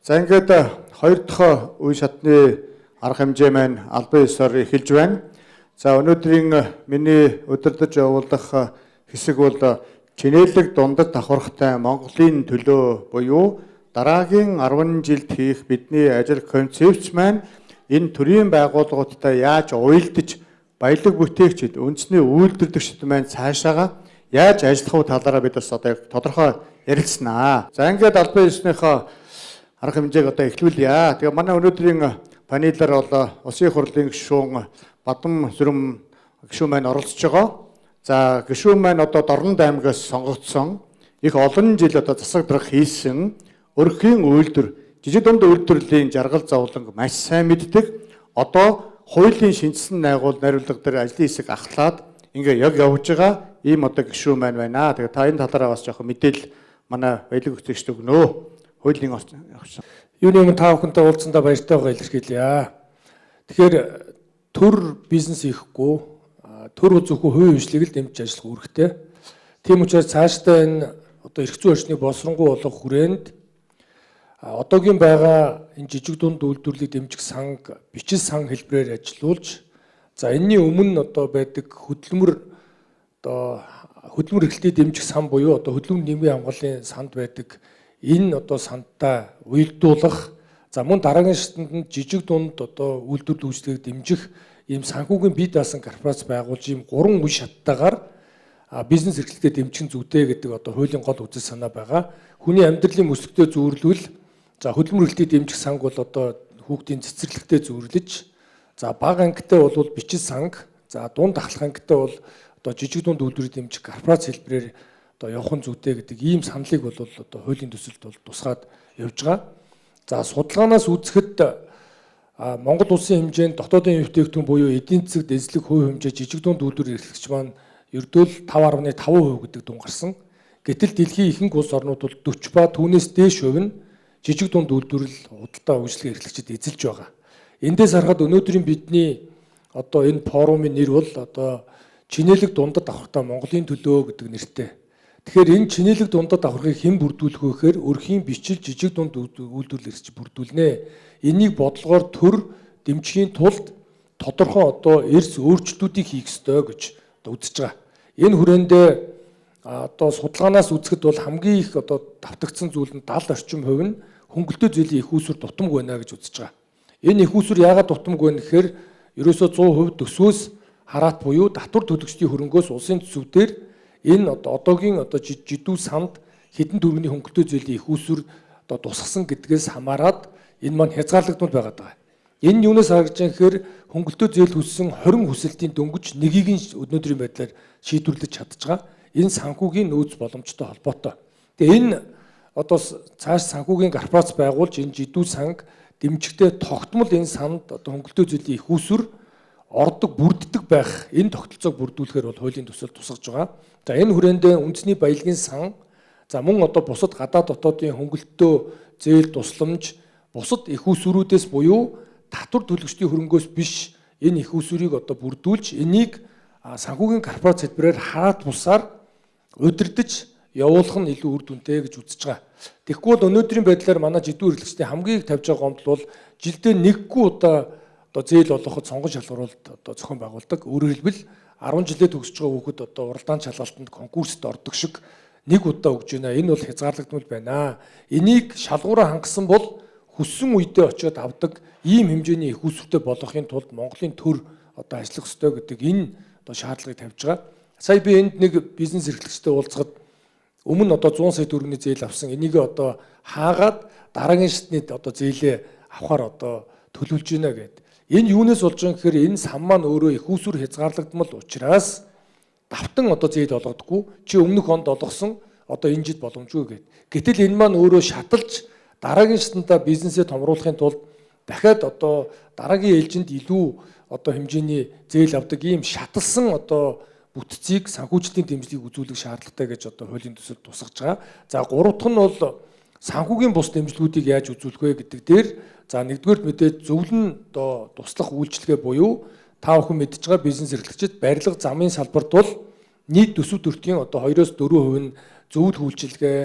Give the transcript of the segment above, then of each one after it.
За ингээд хоёр дахь үе шатны арга хэмжээ маань албан ёсоор эхэлж байна. За өнөөдрийн миний удирдах явуулах хэсэг бол чинээлэг дундад давхархтай Монголын төлөө буюу дараагийн 10 жилд хийх бидний ажил концепц маань энэ төрийн байгууллагуудтай яаж уялдаж баялаг бүтээгчид үндэсний үйлдвэрлэгчид маань цаашаага яаж ажиллах талаараа бид бас одоо тодорхой ярилцсанаа. За ингээд албан ёсныхоо арга хэмжээг одоо эхлүүлье. Тэгээ манай өнөөдрийн панелаар бол Улсын их хурлын гишүүн Бадам Зүрэм гишүүн маань оролцож байгаа. За гишүүн маань одоо Дорнод аймгаас сонгогдсон их олон жил одоо засаг дарга хийсэн өрхийн үйлдвэр жижиг дунд үйлдвэрлэлийн жаргал зовлон маш сайн мэддэг. Одоо хуулийн шинжилсэн найруулга дээр ажлын хэсэг ахлаад ингээ яг явж байгаа ийм одоо гишүүн маань байна. Тэгээ та энэ талаараа бас жоохон мэдээлэл манай баялаг өгөгчд өгнө. Хуулийн явсан. Юуны өмнө та бүхэнтэй уулзсандаа баяртай байгаа илэрхийлье. Тэгэхээр төр бизнес хийхгүй, төр зөвхөн хувийн хөгжлийг л дэмжиж ажиллах үүрэгтэй. Тийм учраас цаашдаа энэ одоо эрх зүйн орчныг боловсронгуй болгох хүрээнд одоогийн байгаа энэ жижиг дунд үйлдвэрлэлийг дэмжих санг, бичил сан хэлбэрээр ажилуулж, за энэний өмнө одоо байдаг хөдөлмөр эрхлэлтийг дэмжих сан буюу одоо хөдөлмөр нийгмийн хамгааллын санд байдаг энэ одоо сандтай уялдуулах, за мөн дараагийн шатнд жижиг дунд одоо үйлдвэрлэл үйлчлэгийг дэмжих ийм санхүүгийн бие даасан корпорац байгуулж ийм 3 үе шаттайгаар бизнес эрхлэлтэд дэмжих зүйтэй гэдэг одоо хуулийн гол үзэл санаа байгаа. Хүний амьдралын өсөлтөд зүйрлүүл, за хөдөлмөр эрхлэлтийг дэмжих санг бол одоо хүүхдийн цэцэрлэгтээ зүйрлэж, за бага ангитай бол бичил санг, за дунд ахлах ангитай бол одоо жижиг дунд үйлдвэрийг дэмжих корпорац хэлбэрээр одоо явахын зүйтэй гэдэг ийм саналыг бол одоо хуулийн төсөлд бол тусгаад явж байгаа. За судалгаанаас үзэхэд Монгол улсын хэмжээнд дотоодын бүтээгдэхүүн буюу эдийн засаг дэслэг хувь хэмжээ жижиг дунд үйлдвэр эрхлэгч маань ердөө 5.5% гэдэг дүн гарсан. Гэтэл дэлхийн ихэнх улс орнууд бол 40 ба түүнээс дээш хувь нь жижиг дунд үйлдвэрлэл худалдаа үйлчлэг эрхлэгчид эзэлж байгаа. Эндээс харахад өнөөдрийн бидний одоо энэ форумын нэр бол одоо чинээлэг дундад давхартай Монголын төлөө гэдэг нэртэй. Тэгэхээр энэ чинээлэг дундад давхархыг хэн бүрдүүлэх вэ гэхээр өрхийн бичил жижиг дунд үйлдвэрлэл эрхлэгч бүрдүүлнэ. Энийг бодлогоор төр дэмжихийн тулд тодорхой одоо эрс өөрчлөлтүүдийг хийх ёстой гэж одоо үзэж байгаа. Энэ хүрээндээ одоо судалгаанаас үзэхэд бол хамгийн их одоо давтагдсан зүйл нь 70 орчим хувь нь хөнгөлөлтөө зүйлийн их үүсвэр дутамг байна гэж үзэж байгаа. Энэ их үүсвэр яагаад дутамг байна гэхээр ерөөсөө 100% төсвөөс хараат буюу татвар төлөгчдийн хөрөнгөөс улсын төсвүүдээр энэ одоогийн одоо жидүү санд хэдэн төгрөгийн хөнгөлөлтөө зүйлийн их үүсвэр одоо тусгасан гэдгээс хамаарат энэ маань хязгаарлагдмал байгаад байгаа. Энэ юунаас харагдж байгаа гэхээр хөнгөлөлтөө зээл хүссэн 20 хүсэлтийн дөнгөж нэгийг нь өнөөдрийн байдлаар шийдвэрлэж чадж байгаа. Энэ санхүүгийн нөөц боломжтой холбоотой. Тэгээ энэ одоо цааш санхүүгийн корпорац байгуулж энэ жидүү санг дэмжигтэй тогтмол энэ санд одоо хөнгөлөлтөө зүйлийн их үүсвэр ордог бүрддэг байх энэ тогтолцоог бүрдүүлэхээр бол хуулийн төсөл тусгаж байгаа. За энэ хүрээндээ үндэсний баялагын сан, за мөн одоо бусад гадаад дотоодын хөнгөлөлтөө зээл тусламж, бусад их үүсвэрүүдээс буюу татвар төлөгчдийн хөрөнгөөс биш энэ их үүсвэрийг одоо бүрдүүлж энийг санхүүгийн корпорац хэлбэрээр хараат бусаар удирдах явуулах нь илүү үр дүнтэй гэж үзэж байгаа. Тэгэхгүй бол өнөөдрийн байдлаар манай жидүү эрхлэгчдийн хамгийн их тавьж байгаа гомдол бол жилдээ нэггүй удаа одоо зээл олгоход сонгон шалгаруулалт одоо зохион байгуулдаг. Өөрөөр хэлбэл 10 жилээ төгсөж байгаа хүүхэд одоо уралдаан шалгалтанд конкурст ордог шиг нэг удаа өгж байна. Энэ бол хязгаарлагдмал байна. Энийг шалгуураа хангасан бол хүссэн үедээ очиод авдаг ийм хэмжээний их үүсвэртэй болгохын тулд Монголын төр одоо ажиллах ёстой гэдэг энэ одоо шаардлагыг тавьж байгаа. Сая би энд нэг бизнес эрхлэгчтэй уулзахад өмнө одоо 100 сая төгрөгийн зээл авсан. Энийг одоо хаагаад дараагийн шатны одоо зээлээ авахар одоо төлөвлөж байна гэдэг. Энэ юунаас болж байгаа гэхээр энэ сан маань өөрөө их үүсвэр хязгаарлагдмал учраас давтан одоо зээл олгодоггүй. Чи өмнөх онд олгосон одоо энэ жил боломжгүй гэдэг. Гэтэл энэ маань өөрөө шаталж дараагийн шатндаа бизнесээ томруулахын тулд дахиад одоо дараагийн ээлжинд илүү одоо хэмжээний зээл авдаг ийм шаталсан одоо бүтцийг санхүүжилтийн дэмжлэгийг үзүүлэх шаардлагатай гэж одоо хуулийн төсөлд тусгаж байгаа. За гурав дахь нь бол санхүүгийн бус дэмжлэгүүдийг яаж үзүүлэх вэ гэдэг дээр за нэгдүгээр мэдээж зөвлөн одоо туслах үйлчилгээ буюу та бүхэн мэдж байгаа бизнес эрхлэгчид барилга замын салбарт бол нийт төсөв төртгийн одоо 2-4% нь зөвлөх үйлчилгээ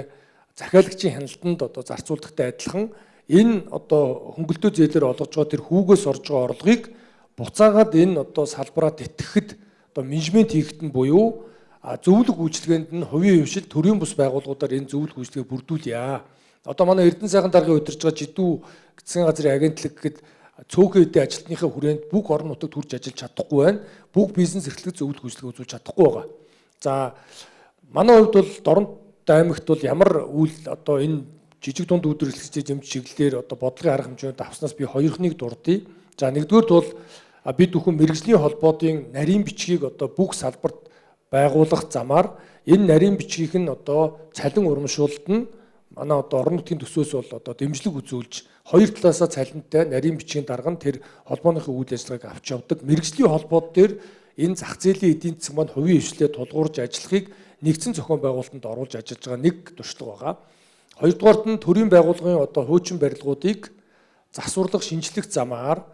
захиалагчийн хяналтанд одоо зарцуулдагтай адилхан энэ одоо хөнгөлтөө зээлээр олгож байгаа тэр хүүгээс орж байгаа орлогыг буцаагаад энэ одоо салбараа тэтгэхэд одоо менежмент хийхэд нь буюу зөвлөх үйлчилгээнд нь хувийн хвшил төрийн бус байгууллагуудаар энэ зөвлөх үйлчилгээ бүрдүүлье. Одоо манай Эрдэнэ сайхан даргын удирж байгаа Жидүү засгийн газрын агентлаг гэхэд цөөхөн хэдийн ажилтныхаа хүрээнд бүх орон нутагт хүрч ажиллаж чадахгүй байна. Бүх бизнес эрхлэгч зөвлөх үйлчилгээ үзүүлж чадахгүй байгаа. За манай хувьд бол Дорнод аймагт бол ямар үйл одоо энэ жижиг дунд үйлдвэр эрхлэгчдийн зэмж чиглэлээр одоо бодлогын арга хэмжээнд авснаас би хоёрхныг дурдъя. За нэгдүгээрт бол бид бүхэн мэрэгжлийн холбоодын нарийн бичгийг одоо бүх салбарт байгуулах замаар энэ нарийн бичгийг нь одоо цалин урамшуулалт нь манай одоо орон нутгийн төсвөөс бол одоо дэмжлэг үзүүлж хоёр талаасаа цалинтай нарийн бичгийн дарга нь тэр холбооныхын үйл ажиллагааг авч явдаг. Мэргэжлийн холбоод дээр энэ зах зээлийн эдийн засаг маань хувийн хвшлээ тулгуурж ажиллахыг нэгдсэн зохион байгуулалтанд оруулж ажиллаж байгаа нэг туршлага байгаа. Хоёрдугаарт нь төрийн байгууллагын одоо хуучин барилгуудыг засварлах шинжлэх замаар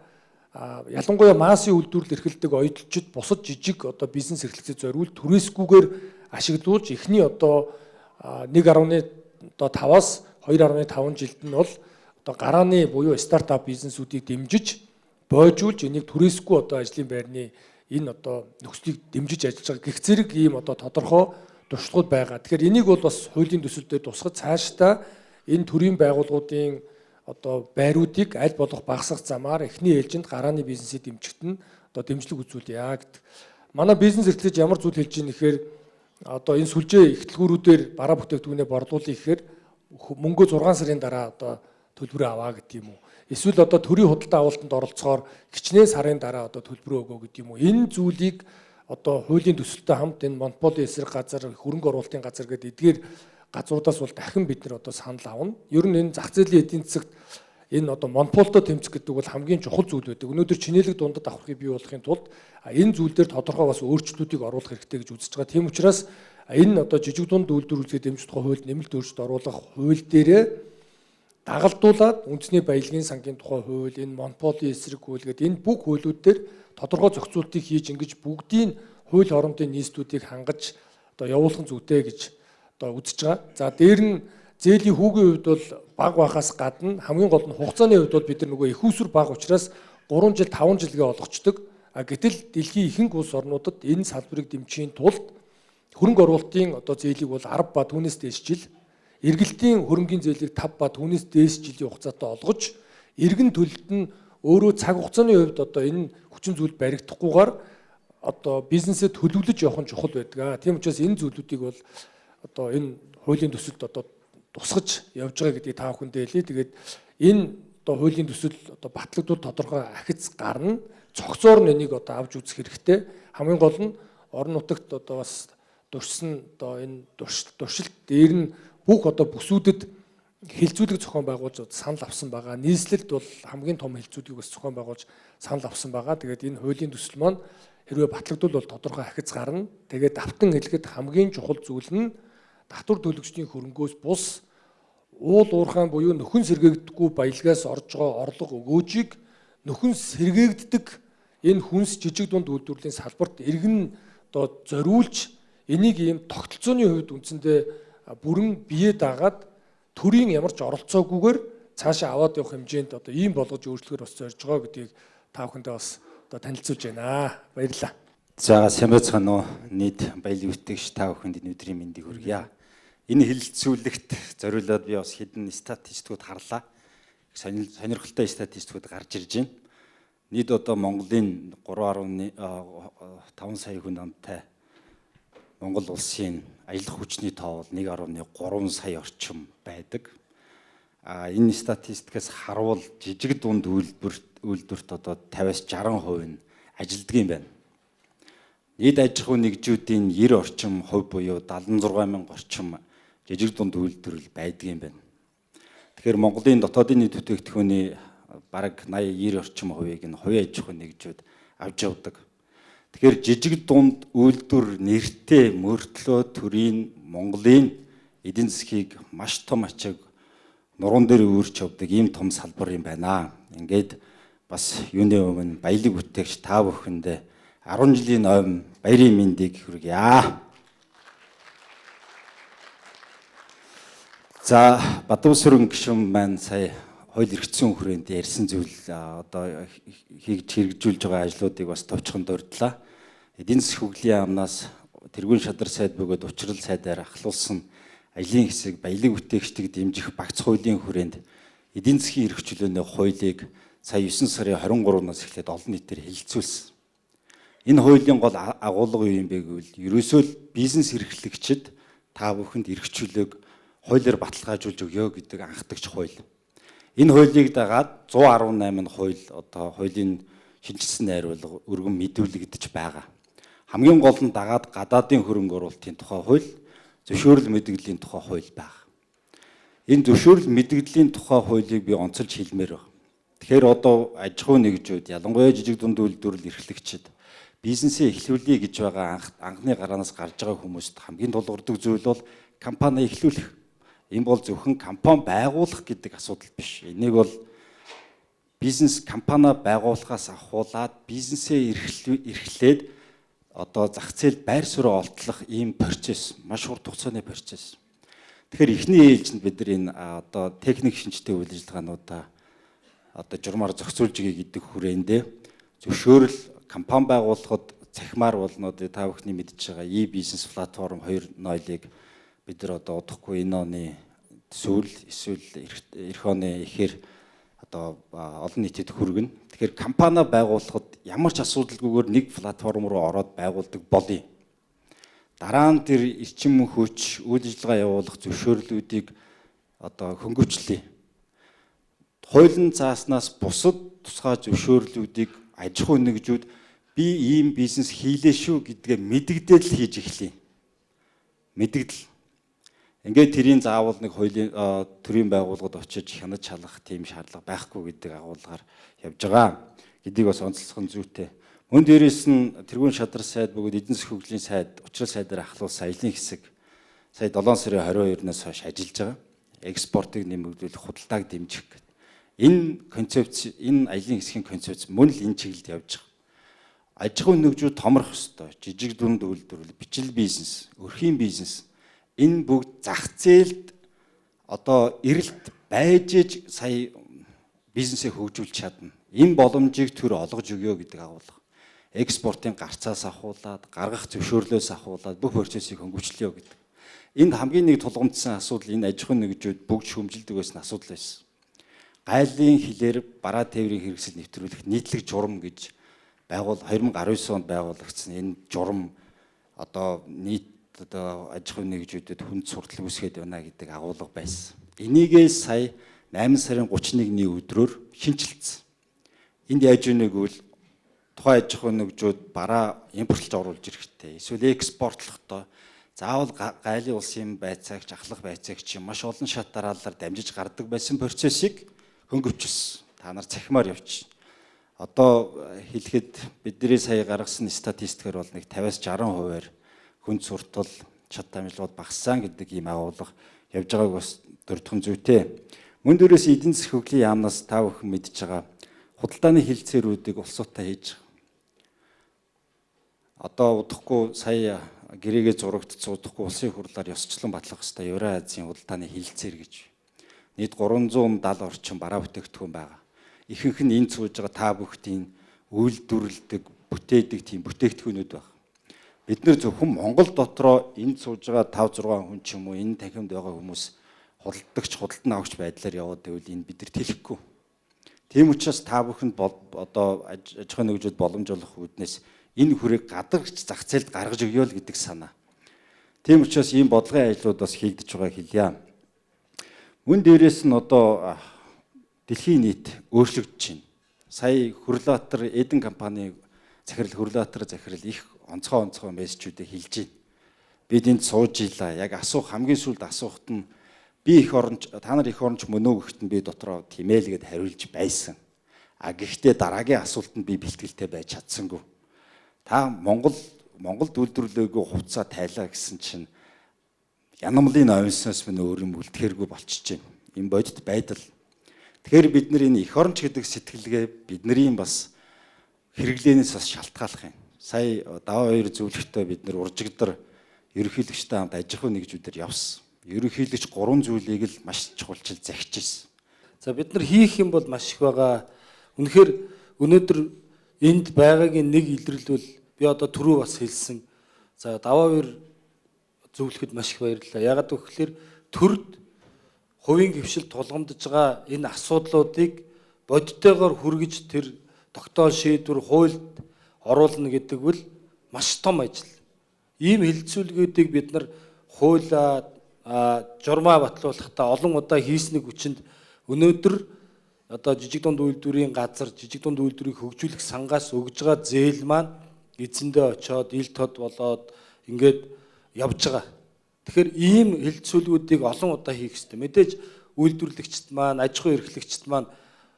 ялангуяа массын үйлдвэрлэл эрхэлдэг оюутчид бусад жижиг одоо бизнес эрхлэгчид зориул түрээсгүйгээр ашиглуулж эхний одоо 1.5-аас 2.5 жилд нь бол одоо гарааны буюу стартап бизнесүүдийг дэмжиж бойжуулж энийг түрээсгүй одоо ажлын байрны энэ одоо нөхцөлийг дэмжиж ажиллаж байгаа гэх зэрэг ийм одоо тодорхой туршлагууд байгаа. Тэгэхээр энийг бол бас хуулийн төсөл дээр тусгаж цаашдаа энэ төрийн байгууллагуудын одоо байруудыг аль болох багасгах замаар эхний ээлжинд гарааны бизнесийг дэмжихт нь одоо дэмжлэг үзүүлье гэдэг. Манай бизнес эрхлэгч ямар зүйл хэлж ийм нэхээр одоо энэ сүлжээ ихтлгүүрүүдээр бараа бүтээгдэхүүнээ борлуулъя гэхээр мөнгөө 6 сарын дараа одоо төлбөрөө аваа гэдэг юм уу. Эсвэл одоо төрийн худалдаа авалтанд оролцохоор хичнээн сарын дараа одоо төлбөрөө өгөө гэдэг юм уу. Энэ зүйлийг одоо хуулийн төсөлтэй хамт энэ монополийн эсрэг газар, хөрөнгө оруулалтын газар гэдэг эдгээр газруудаас бол дахин бид нар одоо санал авна. Ер нь энэ зах зээлийн эдийн засагт энэ одоо монополтой тэмцэх гэдэг бол хамгийн чухал зүйл байдаг. Өнөөдөр чинээлэг дундад авахыг бий болгохын тулд энэ зүйл дээр тодорхой бас өөрчлөлтүүдийг оруулах хэрэгтэй гэж үзэж байгаа. Тийм учраас энэ одоо жижиг дунд үйлдвэрлэлийг дэмжих тухай хуульд нэмэлт өөрчлөлт оруулах хууль дээрээ дагалдуулаад үндэсний баялагын сангийн тухай хууль, энэ монополийн эсрэг хууль гэдэг энэ бүх хуулиуд дээр тодорхой зохицуултыг хийж ингэж бүгдийн хууль хоорондын нийслүүдийг хангаж одоо явуулах зүйтэй гэж одоо үзэж байгаа. За дээр нь зээлийн хүүгийн хувьд бол бага байхаас гадна хамгийн гол нь хугацааны хувьд бол бид нар нөгөө их усүр бага учраас 3 жил 5 жилгээ олгочдөг. Гэтэл дэлхийн ихэнх улс орнуудад энэ салбарыг дэмжихийн тулд хөрөнгө оруулалтын одоо зээлийг бол 10 ба түүнээс дээш жил, эргэлтийн хөрөнгийн зээлийг 5 ба түүнээс дээш жилийн хугацаатай олгож, эргэн төлөлт нь өөрөө цаг хугацааны хувьд одоо энэ хүчин зүйл баригдахгүйгээр одоо бизнесээ төлөвлөж явах нь чухал байдаг. Тийм учраас энэ зүйлүүдийг бол одоо энэ хуулийн төсөлд одоо тусгаж явж байгаа гэдгийг та бүхэндээ хэлье. Тэгээд энэ одоо хуулийн төсөл одоо батлагдвал тодорхой ахиц гарна. Цогцоор нь энийг одоо авч үзэх хэрэгтэй. Хамгийн гол нь орон нутагт одоо бас дурсан одоо энэ туршилт дээр нь бүх одоо бүсүүдэд хилцүүлэг зохион байгуулж санал авсан байгаа. Нийслэлд бол хамгийн том хилцүүлгийг бас зохион байгуулж санал авсан байгаа. Тэгээд энэ хуулийн төсөл маань хэрвээ батлагдвал бол тодорхой ахиц гарна. Тэгээд давтан хэлэхэд хамгийн чухал зүйл нь татвар төлөгчдийн хөрөнгөөс бус уул уурхайн буюу нөхөн сэргээгдэхгүй баялагаас орж байгаа орлого өгөөжийг нөхөн сэргээгддэг энэ хүнс жижиг дунд үйлдвэрлэлийн салбарт иргэн одоо зориулж энийг ийм тогтолцооны хувьд үндсэндээ бүрэн бие даагаад төрийн ямар ч оролцоогүйгээр цаашаа аваад явах хэмжээнд одоо ийм болгож өөрчлөхөр бас зорж байгаа гэдгийг та бүхэндээ бас одоо танилцуулж байна. Баярлалаа. За сайн байцгаана уу. Нийт баялаг бүтээгч та бүхэнд энэ өдрийн мэндийг хүргье. Энэ хэлэлцүүлэгт зориулаад би бас хэдэн статистикууд харлаа. Сонирхолтой статистикууд гарч ирж байна. Нийт одоо Монголын 3.5 сая хүн амтай Монгол улсын аялах хүчний тоо бол 1.3 сая орчим байдаг. Энэ статистикээс харуул жижиг дунд үйлдвэрт одоо 50-60% нь ажилддаг юм байна. Нийт аж ахуй нэгжүүдийн 90 орчим хувь буюу 76,000 орчим жижиг дунд үйлдвэрлэл байдаг юм байна. Тэгэхээр Монголын дотоодын нийт бүтээгдэхүүний бараг 80-90 орчим хувийг нь хувийн аж ахуй нэгжүүд авч явдаг. Тэгэхээр жижиг дунд үйлдвэр нэртэй мөртлөө төрийн Монголын эдийн засгийг маш том ачааг нуруунд дээр өөрч явдаг ийм том салбар юм байна. Ингээд бас юуны өмнө баялаг бүтээгч та бүхэндээ 10 жилийн ойн баярын мэндийг хүргье. За Бадамсүрэн гишүүн маань сая хууль эрх зүйн хүрээнд ярьсан зүйл одоо хийж хэрэгжүүлж байгаа ажлуудыг бас товчхон дурдлаа. Эдийн засгийн хөгжлийн яамнаас тэргуун шадар сайд бөгөөд учрал сайдаар ахлуулсан ажлын хэсэг баялаг бүтээгчдийг дэмжих багц хуулийн хүрээнд эдийн засгийн эрх чөлөөний хуулийг сая 9 сарын 23-наас эхлээд олон нийтээр хэлэлцүүлсэн. Энэ хуулийн гол агуулга юу юм бэ гэвэл ерөөсөө л бизнес эрхлэгчид та бүхэнд эрх чөлөөг хуулиар баталгаажуулж өгөө гэдэг анхдагч хууль. Энэ хуулийг дагаад 118 хууль одоо хуулийн шинжилсэн найруулга өргөн мэдүүлэгдэж байгаа. Хамгийн гол нь дагаад гадаадын хөрөнгө оруулалтын тухай хууль, зөвшөөрөл мэдэгдлийн тухай хууль байна. Энэ зөвшөөрөл мэдэгдлийн тухай хуулийг би онцолж хэлмээр байна. Тэгэхээр одоо аж ахуй нэгжүүд, ялангуяа жижиг дунд үйлдвэрлэл эрхлэгчид бизнесээ эхлүүлье гэж байгаа анхны гараанаас гарч байгаа хүмүүст хамгийн тулгурдаг зүйл бол компани эхлүүлэх. Энэ бол зөвхөн компани байгуулах гэдэг асуудал биш. Энийг бол бизнес компани байгуулахаас ахуулаад бизнесээ эрхлээд одоо зах зээлд байр суурь олтлох ийм процесс, маш урт хугацааны процесс. Тэгэхээр эхний ээлжинд бид нар энэ одоо техник шинжтэй үйл ажиллагаануудаа одоо журмаар зохицуулж өгье гэдэг хүрээндээ зөвшөөрөл компани байгуулахад цахимаар болно. Та бүхний мэдж байгаа e-бизнес платформ 2.0-ыг бид нар одоо удахгүй энэ оны сүүл эсвэл эх оны эхээр одоо олон нийтэд хүргэнэ. Тэгэхээр компани байгуулахад ямар ч асуудалгүйгээр нэг платформ руу ороод байгуулдаг болъё. Дараа нь тэр эрчим хүч үйл ажиллагаа явуулах зөвшөөрлүүдийг одоо хөнгөвчлөе. Хуулийн зааснаас бусад тусгай зөвшөөрлүүдийг аж ахуй нэгжүүд би ийм бизнес хийлээ шүү гэдгээ мэдэгдэл хийж эхлэе. Мэдэгдэл. Ингээд тэрийн заавал нэг хуулийн төрийн байгууллагад очиж хянаж халах тийм шаардлага байхгүй гэдэг агуулгаар явж байгаа гэдгийг бас онцлох нь зүйтэй. Мөн дээрээс нь тэргуун шадар сайд бөгөөд эдийн засгийн хөгжлийн сайд, учрал сайдаар ахлуулсан ажлын хэсэг сая 7 сарын 22-наас хойш ажиллаж байгаа. Экспортыг нэмэгдүүлэх, худалдааг дэмжих гэдэг. Энэ концепц, энэ ажлын хэсгийн концепц мөн л энэ чиглэлд явж байгаа. Аж ахуй нэгжүүд томрох ёстой. Жижиг дунд үйлдвэрлэл, бичил бизнес, өрхийн бизнес энэ бүгд зах зээлд одоо эрэлт байж иж сая бизнесээ хөгжүүлж чадна. Энэ боломжийг төр олгож өгөө гэдэг агуулга. Экспортын гарцаас ахуулаад, гаргах зөвшөөрлөөс ахуулаад бүх процессыг хөнгөвчлөё гэдэг. Энд хамгийн нэг тулгамдсан асуудал энэ аж ахуй нэгжүүд бүгд шүүмжилдэг байсан асуудал байсан. Гайлын хилээр бараа тээврийн хэрэгсэл нэвтрүүлэх нийтлэг журам гэж 2019 онд байгуулагдсан энэ журам одоо нийт одоо аж ахуй нэгжүүдэд хүнд суртал үүсгээд байна гэдэг агуулга байсан. Энийгээ сая 8 сарын 31-ний өдрөөр шинжилсэн. Энд яаж ийнэ гэвэл тухайн аж ахуй нэгжүүд бараа импортлж оруулж ирэхтэй эсвэл экспортлохдоо заавал гайлын улсын байцаагч, ахлах байцаагч маш олон шат дараалалаар дамжиж гардаг байсан процессыг хөнгөвчлсөн. Та нар цахимаар явчих. Одоо хэлэхэд бидний сая гаргасан статистикээр бол нэг 50-60% хүнд суртал, чад дамжлагууд багассан гэдэг ийм агуулга явж байгааг бас дурдхан зүйтэй. Мөн дээрээс эдийн засгийн хөгжлийн яамнаас та бүхэн мэдж байгаа худалдааны хилцээрүүдийг улсуудаа хийж байгаа. Одоо удахгүй сая гэрээгээ зурагдсан удахгүй улсын хурлаар ёсчлон батлах ёстой Евразийн худалдааны хилцээр гэж. Нийт 370 орчим бараа бүтээгдэхүүн байгаа. Ихэнх нь энд сууж байгаа та бүхдийн үйлдвэрлэдэг, бүтээдэг тийм бүтээгдэхүүнүүд байна. Бид нэр зөвхөн Монгол дотроо энд сууж байгаа 5-6 хүн ч юм уу энэ танхимд байгаа хүмүүс худалдагч, худалдан авагч байдлаар яваад байвал энэ бид нар тэлэхгүй. Тийм учраас та бүхэнд одоо аж ахуй нэгжүүд боломж олох үүднээс энэ хүрээг гадагш зах зээлд гаргаж өгье л гэдэг санаа. Тийм учраас ийм бодлогын ажлууд бас хийгдэж байгааг хэлье. Мөн дээрээс нь одоо дэлхийн нийт өөрчлөгдөж байна. Сая Хүрлбаатар Эден компани захирал Хүрлбаатар захирал их онцгой мессежүүдээ хэлж байна. Бид энд сууж ийлаа. Яг хамгийн сүүлд асуухт нь би их оронч, та нар их оронч мөн үү гэхэд нь би дотроо тийм ээ л гэд хариулж байсан. Гэхдээ дараагийн асуултанд би бэлтгэлтэй байж чадсангүй. Та Монголд үйлдвэрлэлгүй хувцас тайлаа гэсэн чинь янамлын овинсноос минь өөр юм үлдэхэргүй болчихж байна. Энэ бодит байдал. Тэгэхээр бид нар энэ эх оронч гэдэг сэтгэлгээ бидний бас хэрэглээнээс бас шалтгаалах юм. Сая даваа хоёр зөвлөгтөө бид нар уржигдар ерөнхийлөгчтэй хамт аж ахуй нэгжүүдээр явсан. Ерөнхийлөгч 3 зүйлийг л маш чухалчил захиж ирсэн. За бид нар хийх юм бол маш их байгаа. Үнэхээр өнөөдөр энд байгаагийн нэг илрэл бол би одоо түрүү бас хэлсэн. За даваа бэр зөвлөхөд маш их баярлалаа. Ягаад гэвэл төрд хувийн гөвшилд тулгамдж байгаа энэ асуудлуудыг бодиттойгоор хүргэж тэр тогтоол шийдвэр хуульд оруулна гэдэг бол маш том ажил. Ийм хилцүүлгүүдийг бид нар хуулиа журмаа батлуулахдаа олон удаа хийснийг хүчинд өнөөдөр одоо жижиг дунд үйлдвэрийн газар жижиг дунд үйлдвэрийг хөгжүүлэх сангаас өгж байгаа зээл маань эзэндээ очиод ил тод болоод ингээд явж байгаа. Тэгэхээр ийм хилцүүлгүүдийг олон удаа хийх хэрэгтэй. Мэдээж үйлдвэрлэгчд маань, аж ахуй эрхлэгчд маань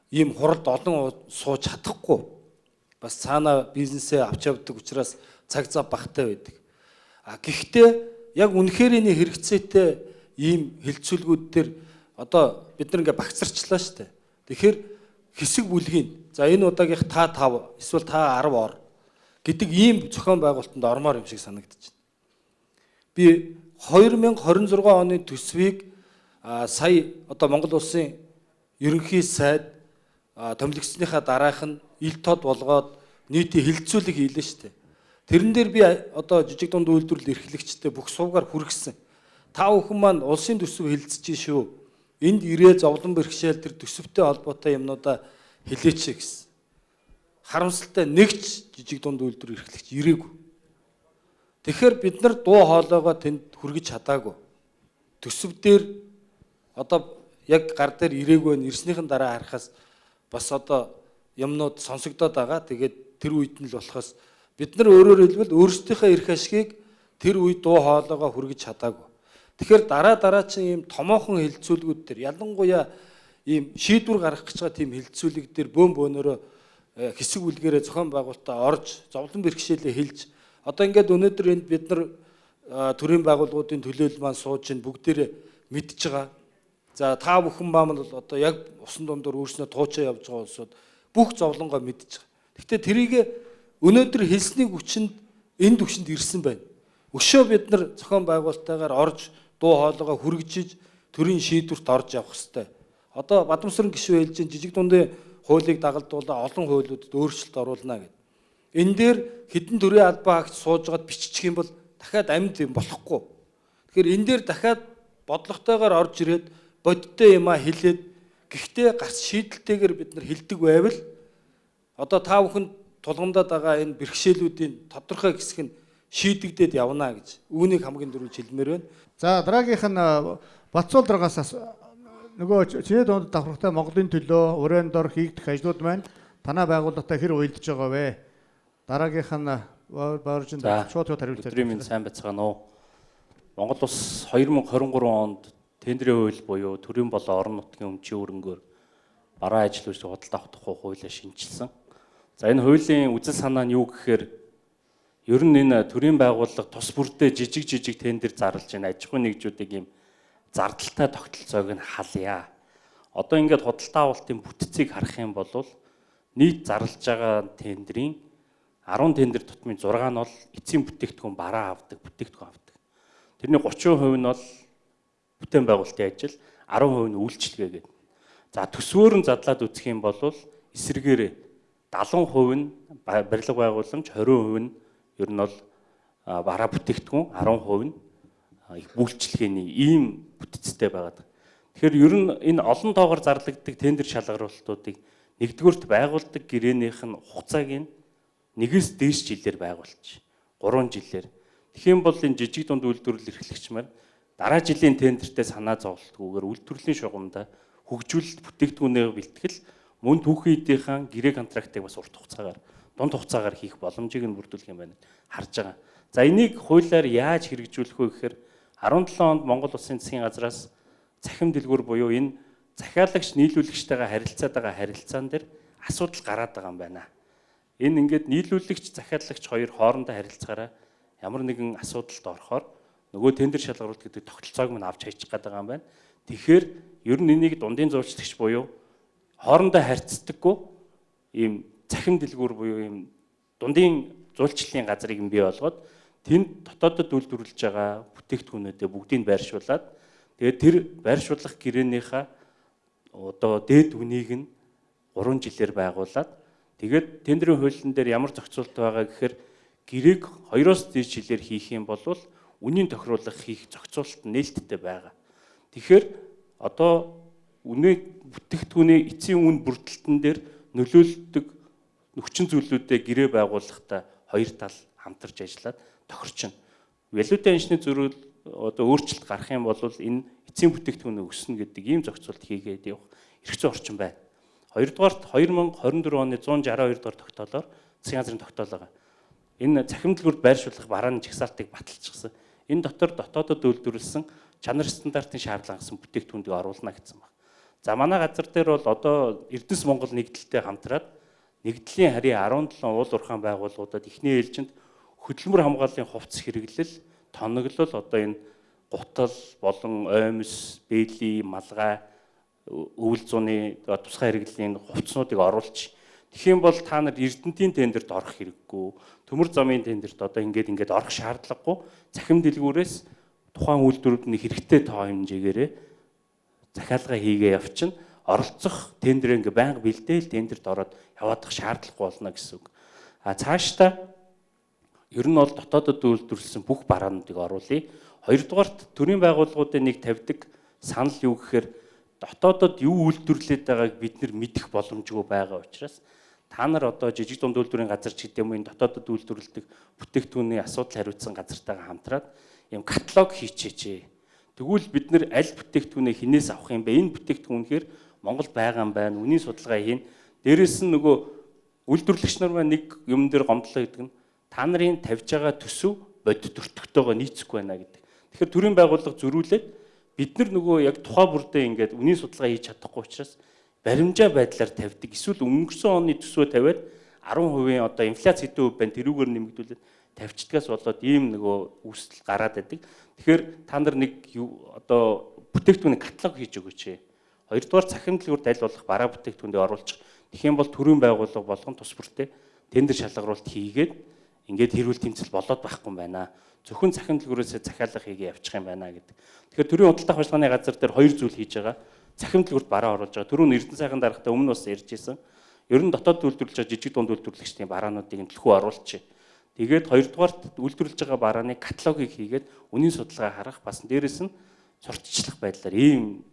ийм хуралд олон сууж чадахгүй. Бас цаана бизнесээ авч явдаг учраас цаг зав багтаа байдаг. Гэхдээ яг үнэхээр энэ хэрэгцээтэй ийм хилцүүлгүүд төр одоо бид нар ингээ багцарчлаа шүү дээ. Тэгэхээр хэсэг бүлгийн за энэ удаагийнх та 5 эсвэл та 10 ор гэдэг ийм зохион байгуулалтанд ормоор юм шиг санагдаж байна. Би 2026 оны төсвийг сая одоо Монгол улсын ерөнхий сайд томилогдсныхаа дараах нь ил тод болгоод нийтийн хилцүүлэг хийлээ шүү дээ. Тэрэн дээр би одоо жижиг дунд үйлдвэрлэл эрхлэгчтэй бүх сувгаар хүргэсэн. Та бүхэн маань улсын төсөв хилцэж шүү. Энд ирээ зовлон бэрхшээл тэр төсөвтэй холбоотой юмнуудаа хэлээч гэсэн. Харамсалтай нэгч жижиг дунд үйлдвэр эрхлэгч ирээгүй. Тэгэхээр бид нар дуу хоолойгоо тэнд хүргэж чадаагүй. Төсөв дээр одоо яг гар дээр ирээгүй нь ирснийхэн дараа харахаас бас одоо юмнууд сонсогдоод байгаа. Тэгээд тэр үед нь л болохоос бид нар өөрөөр хэлбэл өөрсдийнхөө эрх ашгийг тэр үед дуу хоолойгоо хүргэж чадаагүй. Тэгэхээр дараагийн ийм томоохон хилцүүлгүүд төр ялангуяа ийм шийдвэр гаргах гэж байгаа тийм хилцүүлэг дээр бөөнөрөө хэсэг үлгээрээ зохион байгуулалтаа орж зовлон бэрхшээлээ хэлж одоо ингээд өнөөдөр энд бид нар төрийн байгууллагуудын төлөөлөл маань сууж ин бүгдээрээ мэдж байгаа. За та бүхэн маань бол одоо яг усан дундуур өөрснөө туучаа явж байгаа улсууд бүх зовлонгоо мэдж байгаа. Гэхдээ тэрийг өнөөдөр хэлсний хүчинд энэ түвшинд ирсэн байна. Өшөө бид нар зохион байгуулалтаагаар орж дуу хоолойгоо хүргэж төрийн шийдвэрт орж явах хэрэгтэй. Одоо Бадамсрын гишүүн хэлж жижиг дундын хуулийг дагалдуулаад олон хуулиудад өөрчлөлт оруулна гэдэг. Энэ дээр хэдэн төрлийн албан акт сууж байгаад биччих юм бол дахиад амьд юм болохгүй. Тэгэхээр энэ дээр дахиад бодлоготойгоор орж ирээд бодиттой юмаа хэлээд гэхдээ гарц шийдэлтэйгээр бид нар хэлдэг байвал одоо та бүхэн тулгамдаад байгаа энэ бэрхшээлүүдийн тодорхой хэсэг нь шийдэгдээд явна гэж үүнийг хамгийн дөрөвж хэлмээр байна. За дараагийнх нь Бацуул дараагаас нөгөө чиний дунд давхартай Монголын төлөө уран дор хийгдэх ажлууд маань танай байгууллагатай хэр уялдж байгаа вэ? Дараагийнх нь Боржин шууд хариулт. Өдрийн минь сайн байцгаана уу. Монгол улс 2023 онд тендерийн хууль буюу төрийн болон орон нутгийн өмчийн өрөнгөөр бараа ажил үйлс худалдаа авах тухай хуулиа шинжилсэн. За энэ хуулийн үзэл санаа нь юу гэхээр ер нь энэ төрийн байгууллага тус бүрдээ жижиг тендер зарлж байна. Аж ахуйн нэгжүүдийг ийм зардалтай тогтолцоог нь халъя. Одоо ингээд худалдаа авалтын бүтцийг харах юм бол нийт зарлж байгаа тендерийн 10 тендер тутмын 6 нь бол эцсийн бүтээгдэхүүн бараа авдаг, бүтээгдэхүүн авдаг. Тэрний 30% нь бол бүтээн байгуулалтын ажил, 10% нь үйлчилгээ гэдэг. За төсвөөр нь задлаад үзэх юм бол эсрэгээр 70% нь барилга байгууламж, 20% нь ер нь бол бараа бүтээгдэхүүн, 10% нь үйлчилгээний ийм бүтцтэй байгаад. Тэгэхээр ер нь энэ олон тоогоор зарлагддаг тендер шалгаруулалтуудыг нэгдүгээрт байгуулдаг гэрээнийх нь хугацааг нь 1-с дээш жилээр байгуулж 3 жилээр. Тэгэх юм бол энэ жижиг дунд үйлдвэрлэл эрхлэгч маань дараа жилийн тендертэй санаа зовлтгүйгээр үйлдвэрлэлийн шугамдаа хөгжүүлэлт бүтээгдэхүүнээ бэлтгэл мөн түүхийн эдийнхэн гэрээ контрактыг бас урт хугацаагаар дунд хугацаагаар хийх боломжийг нь бүрдүүлэх юм байна харж байгаа. За энийг хуулиар яаж хэрэгжүүлэх вэ гэхээр 17 онд Монгол Улсын засгийн газраас цахим дэлгүүр буюу энэ захиалагч нийлүүлэгчтэйгээ харилцаад байгаа харилцаан дээр асуудал гараад байгаа юм байна. Энэ ингээд нийлүүлэгч захиалагч хоёр хоорондоо харилцаагаараа ямар нэгэн асуудалд орохоор нөгөө тендер шалгаруулалт гэдэг тогтолцоог мань авч хайчих гээд байгаа юм байна. Тэгэхээр ер нь энийг дундын зурчлагч буюу хоорондоо харьцдаггүй ийм цахим дэлгүүр буюу ийм дундын зуулчлалын газрыг бий болгоод тэнд дотоодод үйлдвэрлэж байгаа бүтээгдэхүүнүүдээ бүгдийг байршуулад тэгээд тэр байршуулах гэрээнийхээ одоо дээд үнийг нь 3 жилээр байгуулад тэгээд тендерийн хуулин дээр ямар зохицуулт байгаа гэхээр гэрээг 2-оос дээш жилээр хийх юм бол үнийн тохируулах хийх зохицуулт нээлттэй байгаа. Тэгэхээр одоо бүтээгдэхүүний эцсийн үн бүрдэлтэн дээр нөлөөлдөг хүчин зүйлүүдэд гэрээ байгуулахдаа хоёр тал хамтарч ажиллаад тохирчно. Валютын анхны зөрүүл одоо өөрчлөлт гарах юм бол энэ эцсийн бүтээгдэхүүн өснө гэдэг ийм зохицуулт хийгээд явах эрх зүйн орчин байна. Хоёрдугаарт 2024 оны 162 дугаар тогтоолоор засгийн газрын тогтоол байгаа. Энэ цахим дэлгүүрт байршуулах барааны жагсаалтыг баталчихсан. Энэ дотор дотоодод үйлдвэрлэсэн чанар стандартын шаардлага гэсэн бүтээгдэхүүнийг оруулна гэсэн байна. За манай газар дээр бол одоо Эрдэнэс Монгол нэгдэлтэй хамтраад нэгдлийн харийн 17 уул уурхайн байгууллагуудад эхний ээлжинд хөдөлмөр хамгааллын хувцас хэрэглэл, тоноглол одоо энэ гутал болон оймс, бээли, малгай, өвөл зууны тусгай хэрэглэлийн хувцснуудыг оруулж тэгэх юм бол та нар Эрдэнтийн тендерт орох хэрэггүй. Төмөр замын тендерт одоо ингээд орох шаардлагагүй. Цахим дэлгүүрээс тухайн үйлдвэрүүдний хэрэгтэй тоо хэмжээгээрээ захиалга хийгээ явчихна. Оролцох тендер ингээ байнга бэлдээл тендерт ороод яваадах шаардлагагүй болно гэсэн үг. Цаашдаа ер нь бол дотоодод үйлдвэрлэсэн бүх бараануудыг оруулъя. Хоёрдугаарт төрийн байгууллагуудын нэг тавьдаг санал юу гэхээр дотоодод юу үйлдвэрлээд байгааг бид нар мэдэх боломжгүй байгаа учраас та нар одоо жижиг дунд үйлдвэрийн газар ч гэдэг юм энэ дотоодод үйлдвэрлэдэг бүтээгдэхүүний асуудал хариуцсан газартайгаа хамтраад юм каталог хийчихээ. Тэгвэл бид нар аль бүтээгдэхүүнээ хинээс авах юм бэ? Энэ бүтээгдэхүүн үнэхээр Монгол байгаа юм байна. Үнийн судалгаа хийн. Дээрээс нь нөгөө үйлдвэрлэгч нар маань нэг юм дээр гомдлоо гэдэг нь та нарын тавьж байгаа төсөв бодит өртөгтэйгоо нийцэхгүй байна гэдэг. Тэгэхээр төрийн байгууллага зөрүүлээд бид нар нөгөө яг тухай бүрдээ ингээд үнийн судалгаа хийж чадахгүй учраас баримжаа байдлаар тавьдаг. Эсвэл өнгөрсөн оны төсвөө тавиад 10% одоо инфляц хэдэн хувь байна тэрүүгээр нэмэгдүүлээд тавьчихдгаас болоод ийм нөгөө үүсэл гараад байдаг. Тэгэхээр та нар нэг одоо бүтээгдэхүүний каталог хийж өгөөч. Хоёрдугаар цахим дэлгүүрт аль болох бараа бүтээгдэхүүндээ оруулах. Тэгэх юм бол төрийн байгууллага болгон тус бүртээ тендер шалгаруулалт хийгээд ингээд хэрүүл тэмцэл болоод байхгүй юм байна. Зөвхөн цахим дэлгүүрээс захиалга хийгээ явчих юм байна гэдэг. Тэгэхээр төрийн худалдаа авах газар дээр хоёр зүйл хийж байгаа. Цахим дэлгүүрт бараа оруулж байгаа. Түрүүн Эрдэнэ сайхан дарагтай өмнө бас ярьж ирсэн. Ер нь дотоод үйлдвэрлэж байгаа жижиг дунд үйлдвэрлэгчдийн бараануудыг төлхөө оруулчих. Тэгээд хоёрдугаарт үйлдвэрлэж байгаа барааны каталогыг хийгээд үнийн судалгаа харах бас дээрэс нь сурталчлах байдлаар ийм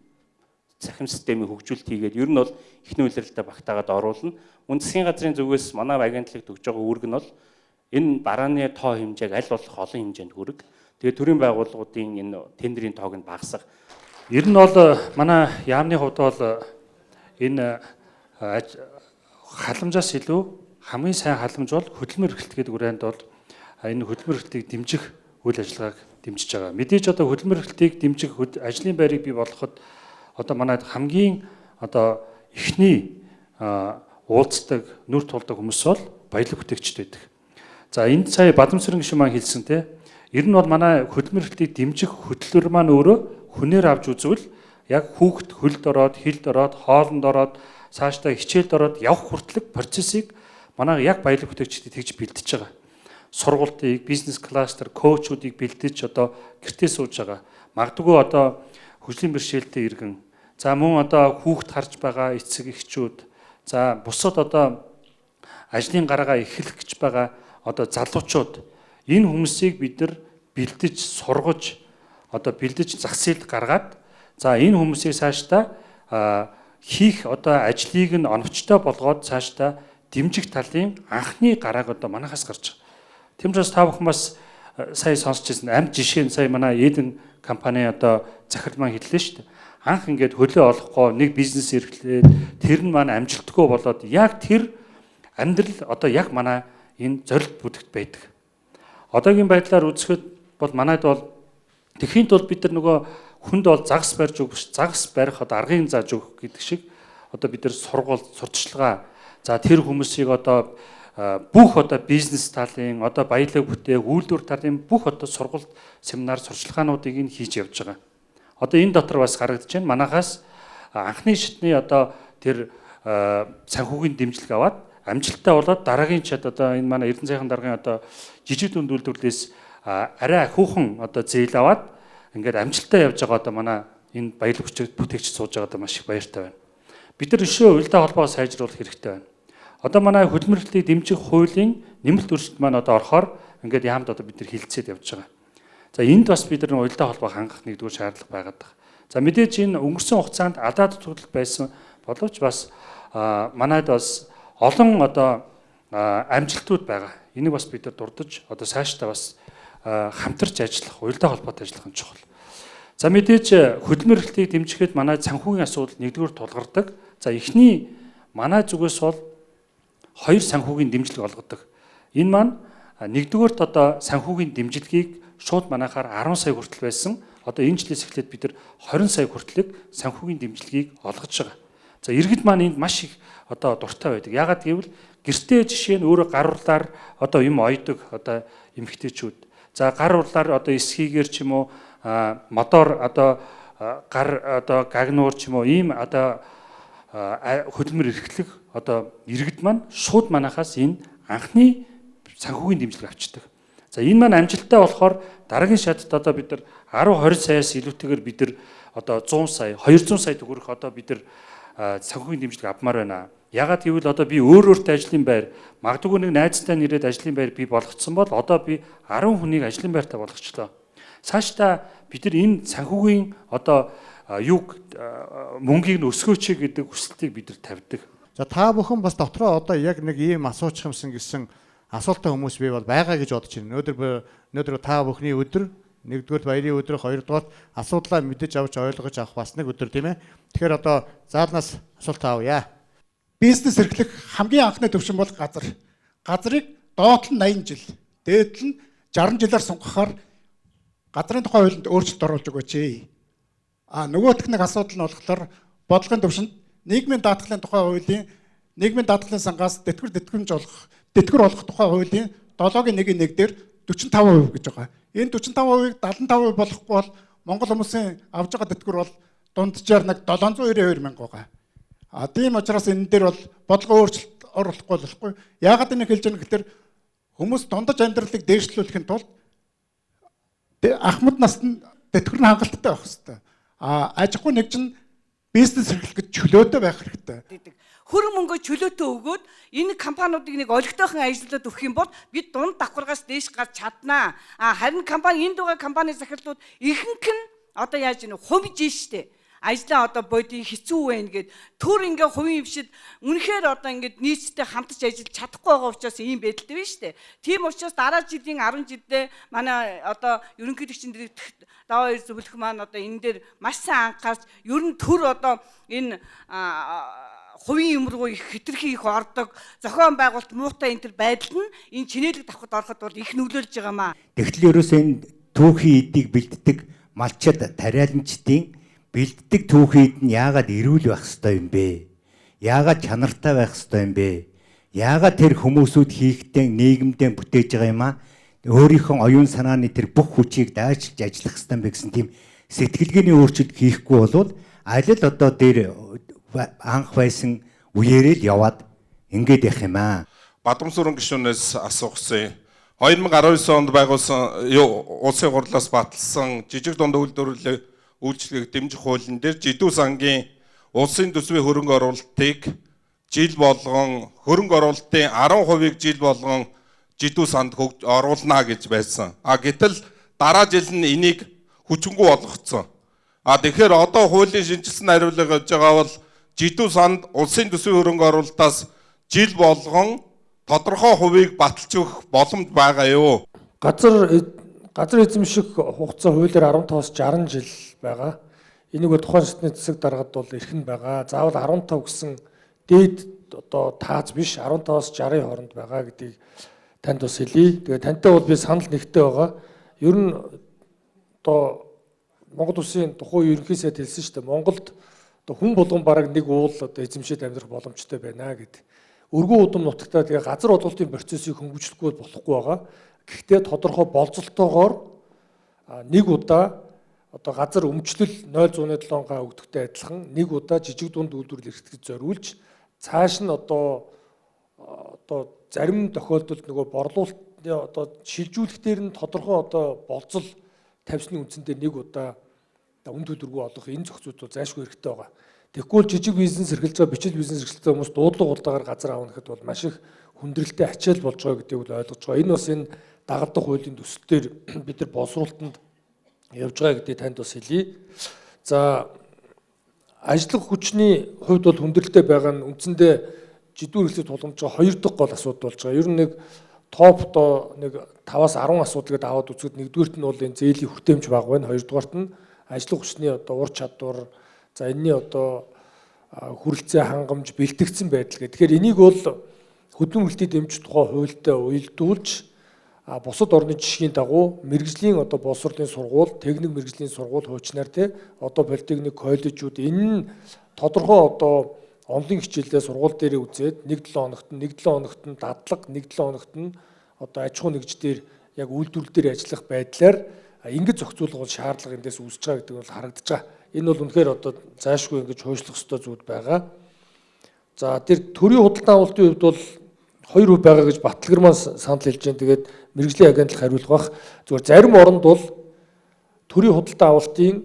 цахим системийг хөгжүүлэлт хийгээд ер нь бол ихний улиралтай багтаагаад оруулна. Мөн засгийн газрын зүгээс манай агентлагт өгж байгаа үүрэг нь бол энэ барааны тоо хэмжээг аль болох олон хэмжээнд хүрэг. Тэгээд төрийн байгууллагуудын энэ тендерийн тоог нь багасгах. Ер нь бол манай яамны хувьд бол энэ халамжаас илүү хамгийн сайн халамж бол хөдөлмөр эрхлэлт гэдэг үрээнд бол энэ хөдөлмөр эрхлэлтийг дэмжих үйл ажиллагааг дэмжиж байгаа. Мэдээж одоо хөдөлмөр эрхлэлтийг дэмжих ажлын байрыг бий болгоход одоо манайд хамгийн одоо эхний уулздаг нүр тулдаг хүмүүс бол баялаг бүтээгчд байдаг. За энд сая Бадамсрын гишүүн маань хэлсэн те. Ер нь бол манай хөдөлмөр эрхлэлтийг дэмжих хөтөлбөр маань өөрөө хүнээр авч үзвэл яг хүүхд хөлд ороод, хилд ороод, хоолнд ороод, цаашдаа хичээлд ороод явах хүртэлх процессыг манай яг баялаг бүтээгчдийг тэгж бэлдэж байгаа. Сургалтыг, бизнес кластер, коучуудыг бэлдэж одоо гэртээ сууж байгаа. Магадгүй одоо хөгжлийн бэрхшээлтэй иргэн. За мөн одоо хүүхд харж байгаа эцэг эхчүүд. За бусад одоо ажлын гараагаа эхлэх гэж байгаа одоо залуучууд. Энэ хүмүүсийг бид нар бэлдэж, сургаж, одоо бэлдэж зах зээлд гаргаад за энэ хүмүүсийг цаашдаа хийх одоо ажлыг нь оновчтой болгоод цаашдаа дэмжих талын анхны гарааг одоо манайхаас гарч байгаа. Тийм учраас та бүхэн бас сая сонсч ирсэн амт жишээ нь сая манай Эден компани одоо захирал маань хэллээ шүү дээ. Анх ингээд хөлөө олохгүй нэг бизнес эрхлээд тэр нь маань амжилтгүй болоод яг тэр амьдрал одоо яг манай энэ зорилт бүтээгт байдаг. Одоогийн байдлаар үзэхэд бол манайд бол тэхийн тулд бид нар нөгөө хүнд бол загас барьж өгөх, загас барих одоо аргын зааж өгөх гэдэг шиг одоо бид нар сургууль, сурталчилгаа за тэр хүмүүсийг одоо бүх одоо бизнес талын одоо баялаг бүтээх, үйлдвэр талын бүх одоо сургалт, семинар, сурчлагаануудыг нь хийж явж байгаа. Одоо энэ дотор бас харагдаж байна. Манайхаас анхны шатны одоо тэр санхүүгийн дэмжлэг аваад амжилттай болоод дараагийн чад одоо энэ манай Эрдэнэ сайхан даргын одоо жижиг дунд үйлдвэрлэлээс арай ахиухан одоо зээл аваад ингээд амжилттай явж байгаа одоо манай энэ баялаг бүтээгч сууж байгаа одоо маш их баяртай байна. бид нар өшөө уялдаа холбоо сайжруулах хэрэгтэй байна. Одоо манай хөдөлмөрлөлтийг дэмжих хуулийн нэмэлт өөрчлөлт маань одоо орохоор ингээд яамд одоо бид нар хилцээд явж байгаа. За энд бас бид нар уялдаа холбоо хангах нэгдүгээр шаардлага байгаад байна. За мэдээж энэ өнгөрсөн хугацаанд алдаа дутагдал байсан боловч бас манайд бас олон одоо амжилтууд байгаа. Энийг бас бид нар дурдж одоо цаашдаа бас хамтарч ажиллах, уялдаа холбоотой ажиллах нь чухал. За мэдээж хөдөлмөрлөлтийг дэмжихэд манай санхүүгийн асуудал нэгдүгээр тулгардаг. За эхний манай зүгээс бол 2 санхүүгийн дэмжлэг олгодог. Энэ маань нэгдүгээрт одоо санхүүгийн дэмжлэгийг шууд манайхаар 10 сая хүртэл байсан. Одоо энэ жилээс эхлээд бид нар 20 сая хүртэлх санхүүгийн дэмжлэгийг олгож байгаа. За иргэд маань энд маш их одоо дуртай байдаг. Яагаад гэвэл гэртээ жишээ нь өөрөө гар урлаар одоо юм ойдог одоо эмэгтэйчүүд. За гар урлаар одоо эсхийгээр ч юм уу мотор одоо гар одоо гагнуур ч юм уу ийм одоо хөдөлмөр эрхлэх одоо иргэд маань шууд манахаас энэ анхны санхүүгийн дэмжлэг авчдаг. За энэ маань амжилттай болохоор дараагийн шатд одоо бид нар 10-20 саяас илүүтэйгээр бид нар одоо 100 сая 200 сая төгрөг одоо бид нар санхүүгийн дэмжлэг авмаар байна. Ягаад гэвэл одоо би өөртөө ажлын байр магадгүй нэг найзтай нэрээд ажлын байр би болгоцсон бол одоо би 10 хүнийг ажлын байртаа болгочлоо. Цаашдаа бид нар энэ санхүүгийн одоо юг мөнгийг нь өсгөөч гэдэг хүсэлтийг бид нар тавьдаг. За та бүхэн бас дотроо одоо яг нэг ийм асуучих юмсан гэсэн асуултаа хүмүүс бий бол байгаа гэж бодож байна. Өнөөдөр та бүхний өдөр, нэгдүгээр баярын өдөр, хоёрдугаар асуудлаа мэдэж авч ойлгож авах бас нэг өдөр тийм ээ. Тэгэхээр одоо заалнаас асуулт авъя. Бизнес эрхлэх хамгийн анхны төвшин бол газар. Газрыг доод нь 80 жил, дээд нь 60 жилээр сунгахаар газрын тухай хуулинд өөрчлөлт оруулж өгөөч. Нөгөөх нэг асуудал нь болохоор бодлогын төвшөнд нийгмийн даатгалын тухай хуулийн нийгмийн даатгалын сангаас тэтгэр олох тухай хуулийн 7-1 дээр 45% гэж байгаа. Энэ 45%-ыг 75% болохгүй бол Монгол хүмүүсийн авж байгаа тэтгэр бол дунджаар нэг 792 мянга байгаа. Тийм учраас энэ дээр бол бодлогын өөрчлөлт оруулахгүй болохгүй. Яагаад энийг хэлж байгаа гэхээр хүмүүс дундаж амьдралыг дээшлүүлэхин тулд ахмад наснд тэтгэр нь хангалттай байх хэрэгтэй. Аж ахуй нэгжин бизнес эрхлэх гэж чөлөөтэй байх хэрэгтэй. Хөрөнгө мөнгө чөлөөтэй өгөөд энэ компаниудыг нэг олигтойхон ажиллаад өгөх юм бол бид дунд давхаргаас дээш гарч чаднаа. Харин компани энд байгаа компани захирлууд ихэнх нь одоо яаж ийм хувьж штэ. Ажлаа одоо бодийн хэцүү байна гэд төр ингээ хувийн хвшид үнэхээр одоо ингээ нийцтэй хамтарч ажиллаж чадахгүй байгаа учраас ийм байдалтай байна штэ. Тийм учраас дараа жилийн 10 жилдээ манай одоо ерөнхийлөгчийн даваа ир зөвлөх маань одоо энэ дээр маш сайн анхаарч ер нь төр одоо энэ хувийн юмруу их хэтэрхий их ордог зохион байгуулалт муутай энэ төр байдал нь энэ чинээлэг давхад ороход бол их нөлөөлж байгаамаа. Тэгтэл ерөөсөө энэ түүхийн эдийг бэлддэг малчид тариаланчдын бэлддэг түүхийд нь яагаад эрүүл байх ёстой юм бэ? Яагаад чанартай байх ёстой юм бэ? Яагаад тэр хүмүүсүүд хийхдээ нийгэмдээ бүтээж байгаа юм аа? Өөрийнхөө оюун санааны тэр бүх хүчийг дайчилж ажиллах ёстой юм бэ гэсэн тийм сэтгэлгээний өөрчлөлт хийхгүй болвол аль л одоо дээр анх байсан үеэрээ л яваад ингээд явах юм аа. Бадамсүрэн гишүүнээс асуусан. 2019 онд байгуулсан улсын хурлаас баталсан жижиг дунд үйлчлэгийг дэмжих хуулийн дээр жидүү сангийн улсын төсвийн хөрөнгө оруулалтыг жил болгон хөрөнгө оруулалтын 10%-ийг жил болгон жидүү санд оруулна гэж байсан. Гэтэл дараа жил нь энийг хүчингү болгоцсон. Тэгэхээр одоо хуулийн шинжилсэн хариулга гэж байгаа бол жидүү санд улсын төсвийн хөрөнгө оруулалтаас жил болгон тодорхой хувийг баталж өгөх боломж байгаа юу? Газар эзэмших хугацаа хуулиар 15-аас 60 жил байгаа. Энийг тухайн шатны засаг даргад бол эрхэн байгаа. Заавал 15 гэсэн дээд одоо тааз биш 15-аас 60-ийн хооронд байгаа гэдгийг танд бас хэлье. Тэгээ тантай бол би санал нэгтэй байгаа. Ер нь одоо Монгол Улсын тухайн ерөнхий сайд хэлсэн шүү дээ. Монголд одоо хүн болгон бараг нэг уул одоо эзэмшээд амьдрах боломжтой байна гэдэг. Өргөн удам нутагтаа тэгээ газар олголтын процессыг хөнгөвчлөхгүй болохгүй байгаа. Гэхдээ тодорхой болцолтойгоор нэг удаа одоо газар өмчлөл 0.7 өгдөгтэй адилхан нэг удаа жижиг дунд үйлдвэрлэл эрхтэд зориулж цааш нь одоо зарим тохиолдолд нөгөө борлуулалтны одоо шилжүүлэх дээр нь тодорхой одоо болцол тавьсны үндсэндээ нэг удаа үн төлбөргүй олох энэ зохицууд бол зайлшгүй хэрэгтэй байгаа. Тэгэхгүй бол жижиг бизнес эрхэлж байгаа, бичил бизнес эрхэлж байгаа хүмүүс дуудлага хурдаагаар газар аавна гэхэд бол маш их хүндрэлтэй ачаал болж байгаа гэдгийг бол ойлгож байгаа. Энэ бас энэ дагалдах хуулийн төсөлтөөр бид нар боловсруулалтанд явж байгаа гэдгийг танд бас хэлье. За ажиллах хүчний хувьд бол хүндрэлтэй байгаа нь үндсэндээ жидүүр хэлцээ тулгамж байгаа 2 дахь гол асуудал болж байгаа. Ер нь нэг топ одоо нэг 5-аас 10 асуудал гэдээ аваад үзэхэд нэгдүгээрт нь бол энэ зээлийн хүртээмж бага байна. Хоёрдугаарт нь ажиллах хүчний одоо ур чадвар, за энэний одоо хүрэлцээ хангамж бэлтгэгдсэн байдал гэх. Тэгэхээр энийг бол хөдөлмөрлөлтийн дэмжих тухай хуультай уялдуулж бусад орны жишгийн дагуу мэрэгжлийн одоо боловсролын сургууль, техник мэрэгжлийн сургууль хуучнаар те одоо политехник коллежууд энэ нь тодорхой одоо онлын хичээлдээ сургууль дээр үзээд 1-7 хоногт нь дадлаг, 1-7 хоногт нь одоо аж ахуй нэгж дээр яг үйлдвэрлэл дээр ажиллах байдлаар ингэж зохицуулах бол шаардлага эндээс үүсэж байгаа гэдэг нь бол харагдаж байгаа. Энэ бол үнэхээр одоо заашгүй ингэж хуйшлах ёстой зүйл байгаа. За тэр төрийн худалдан авалтын хувьд бол 2% байгаа гэж Батлагэрмаа санал хэлж байна. Тэгээд мэрэгжлийн агентлаг хариулах бах. Зүгээр зарим оронд бол төрийн худалдан авалтын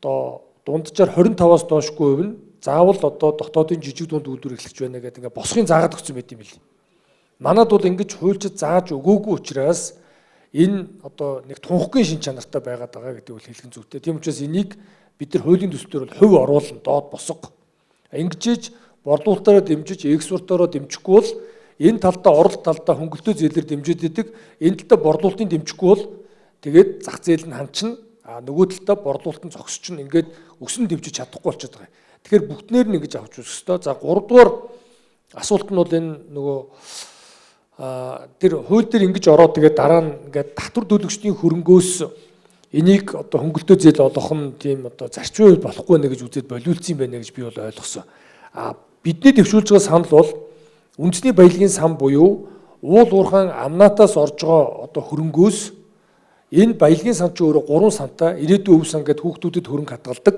одоо дунджаар 25-аас доошгүй хувь нь заавал одоо дотоодын жижиг дунд үйлдвэр эхлэж байна гэдэг ингээ босхын заагаад өгсөн байт юм бил. Манад бол ингэж хуульчид зааж өгөөгүй учраас энэ одоо нэг тунхагийн шин чанартай байгаад байгаа гэдэг үл хэлхэн зүйтэй. Тийм учраас энийг бид нар хуулийн төслөөр бол хувь оруулна, доод босго. Ингэжээж борлуулалтаараа дэмжиж, экспортороо дэмжихгүй бол энэ талдаа оролт талдаа хөнгөлтөө зээлээр дэмжиж идэг. Энэ талдаа борлуулалтын дэмжихгүй бол тэгээд зах зээл нь ханчна. Нөгөө талдаа борлуулалтын зогсчихно. Ингээд өсөн дэмжиж чадахгүй болчиход байгаа. Тэгэхээр бүгднээр нь ингэж авч үзэх ёстой. За 3 дугаар асуулт нь бол энэ нөгөө тэр хууль дээр ингэж ороод тэгээд дараа нь ингээд татвар төлөгчдийн хөрөнгөөс энийг одоо хөнгөлтөө зээл олох нь тийм одоо зарчмын үед болохгүй нэ гэж үзээд болиулсан юм байна гэж би бол ойлгосон. Бидний дэвшүүлж байгаа санал бол үндэсний баялагын сан буюу уул уурхайн амнаатаас орж байгаа одоо хөрөнгөөс энэ баялагын сан ч өөрөө 3 сантаа ирээдүйн өв сан гэдэг хүүхдүүдэд хөрөнгө хадгалдаг.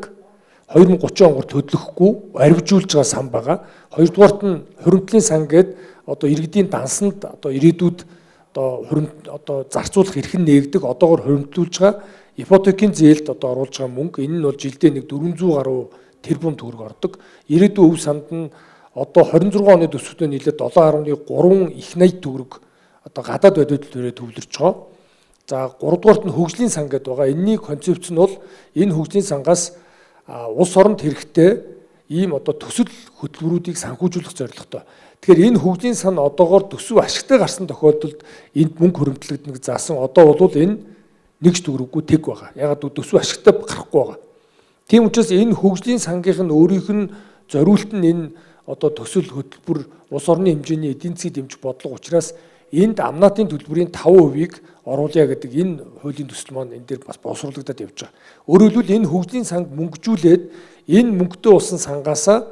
2030 онгор төдлөхгүй арвижуулж байгаа сан байгаа. Хоёрдугаарт нь хуримтлын сан гэдэг одоо иргэдийн дансанд одоо ирээдүйд одоо зарцуулах эрх нь нээгдэг. Одоогоор хуримтлуулж байгаа ипотекийн зээлд одоо оруулж байгаа мөнгө энэ нь бол жилдээ нэг 400 гаруй тэрбум төгрөг ордог. Ирээдүйн өв санд нь одоо 26 оны төсөвтөө нийлээд 7.3 их 80 төгрөг одоо гадаад бодит төрөө төвлөрч байгаа. За 3 дугаарт нь хөгжлийн сан гэдэг байгаа. Энэний концепц нь бол энэ хөгжлийн сангаас улс оронд хэрэгтэй ийм одоо төсөл хөтөлбөрүүдийг санхүүжүүлэх зорилготой. Тэгэхээр энэ хөгжлийн сан одоогоор төсөв ашигтай гарсан тохиолдолд энд мөнгө хөрөмтлөгдөнө гэж заасан. Одоо бол энэ нэгж төгрөггүй тэг байгаа. Ягаад төсөв ашигтай гарахгүй байгаа. Тийм учраас энэ хөгжлийн сангийнх нь өөрийнх нь зориулт нь энэ одоо төсөл хөтөлбөр улс орны хэмжээний эдийн засгийн дэмжих бодлого учраас энд амнаатын төлбөрийн 5%-ийг оруулъя гэдэг энэ хуулийн төсөл маань энэ дээр бас боловсруулагдаад явж байгаа. Өөрөөр хэлбэл энэ хөгжлийн санг мөнгөжүүлээд энэ мөнгөтэй болсон сангаасаа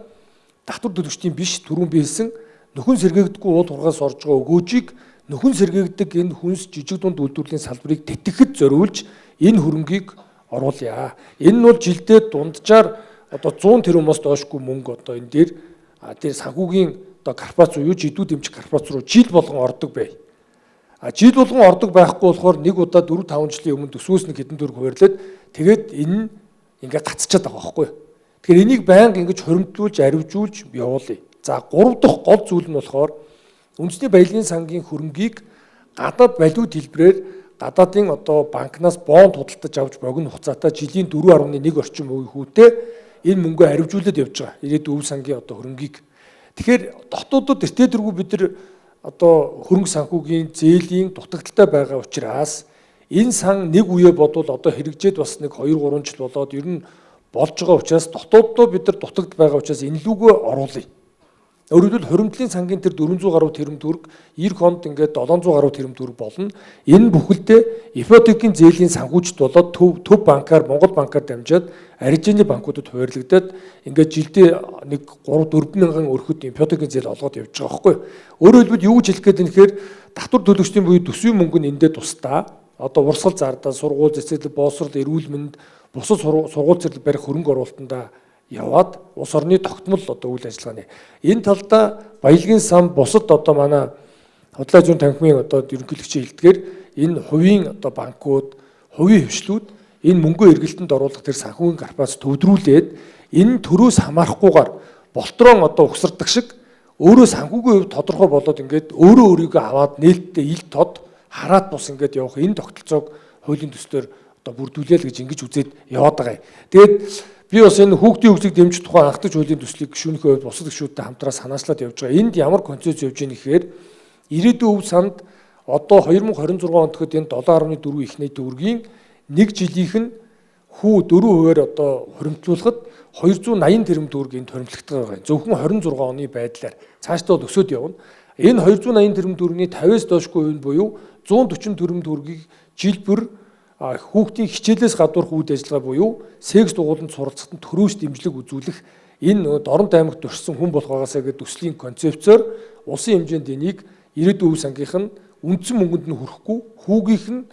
татвар төлөгчдийн биш түрүүн биелсэн нөхөн сэргээгдэггүй уул хургаас орж байгаа өгөөжийг нөхөн сэргээгдэг энэ хүнс жижиг дунд үйлдвэрлэлийн салбарыг тэтгэхэд зориулж энэ хөрөнгийг оруулъя. Энэ нь бол жилдээ дунджаар одоо 100 тэрбумоос доошгүй мөнгө одоо энэ дээр тэр санхүүгийн одоо корпорац уу жидүү дэмжих корпорац руу жил болгон ордог бай. Жил болгон ордог байхгүй болохоор нэг удаа 4-5 жилийн өмнө төсвөөс нэг хэдэн төгрөг хуваарлаад тэгээд энэ ингээ гацчихад байгаа байхгүй. Тэгэхээр энийг байнга ингэж хоримтлуулж арвижуулж явуулъя. За 3 дахь гол зүйл нь болохоор үндэсний баялагын сангийн хөрөнгийг гадаад валют хэлбэрээр гадаадын одоо банкнаас бонд худалдаж авч богино хугацаатай жилийн 4.1 орчим үе хүүтэй энэ мөнгөө арвижуулаад явж байгаа. Ирээдүйн өв сангийн одоо хөрөнгийг. Тэгэхээр дотоодод эртээ дэргүү бид нар одоо хөрөнгө санхүүгийн зээлийн дутагдaltaй байгаа учраас энэ сан нэг үе бодвол одоо хэрэгжээд бас нэг 2-3 жил болоод ер нь болж байгаа учраас дотооддоо бид нар дутагд байгаа учраас энэ лүгөө оруулъя. Өөрөөр хэлбэл хуримтлын сангийн тэр 400 гаруй тэрбум төгрөг эх хонд ингээд 700 гаруй тэрбум төгрөг болно. Энэ бүхэлдээ ипотекийн зээлийн санхүүжт болоод төв банкар Монгол банкар дамжаад арижны банкудад хуваарлагдаад ингээд жилдээ нэг 3-4 мянган өрхөд ипотекийн зээл олгоод явж байгаа байхгүй. Өөрөөр хэлбэл юу гэж хэлэх гээд нэхэр татвар төлөгчдийн буюу төсвийн мөнгө нь эндээ тусдаа одоо урсгал зардал, сургууль зэцэглэл, боловсрол, эрүүл мэнд, бусад сургууль зэрэг барих хөрөнгө оруулалтанда яваад улс орны тогтмол одоо үйл ажиллагааны энэ талдаа баялагын сан бусад одоо манай худлаа зүүн танхимын одоо ерөнхийлөгчийн хэлдгээр энэ хувийн одоо банкуд, хувийн хвшлүүд энэ мөнгө эргэлтэнд оруулах тэр санхүүгийн корпорац төвдрүүлээд энэ төрөөс хамаарахгүйгээр болтрон одоо угсардаг шиг өөрөө санхүүгийн хувьд тодорхой болоод ингээд өөрөө өөрийгөө аваад нээлттэй ил тод хараат бус ингээд явах энэ тогтолцоог хуулийн төслөөр одоо бүрдүүлээл гэж ингэж үзээд яваад байгаа юм. Тэгээд би бас энэ хүүхдийн хөгжлийг дэмжих тухай анхдаж хуулийн төслийг гишүүнийхээ хувьд бусад гишүүдтэй хамтраа санаачлаад явж байгаа. Энд ямар концепц явж байгаа нэхээр ирээдүйн өв санд одоо 2026 онд гэхэд энэ 7.4 ихний төгрөгийн 1 жилийнх нь хүү 4%-аар одоо хуримтлуулахад 280 тэрбум төгрөгийн торимлогддог байгаа юм. Зөвхөн 26 оны байдлаар цаашдаа бол өсөд явна. Энэ 280 тэрбум төгрөгийн 50-аас доошгүй үн буюу 140 тэрбум төгрөгийг жил бүр хүүхдийн хичээлээс гадуурх үйл ажиллагаа буюу секс дугууланд суралцахад төрөөс дэмжлэг үзүүлэх энэ Дорнод аймагт төрсэн хүн болох байгаасаа гэдэг төслийн концепцоор улсын хэмжээнд энийг ирээдүйн өв сангийнх нь үндсэн мөнгөнд нь хүрэхгүй хүүгийнх нь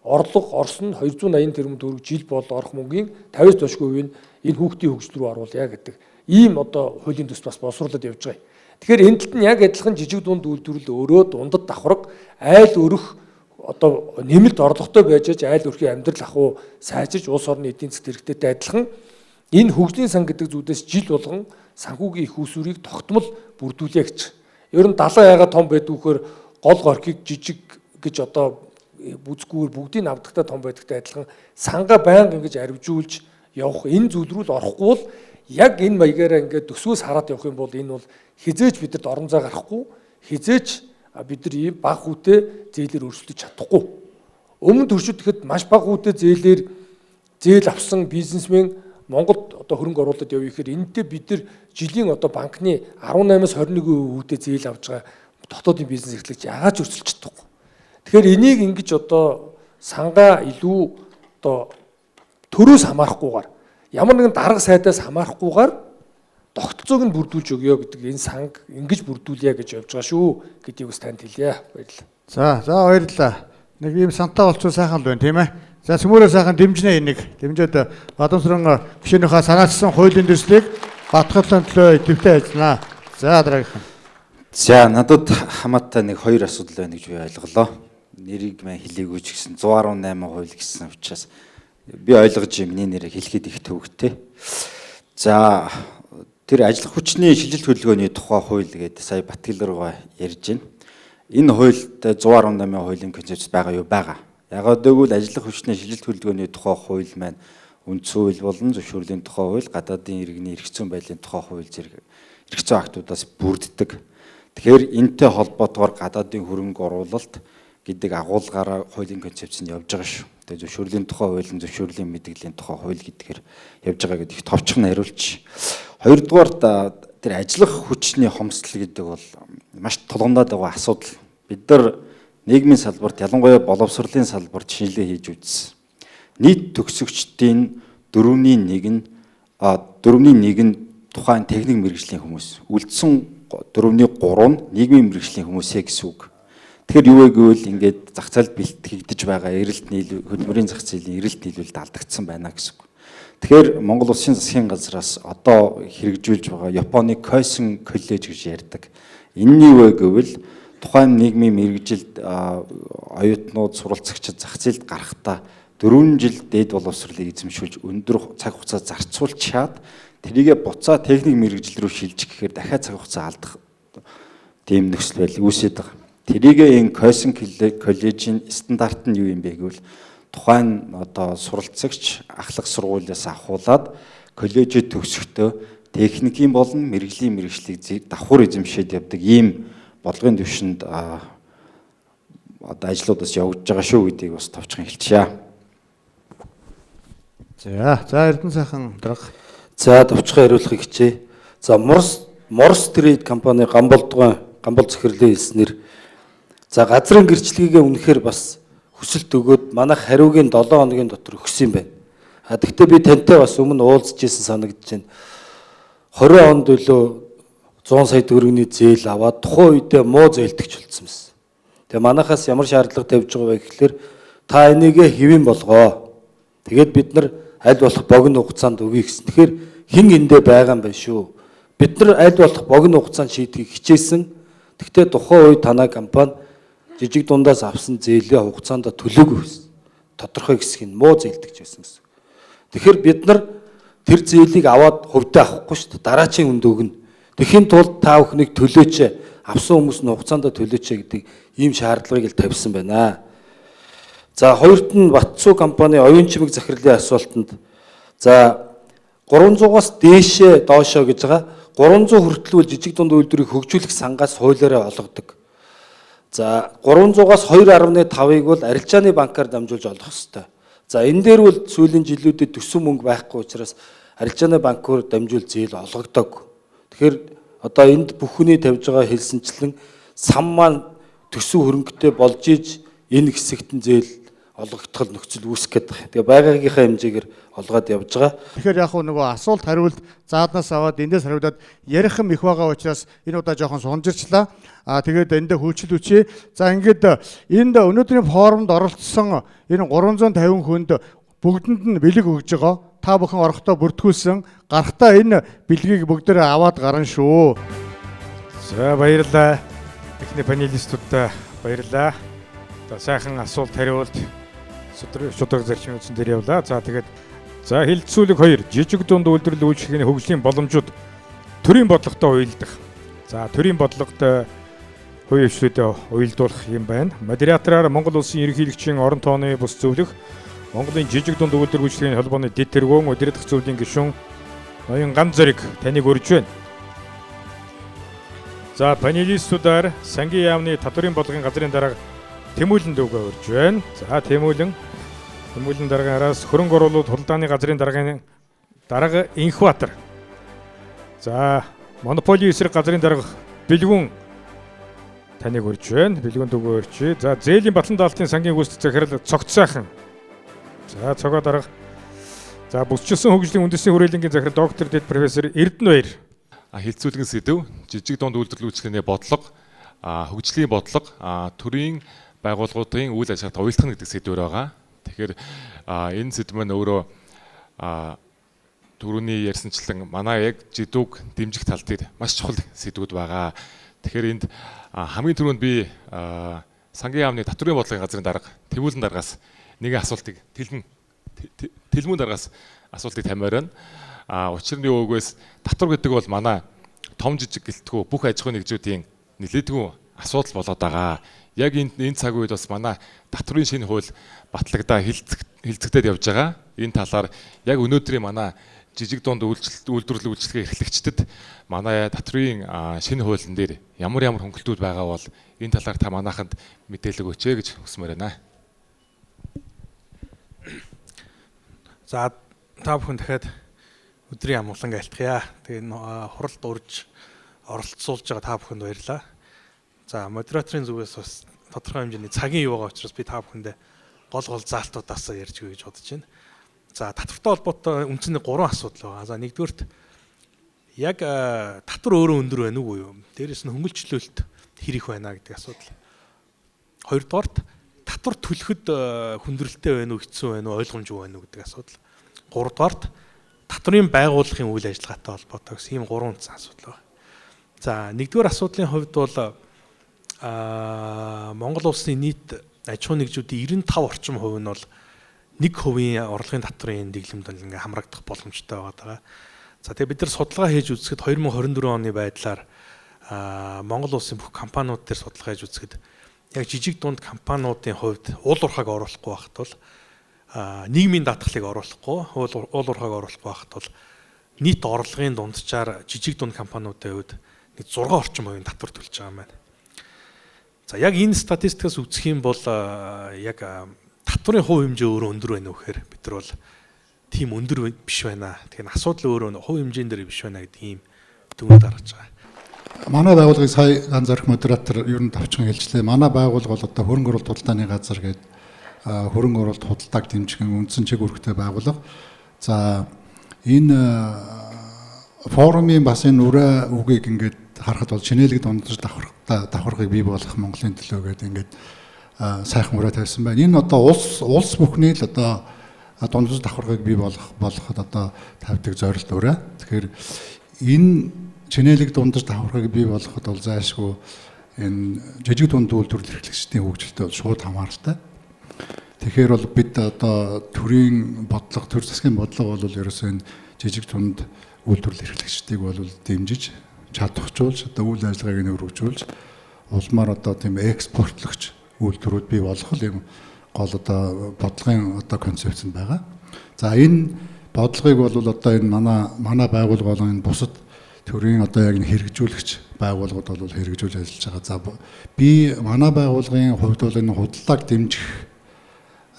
орлого орсон 280 тэрбум төгрөг жил бол орох мөнгийн 50-аас доошгүй үеийг энэ хүүхдийн хөгжил рүү оруулъя гэдэг ийм одоо хуулийн төс бас боловсруулаад явж байгаа юм. Тэгэхээр энэ талд нь яг адилхан жижиг дунд үйлдвэрлэл өөрөө дундад давхраг айл өрөх одоо нэмэлт орлоготой байж айл өрхийн амьдрал ахуй сайжирч улс орны эдийн засгт хэрэгтэйтэй адилхан энэ хөгжлийн сан гэдэг зүйлээс жил болгон санхүүгийн их усүрийг тогтмол бүрдүүлээ гэж. Ер нь далайн яагаад том байдгүйхээр гол горкийг жижиг гэж одоо бүзгүүр бүгдийг авдагтай том байдагтай адилхан санга байнга ингэж арвижуулж явах энэ зүйл рүү л орохгүй бол яг энэ маягаараа ингээд төсвөөс хараад явах юм бол энэ бол хизээч бидэд орон зай гарахгүй хизээч бид нар ийм бага хүүтэй зээлээр өрсөлдөж чадахгүй. Өмнө төршид гэхэд маш бага хүүтэй зээл авсан бизнесмен Монголд одоо хөрөнгө оруулалт явъя гэхээр энэтэй бид нар жилийн одоо банкны 18-аас 21% хүүтэй зээл авж байгаа дотоодын бизнес эрхлэгч яагаад ч өрсөлдөж чадахгүй. Тэгэхээр энийг ингэж одоо сангаа илүү одоо төрөөс хамаарахгүйгээр ямар нэгэн дарга сайдаас хамаарахгүйгээр тогтолцоог нь бүрдүүлж өгье гэдэг энэ санг ингэж бүрдүүлье гэж явж байгаа шүү гэдгийг бас танд хэлье. Баярлалаа. За баярлалаа. Нэг ийм сантаа болцсон сайхан л байна тийм ээ. За цөмөрөө сайхан дэмжнэ энийг. Дэмжээд Бадамсран гишүүнийхээ санаачсан хуулийн төслийг батгалсан төлөө идэвхтэй ажиллана. За дараагийнхан. За надад хамаатай нэг хоёр асуудал байна гэж би ойлголоо. Нэрийг мэн хэлээгүй ч гэсэн 118 хууль гэсэн учраас би ойлгож юм миний нэрийг хэлэхэд их төвөгтэй. За тэр ажиллах хүчний шилжилт хөдөлгөөний тухай хууль гэдэг сая Батгил руугаа ярьж байна. Энэ хуульд 118 хуулийн концепц байгаа юу? Байгаа. Ягаад гэвэл ажиллах хүчний шилжилт хөдөлгөөний тухай хууль маань үндсэн хууль болон зөвшөөрлийн тухай хууль, гадаадын иргэний эрх зүйн байдлын тухай хууль зэрэг эрх зүйн актуудаас бүрддэг. Тэгэхээр энэтэй холбоотойгоор гадаадын хөрөнгө оруулалт гэдэг агуулгаараа хуулийн концепц нь явж байгаа шүү. Тэгээ зөвшөөрлийн тухай хууль, зөвшөөрлийн мэдээллийн тухай хууль гэдгээр явж байгаа гэдэг их товчхон хариулж. Хоёрдугаарт тэр ажиллах хүчний хомсдол гэдэг бол маш тулгамдаад байгаа асуудал. Бид нар нийгмийн салбарт ялангуяа боловсролын салбарт шинжилгээ хийж үзсэн. Нийт төгсөгчдийн 4/1 нь тухайн техник мэргэжлийн хүмүүс. Үлдсэн 4/3 нь нийгмийн мэргэжлийн хүмүүсээ гэсэн үг. Тэгэхээр юу вэ гэвэл ингээд зах зээлд бэлтгэгдэж байгаа эрэлт нийлүүл хөдөлмөрийн зах зээлийн эрэлт нийлүүлэлд алдагдсан байна гэсэн үг. Тэгэхээр Монгол Улсын засгийн газраас одоо хэрэгжүүлж байгаа Японы Койсон коллеж гэж ярьдаг. Энэ нь юу вэ гэвэл тухайн нийгмийн мэргэжилд оюутнууд суралцагчид зах зээлд гарахдаа 4 жил дээд боловсролыг эзэмшүүлж өндөр цаг хугацаа зарцуулчаад тэрийгэ буцаа техник мэргэжил рүү шилжих гэхээр дахиад цаг хугацаа алдах тийм нөхцөл байдал үүсээд байгаа. Тэрийгэ энэ Койсон коллежийн стандарт нь юу юм бэ гэвэл тухайн одоо суралцагч ахлах сургуулиас авахуулаад коллежид төгсөхдөө техникийн болон мэрэгжлийн мэрэгчлийг давхар эзэмшээд явдаг ийм бодлогын түвшинд одоо ажлуудаас явагдаж байгаа шүү гэдгийг бас товчхон хэлчихье. За Эрдэнэ сайхан дарга. За товчхон хариулахыг хичээе. За Morse Trade компани Гамбол захирлын хэлснээр за газрын гэрчлэгээ үнэхээр бас хүсэлт өгөөд манайх хариугийн 7 хоногийн дотор өгсөн юм байна. Гэхдээ би тантай бас өмнө уулзж ирсэн санагдаж байна. 20 онд төлөө 100 сая төгрөгийн зээл аваад тухайн үедээ муу зээлтгч болсон байсан. Тэгээ манайхаас ямар шаардлага тавьж байгаа вэ гэхэлэр та энийгээ хэвэн болгоо. Тэгээд бид нар аль болох богино хугацаанд өгье гэсэн. Тэгэхээр хэн эндээ байгаа юм бэ шүү. Бид нар аль болох богино хугацаанд шийдгийг хичээсэн. Гэхдээ тухайн үед танай компани жижиг дундаас авсан зээлээ хугацаанд төлөөгүй байсан. тодорхой хэсэг нь муу зээлдэгч байсан гэсэн. Тэгэхээр бид нар тэр зээлийг аваад хувьдаа авахгүй шүү дээ. Дараачийн үнд өгнө. Тэхийн тулд та бүхнийг төлөөч, авсан хүмүүс нь хугацаанд төлөөч гэдэг ийм шаардлагыг л тавьсан байна. За хоёрт нь Батцуу компани оюун чимэг захирлын асуултанд за 300-аас дээшээ доошоо гэж байгаа 300 хүртэл үл жижиг дунд үйлдвэрийг хөгжүүлэх сангаас хуулиараа олгодог. За 300-аас 2.5-ыг бол арилжааны банкаар дамжуулж олох ёстой. За энэ дээр бол сүүлийн жилүүдэд төсөв мөнгө байхгүй учраас арилжааны банкаар дамжуул зээл олгогдог. Тэгэхээр одоо энд бүхний тавьж байгаа хэлсэнчлэн сан маань төсөв хөрөнгөтэй болж иж энэ хэсэгт нь зээл олгогдох нөхцөл үүсэх гэдэг. Тэгээ байгаагийнхаа хэмжээгээр олгоод явж байгаа. Тэгэхээр яг нөгөө асуулт хариулт зааднаас аваад эндээс хариулаад ярих юм их байгаа учраас энэ удаа жоохон сунжирчлаа. Тэгээд эндээ хөлчл үчи. За ингээд энд өнөөдрийн форумд оролцсон энэ 350 хүнд бүгдэнд нь бэлэг өгж байгаа. Та бүхэн орохдоо бүртгүүлсэн гарахтаа энэ бэлгийг бүгдээрээ аваад гарна шүү. За баярлалаа. Эхний панелистуудаа баярлалаа. Одоо сайхан асуулт хариулт шударга зарчмын үндсэн дээр явлаа. За тэгээд за хилцүүлэг 2 жижиг дунд үйлдвэрлэл үйлчлэгийн хөгжлийн боломжууд төрийн бодлоготой уялдах. За төрийн бодлоготой хувийн хвшлүүдэд уялдуулах юм байна. Модератораар Монгол Улсын ерөнхийлөгчийн орон тооны бус зөвлөх Монголын жижиг дунд үйлдвэр үйлчлэгийн холбооны дэд тэргуун удирдах зөвлөлийн гишүүн Ноён Ган Зориг таныг урьж байна. За панелистуудаар сангийн яамны татврын бодлогын газрын дарга Тэмүүлэн дүүгээ урьж байна. За Тэмүүлэн дараагаараас хөрөнгө оруулалт худалдааны газрын даргын дарга Инхбаатар. За монополийн эсрэг газрын дарга Бэлгүн таныг урьж байна. Бэлгүн дүүгээ урьж. За зээлийн Батлан даалтын сангийн гүйцэтгэх захирал Цогц сайхан. За цогоо дарга. За бүсчилсэн хөгжлийн үндэсний хүрээлэнгийн захирал доктор дэд профессор Эрдэнэбаяр. Хилцүүлгийн сэдв жижиг дунд үйлдвэрлэл үйлчлэгээний бодлого, хөгжлийн бодлого, төрийн байгууллагуудын үйл ажиллагааг уялдах гэдэг сэдвээр байгаа. Тэгэхээр энэ сэдв маань өөрөө түрүүний ярьсанчлан манай яг жидүүг дэмжих тал дээр маш чухал сэдвүүд байгаа. Тэгэхээр энд хамгийн түрүүнд би сангийн яамны татврын бодлогын газрын дарга Тэмүүлэн даргаас нэгэн асуултыг Тэлмүүн даргаас асуултыг тамиар байна. Учир нь юу гэвэл татвар гэдэг бол манай том жижиг гэлтгүү бүх аж ахуйн нэгжүүдийн нэлээдгүй асуудал болоод байгаа. Яг энэ цаг үед бас манай татврын шинэ хууль батлагдаа хилцэгдээд явж байгаа. Энэ талаар яг өнөөдрийн манай жижиг дунд үйлдвэрлэл үйлчлэгээ эрхлэгчдэд манай татврын шинэ хуулийн дээр ямар хөнгөлтүүд байгаа бол энэ талаар та манайханд мэдээлэл өгөөч гэж хүсмээр байна. За та бүхэн дахиад өдрийн амгалан айлтгая. Тэгээ хуралд урьж оролцуулж байгаа та бүхэнд баярлалаа. За модераторын зүгээс бас тодорхой хэмжээний цагийн юу байгаа учраас би та бүхэндээ гол заалтуудаас ярьж өгье гэж бодож байна. За татвартай холбоотой үндсэндээ 3 асуудал байгаа. За нэгдүгээрт яг татвар өөрөө өндөр байна уу юу? Дээрээс нь хөнгөлчлөлт хэрэг байна гэдэг асуудал. Хоёрдугаарт татвар төлөхөд хүндрэлтэй байна уу, хэцүү байна уу, ойлгомжгүй байна уу гэдэг асуудал. Гуравдугаарт татврын байгууллагын үйл ажиллагаатай холбоотой гэсэн ийм 3 үндсэн асуудал байна. За нэгдүгээр асуудлын хувьд бол Монгол улсын нийт аж ахуйн нэгжүүдийн 95% орчим хувь нь бол 1% орлогын татврын дэглэмд ингээ хамрагдах боломжтой байгаа. За тэгээ бид нар судалгаа хийж үзэхэд 2024 оны байдлаар Монгол улсын бүх компаниуд дээр судалгаа хийж үзэхэд яг жижиг дунд компаниудын хувьд уул уурхайг оруулахгүй байхад бол нийгмийн даатгалыг оруулахгүй, уул уурхайг оруулахгүй байхад бол нийт орлогын дунджаар жижиг дунд компаниудын хувьд нэг 6 орчим хувийн татвар төлж байгаа юм байна. За яг энэ статистикаас үзэх юм бол яг татврын хувь хэмжээ өөрөө өндөр байна уу гэхээр бид нар бол тийм өндөр биш байна. Тэгэхээр асуудал өөрөө хувь хэмжээнд дээр биш байна гэдэг ийм дүгнэлт гаргаж байгаа. Манай байгууллагыг сая Ган Зориг модератор ер нь тавчхан хэлжлээ. Манай байгууллага бол одоо хөрөнгө оруулалт худалдааны газар гэдэг хөрөнгө оруулалт худалдааг дэмжих үндсэн чиг үүрэгтэй байгууллага. За энэ форумын бас энэ үрэ үгийг ингээд харахад бол чинээлэг дундаж давхаргыг бий болгох Монголын төлөө гэдэг ингээд сайхан үрэ тавьсан байна. Энэ одоо улс бүхний л одоо дундаж давхаргыг бий болгоход одоо тавьдаг зорилт үрэ. Тэгэхээр энэ чинээлэг дундаж давхаргыг бий болгоход бол зайлшгүй энэ жижиг дунд үйлдвэрлэл эрхлэгчдийн хөгжилтэй шууд хамааралтай. Тэгэхээр бол бид одоо төрийн бодлого, төр засгийн бодлого бол ерөөсөө энэ жижиг дунд үйлдвэрлэл эрхлэгчдийг бол дэмжиж чадахжуулж одоо үйл ажиллагааг нь өргөжүүлж улмаар одоо тийм экспортлогч үйлдвэрүүд бий болгох юм гол одоо бодлогын одоо концепц нь байгаа. За энэ бодлогыг бол одоо энэ манай байгууллага болон энэ бусад төрийн одоо яг хэрэгжүүлэгч байгууллагууд бол хэрэгжүүлж ажиллаж байгаа. За би манай байгууллагын хувьд бол энэ худалдааг дэмжих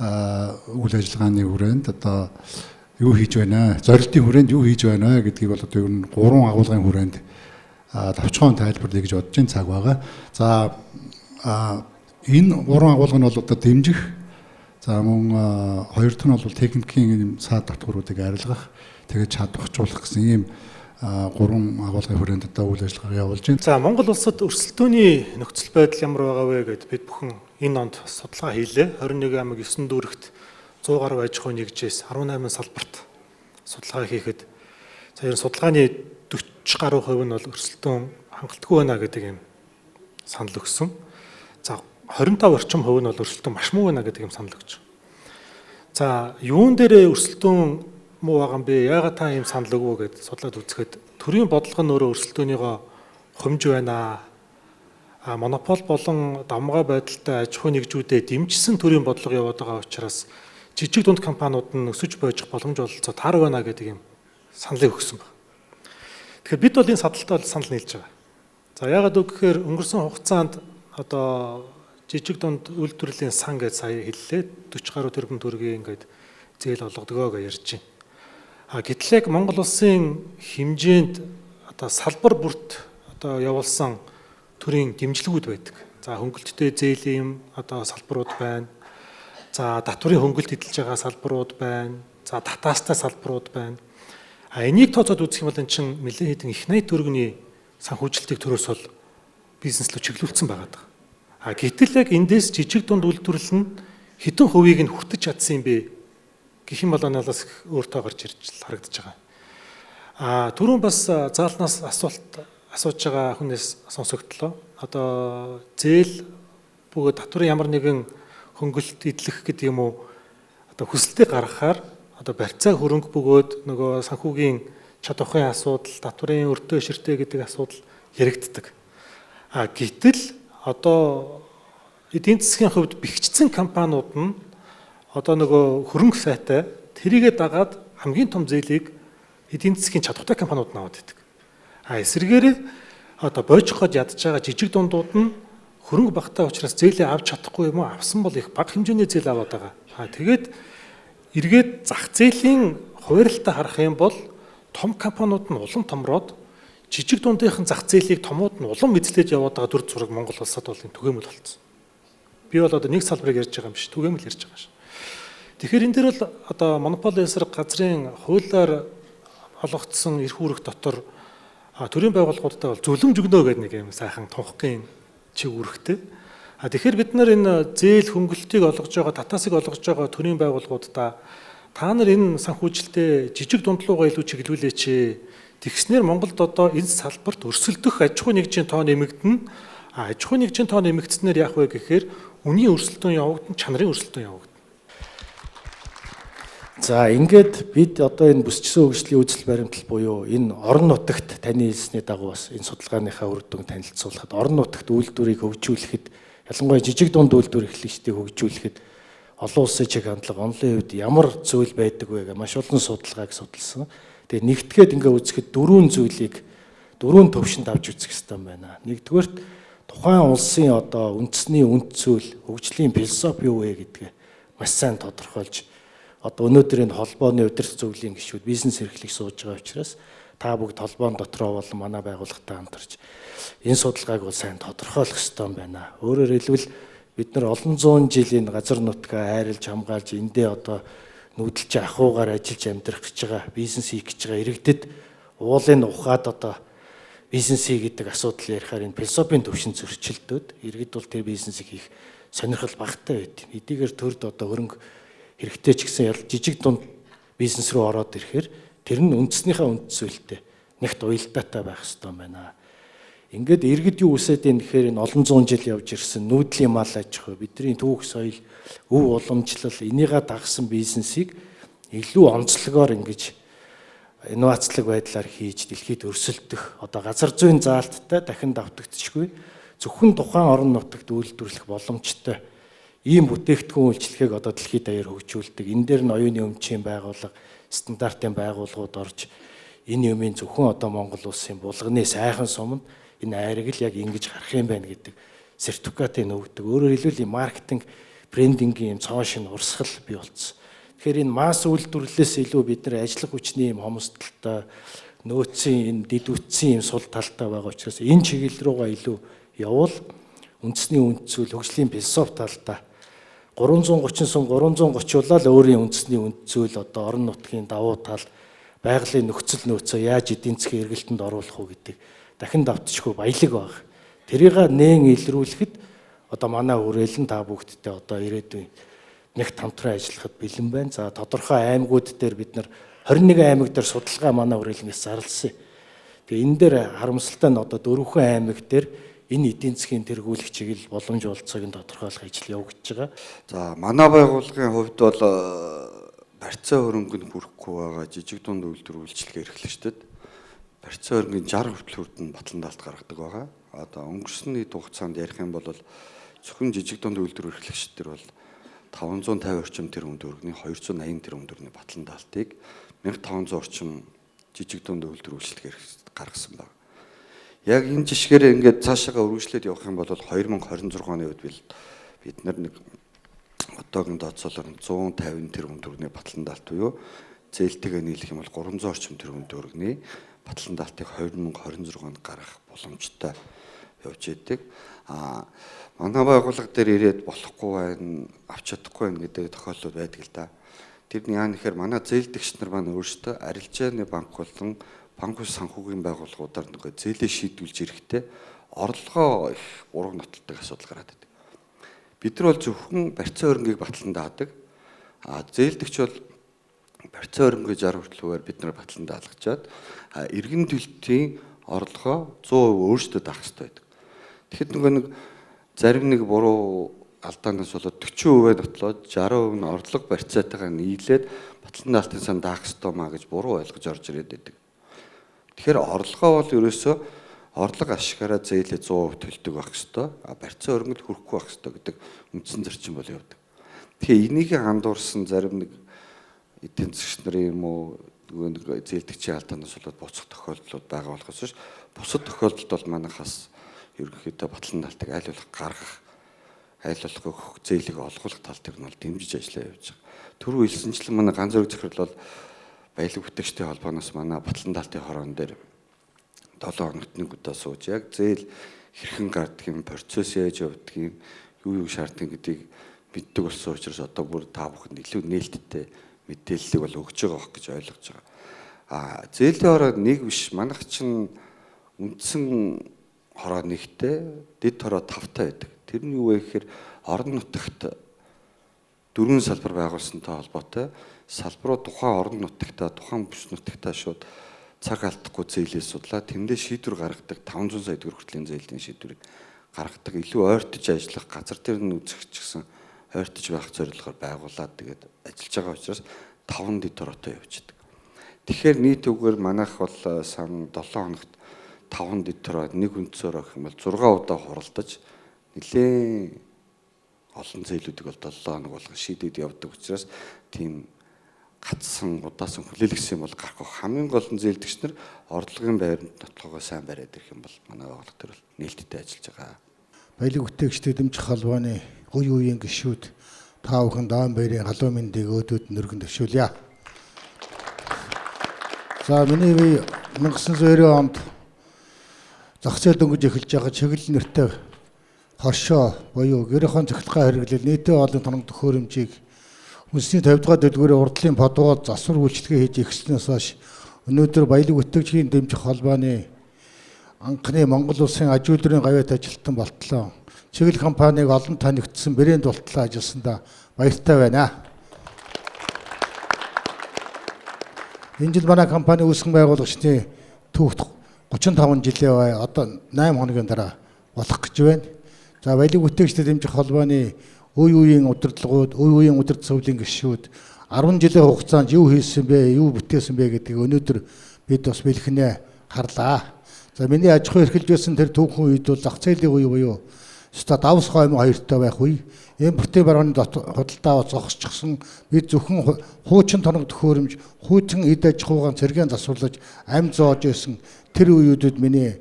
үйл ажиллагааны хүрээнд одоо юу хийж байна вэ? Зорилтын хүрээнд юу хийж байна вэ гэдгийг бол одоо ер нь 3 агуулгын хүрээнд товчхон тайлбарлая гэж бодож байгаа цаг байгаа. За энэ 3 агуулга нь бол одоо дэмжих, за мөн хоёр дахь нь бол техникийн саад татваруудыг арилгах, тэгээд чадварчуулах гэсэн ийм 3 агуулгын хүрээнд одоо үйл ажиллагаа явуулж байна. За Монгол улсад өрсөлдөөний нөхцөл байдал ямар байгаа вэ гэдээ бид бүхэн энэ онд судалгаа хийлээ. 21 аймаг 9 дүүрэгт 100 гаруй аж ахуй нэгжээс 18 салбарт судалгаа хийхэд за энэ судалгааны 40 гаруй хувь нь бол өрсөлдөөн хангалтгүй байна гэдэг юм санал өгсөн. За 25 орчим хувь нь бол өрсөлдөөн маш муу байна гэдэг юм санал өгч. За юун дээр өрсөлдөөн муу байгаа юм бэ? Яагаад та ийм санал өгвөө гэд судлаад үзэхэд төрийн бодлого нь өөрөө өрсөлдөөнийгөө хумж байна. Монопол болон давмгай байдалтай аж ахуй нэгжүүдэд дэмжсэн төрийн бодлого яваад байгаа учраас жижиг дунд компаниуд нь өсөж бойжих боломж ололцоо таар байна гэдэг юм саналыг өгсөн байна. Тэгэхээр бид бол энэ садалтад санал нийлж байгаа. За яагаад гэвэл өнгөрсөн хугацаанд одоо жижиг дунд үйлдвэрлэлийн сан гэж сая хэллээ 40 гаруй тэрбум төгрөгийн ингээд зээл олгодгоо гэж ярьж байна. Гэтэл яг Монгол улсын хэмжээнд одоо салбар бүрт одоо явуулсан төрийн дэмжлэгүүд байдаг. За хөнгөлөлттэй зээлийн одоо салбарууд байна. За татварын хөнгөлөлт эдэлж байгаа салбарууд байна. За татаастай салбарууд байна. Энийг тооцоод үзэх юм бол эн чинь нэлээд хэдэн их 80 төгрөгийн санхүүжилтийг төрөөсөл бизнес рүү чиглүүлсэн байгаа. Гэтэл яг эндээс жижиг дунд үйлдвэрлэл нь хэдэн хувийг нь хүртэж чадсан юм бэ гэх юм бол анализ өөртөө гарч ирж харагдаж байгаа. Түрүүн бас заалнаас асуулт асууж байгаа хүнээс сонсогдлоо. Одоо зээл бөгөөд татварын ямар нэгэн хөнгөлөлт эдлэх гэдэг юм уу одоо хүсэлтээ гаргахаар одоо барьцаа хөрөнгө бөгөөд нөгөө санхүүгийн чадварын асуудал, татварын өртөө ширтээ гэдэг асуудал яригддаг. Гэтэл одоо эдийн засгийн хувьд бэхжсэн компаниуд нь одоо нөгөө хөрөнгө сайтай тэрийгэ дагаад хамгийн том зээлийг эдийн засгийн чадвартай компаниуд наваад байдаг. Эсвэргээр одоо бойжоход ядж байгаа жижиг дундууд нь хөрөнгө багтаа учраас зээлээ авч чадахгүй юм уу? Авсан бол их бага хэмжээний зээл аваад байгаа. Тэгээд эргээд зах зээлийн хуваарлалтаа харах юм бол том компаниуд нь улам томроод жижиг дундынхан зах зээлийг томууд нь улам эзлэж яваад байгаа дүр зураг Монгол улсад бол түгээмэл болсон. Би бол одоо нэг салбарыг ярьж байгаа юм биш, түгээмэл ярьж байгаа ш. Тэгэхээр энэ дэр бол одоо монополийн эсрэг газрын хуулиар олгогдсон эрх үүрэг дотор төрийн байгууллагуудтай бол зөвлөмж өгнө гэдэг нэг юм сайхан тунхагийн чиг үүрэгтэй. Тэгэхээр бид нар энэ зээл хөнгөлөлтийг олгож байгаа, татаасыг олгож байгаа төрийн байгууллагуудаа та нар энэ санхүүжилтээ жижиг дундлуугаа илүү чиглүүлээч. Тэгснээр Монголд одоо энэ салбарт өрсөлдөх аж ахуй нэгжийн тоо нэмэгдэнэ. Аж ахуй нэгжийн тоо нэмэгдснээр яах вэ гэхээр үнийн өрсөлдөөн явагдана, чанарын өрсөлдөөн явагдана. За ингээд бид одоо энэ бүсчсэн хөгжлийн үзэл баримтлал буюу энэ орон нутагт таны хэлсний дагуу бас энэ судалгааныхаа үр дүнг танилцуулахад орон нутагт үйлдвэрийг хөгжүүлэхэд ялангуяа жижиг дунд үйлдвэр эрхлэгчдийг хөгжүүлэхэд олон улсын чиг хандлага онлын хувьд ямар зүйл байдаг вэ гэж маш олон судалгааг судалсан. Тэгээ нэгтгэхэд ингээ үзэхэд 4 зүйлийг 4 төвшөнд авч үзэх хэрэгтэй байна. Нэгдүгээрт тухайн улсын одоо үндэсний үнд зүйл, хөгжлийн философи юу вэ гэдгээ маш сайн тодорхойлж одоо өнөөдөр энэ холбооны удирдах зөвлөлийн гишүүд бизнес эрхлэх сууж байгаа учраас та бүгд холбоон дотроо бол манай байгууллагатай хамтарч энэ судалгааг бол сайн тодорхойлох ёстой юм байна. Өөрөөр хэлбэл бид нар олон зуун жилийн газар нутгаа айрлж хамгаалж эндээ одоо нүүдэлж ахуугаар ажиллаж амьдрах гэж байгаа, бизнес хийх гэж байгаа иргэдэд уулын ухаад одоо бизнес хий гэдэг асуудал ярихаар энэ философийн төвшин зөрчилдөд иргэд бол тэр бизнесийг хийх сонирхол багтай байд. Эдгээр төрд одоо хөрөнгө хэрэгтэй ч гэсэн жижиг дунд бизнес рүү ороод ирэхээр тэр нь үндэснийхээ үнд зүйлтэй нэгт уялдаатай байх хэрэгтэй байна. Ингээд иргэд юу үсээд юм гэхээр энэ олон зуун жил явж ирсэн нүүдлийн мал аж ахуй, бидний түүх соёл, өв уламжлал, энийгээ дагсан бизнесийг илүү онцлогоор ингэж инновацлог байдлаар хийж дэлхийд өрсөлдөх, одоо газар зүйн заалттай дахин давтагдчихгүй зөвхөн тухайн орон нутагт үйлдвэрлэх боломжтой ийм бүтээгдэхүүн үйлчлэгийг одоо дэлхийд даяар хөгжүүлдэг. Энэ дээр нь оюуны өмчийн байгууллага, стандартын байгууллагууд орж энэ юмын зөвхөн одоо Монгол улсын булганы сайхан суманд энэ айрыг л яг ингэж харах юм байна гэдэг сертификатыг өгдөг. Өөрөөр хэлбэл маркетинг, брендингийн юм цоо шин урсгал бий болсон. Тэгэхээр энэ масс үйлдвэрлэлээс илүү бид нар ажиллах хүчний юм хомсдолтой, нөөцийн энэ дэдүтсэн юм сул талтай байгаа учраас энэ чиглэл рүүгээ илүү явуул үндэсний үндсүүл хөгжлийн философи талтай 330 сум 330-уулаад өөрийн үндэсний үндсүүл одоо орон нутгийн давуу тал, байгалийн нөхцөл нөөцөө яаж эдийн засгийн эргэлтэнд оруулах уу гэдэг дахин давтчихгүй баялаг баг. Тэрийг нээн илрүүлэхэд одоо манай хүрээлэн та бүгдтэй одоо ирээдүйн нэгт хамтран ажиллахад бэлэн байна. За тодорхой аймагуд дээр бид нар 21 аймаг дээр судалгаа манай хүрээлэнгээс зарласан. Тэгээ энэ дээр харамсалтай нь одоо 4 аймаг дээр энэ эдийн засгийн тэргүүлэх чиглэл боломж олцоог нь тодорхойлох ажил явагдаж байгаа. За манай байгууллагын хувьд бол барьцаа хөрөнгөнд хүрэхгүй байгаа жижиг дунд үйлдвэр үйлчлэгээ эрхлэгчдэд барьцаа хөрөнгөний 60% хүртэн батлан даалт гаргадаг байгаа. Одоо өнгөрсөн нийт хугацаанд ярих юм бол зөвхөн жижиг дунд үйлдвэр эрхлэгчдэр бол 550 орчим тэрбум төгрөгийн 280 тэрбум төгрөгийн батлан даалтыг 1500 орчим жижиг дунд үйлдвэр үйлчлэгээ эрхлэгчдэд гаргасан байна. Яг энэ жишгээр ингээд цаашаа үргэлжлээд явах юм бол 2026 оны үед бид нар нэг одоогийн тооцоолоор 150 тэрбум төгрөгийн батлан даалт буюу зээлтэйгээ нийлэх юм бол 300 орчим тэрбум төгрөгийн батлан даалтыг 2026 онд гаргах боломжтой явж идэг. Манай байгууллага дээр ирээд болохгүй байна, авч чадахгүй байна гэдэг тохиолдол байдаг л да. Тэр нь яа нэхэр манай зээлдэгч нар маань өөрсдөө арилжааны банк болон банк ус санхүүгийн байгууллагуудаар нэг зээлээ шийдүүлж ирэхдээ орлогоо их ураг нотолдог асуудал гараад байдаг. Бид нар бол зөвхөн барьцаа хөрөнгийг батлан даадаг. Зээлдэгч бол барьцаа хөрөнгөө 60%-аар бид нар батлан даалгачаад иргэн төлтийн орлогоо 100% өөрсдөө даах хэрэгтэй байдаг. Тэгэхэд нөгөө нэг зарим нэг буруу алдаанаас болоод 40% дотлоод 60% нь орлого барьцаатайгаа нийлээд батлан даалтын сан даах хэрэгтэй маа гэж буруу ойлгож орж ирээд байдаг. Тэгэхээр орлогоо бол ерөөсөө орлого ашигаараа зээлээ 100% төлдөг байх ёстой. Барьцаа хөрөнгөд хүрэхгүй байх ёстой гэдэг үндсэн зарчим бол явдаг. Тэгэхээр энийг андуурсан зарим нэг эдийн засгч нарын юм уу нөгөө зээлдэгчийн алдаанаас болоод буцах тохиолдлууд байгаа болохоос биш бусад тохиолдолд бол манайхаас ерөнхийдөө батлан даалтыг аль болох гаргах, аль болох өгөх, зээлийг олгуулах тал дээр нь бол дэмжиж ажиллаа явж байгаа. Түрүү хэлсэнчлэн манай ганц зэрэг захирал бол баялаг бүтээгчдийн холбооноос манай батлан даалтын хорон дээр 7 хоногт нэг удаа сууж яг зээл хэрхэн гарддаг юм, процесс яаж явдаг юм, юу шаарддаг гэдгийг мэддэг болсон учраас одоо бүр та бүхэнд илүү нээлттэй мэдээллийг бол өгч байгаа бох гэж ойлгож байгаа. Зээлийн хороо нэг биш, манайх чинь үндсэн хороо нэгтэй, дэд хороо 5-тай байдаг. Тэр нь юу вэ гэхээр орон нутагт 4 салбар байгуулсантай холбоотой салбаруу тухайн орон нутагтаа, тухайн бүс нутагтаа шууд цаг алдахгүй зээлээ судлаа. Тэндээ шийдвэр гаргадаг 500 сая төгрөг хүртлийн зээлийн шийдвэрийг гаргадаг. Илүү ойртож ажиллах, газар дээр нь үзэх ч гэсэн ойртож байх зорилгоор байгуулад тэгээд ажиллаж байгаа учраас 5 дэд хороотой явждаг. Тэгэхээр нийт үгээр манайх бол сан 7 хоногт 5 дэд хороо нэг үндсөөр авах юм бол 6 удаа хуралдаж нэлээд олон зээлүүдийг бол 7 хоног болгон шийдээд явдаг учраас тийм гацсан удаасан хүлээлгсэн юм бол гарах хамгийн гол нь зээлдэгч нар орлогын байранд нотлогоо сайн бариад ирэх юм бол манай байгууллага төр бол нээлттэй ажиллаж байгаа. Баялаг бүтээгчдийн дэмжих холбооны үе үеийн гишүүд та бүхэн даан баярын халуун мэндийг өөдөөд нөргөн төвшүүлье. За миний бие 1990 онд зах зээл дөнгөж эхэлж байгаа чиглэл нэртэй хошоо буюу гэрээхэн цахилгаан хэрэглэл нийтийн олон тоног төхөөрөмжийг үндэсний 50 дугаар дэлгүүрийн урдлын подвод засвар үйлчлэгээ хийж эхэлснээс хойш өнөөдөр баялаг бүтээгчдийн дэмжих холбооны анхны Монгол улсын аж үйлдвэрийн гавьяат ажилтан болтлоо. Чиглэл компаниг олон танигдсан брэнд болтлоо ажилласандаа баяртай байна. Энэ жил манай компани үүсгэн байгуулагчдын түүхт 35 жилийн бай одоо 8 хоногийн дараа болох гэж байна. За баялаг бүтээгчдэд дэмжих холбооны үе үеийн удирдлагууд, үе үеийн удирдал сувлын гишүүд 10 жилийн хугацаанд юу хийсэн бэ, юу бүтээсэн бэ гэдгийг өнөөдөр бид бас бэлхнээ харлаа. За миний аж ахуй эрхэлж байсан тэр түүхэн үед бол зах зээлийн үе буюу өстой давс хоймо хоёртой байх үе. Импортын барууны худалдаа зогсчихсон. Бид зөвхөн хуучин тоног төхөөрөмж, хуучин эд аж ахуйн цэргийн засварлаж амь зоож байсан тэр үеүүдэд миний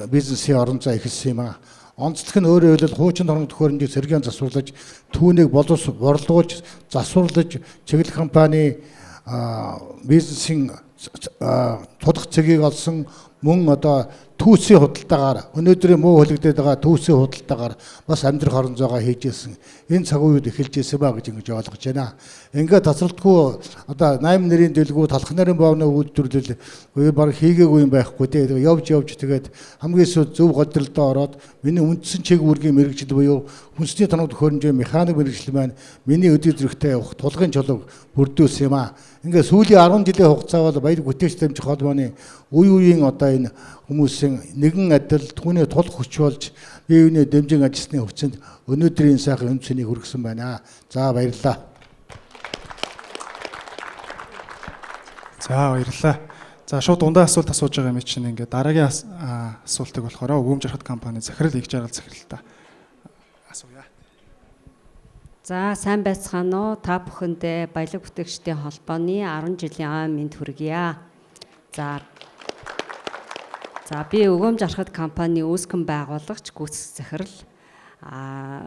бизнесийн орон зай эхэлсэн юм аа. Онцлог нь өөрөөр хэлбэл хуучин тоног төхөөрөмжийг цэргийн засварлаж, түүнийг борлуулж, засварлаж, чиглэл компани бизнесийн тулах цэгийг олсон мөн одоо түүсийн худалдаагаар өнөөдрийн муу хөлөгдөд байгаа түүсийн худалдаагаар бас амьдрах орон зайгаа хийжсэн. Энэ цаг үед эхэлж ирсэн ба гэж ингэж ойлгож байна. Ингээд тасралтгүй одоо 8 нэрийн дэлгүү талх нарын боовны үйлдвэрлэл үе баг хийгээгүй юм байхгүй дээ. Явж тэгээд хамгийн сүүл зөв голдролдоо ороод миний үндсэн чиг үүргийн мэрэгжил буюу хүнсний тоног төхөөрөмжийн механик мэрэгжил маань миний өдөр зэрэгтэй явах тулгын чулууг бүрдүүлсэн юм аа. Ингээд сүүлийн 10 жилийн хугацаа бол баялаг бүтээгч дэмжих холбооны үе үеийн одоо энэ хүмүүсийн нэгэн адил түүний тулх хүч болж бие биенээ дэмжин ажилласны хүчинд өнөөдрийн сайхан үнцнийг хүргэсэн байна. За баярлалаа. За баярлалаа. За шууд дундаа асуулт асууж байгаа юм чинь ингээд дараагийн асуултыг болохоор Өвгөм жаргал компани захирал их жаргал захиралтай асууя. За сайн байцгаана уу? Та бүхэндээ баялаг бүтээгчдийн холбооны 10 жилийн мэнд хүргье. За би Өвгөм жаргал компани үүсгэн байгуулагч гүйцэтгэх захирал.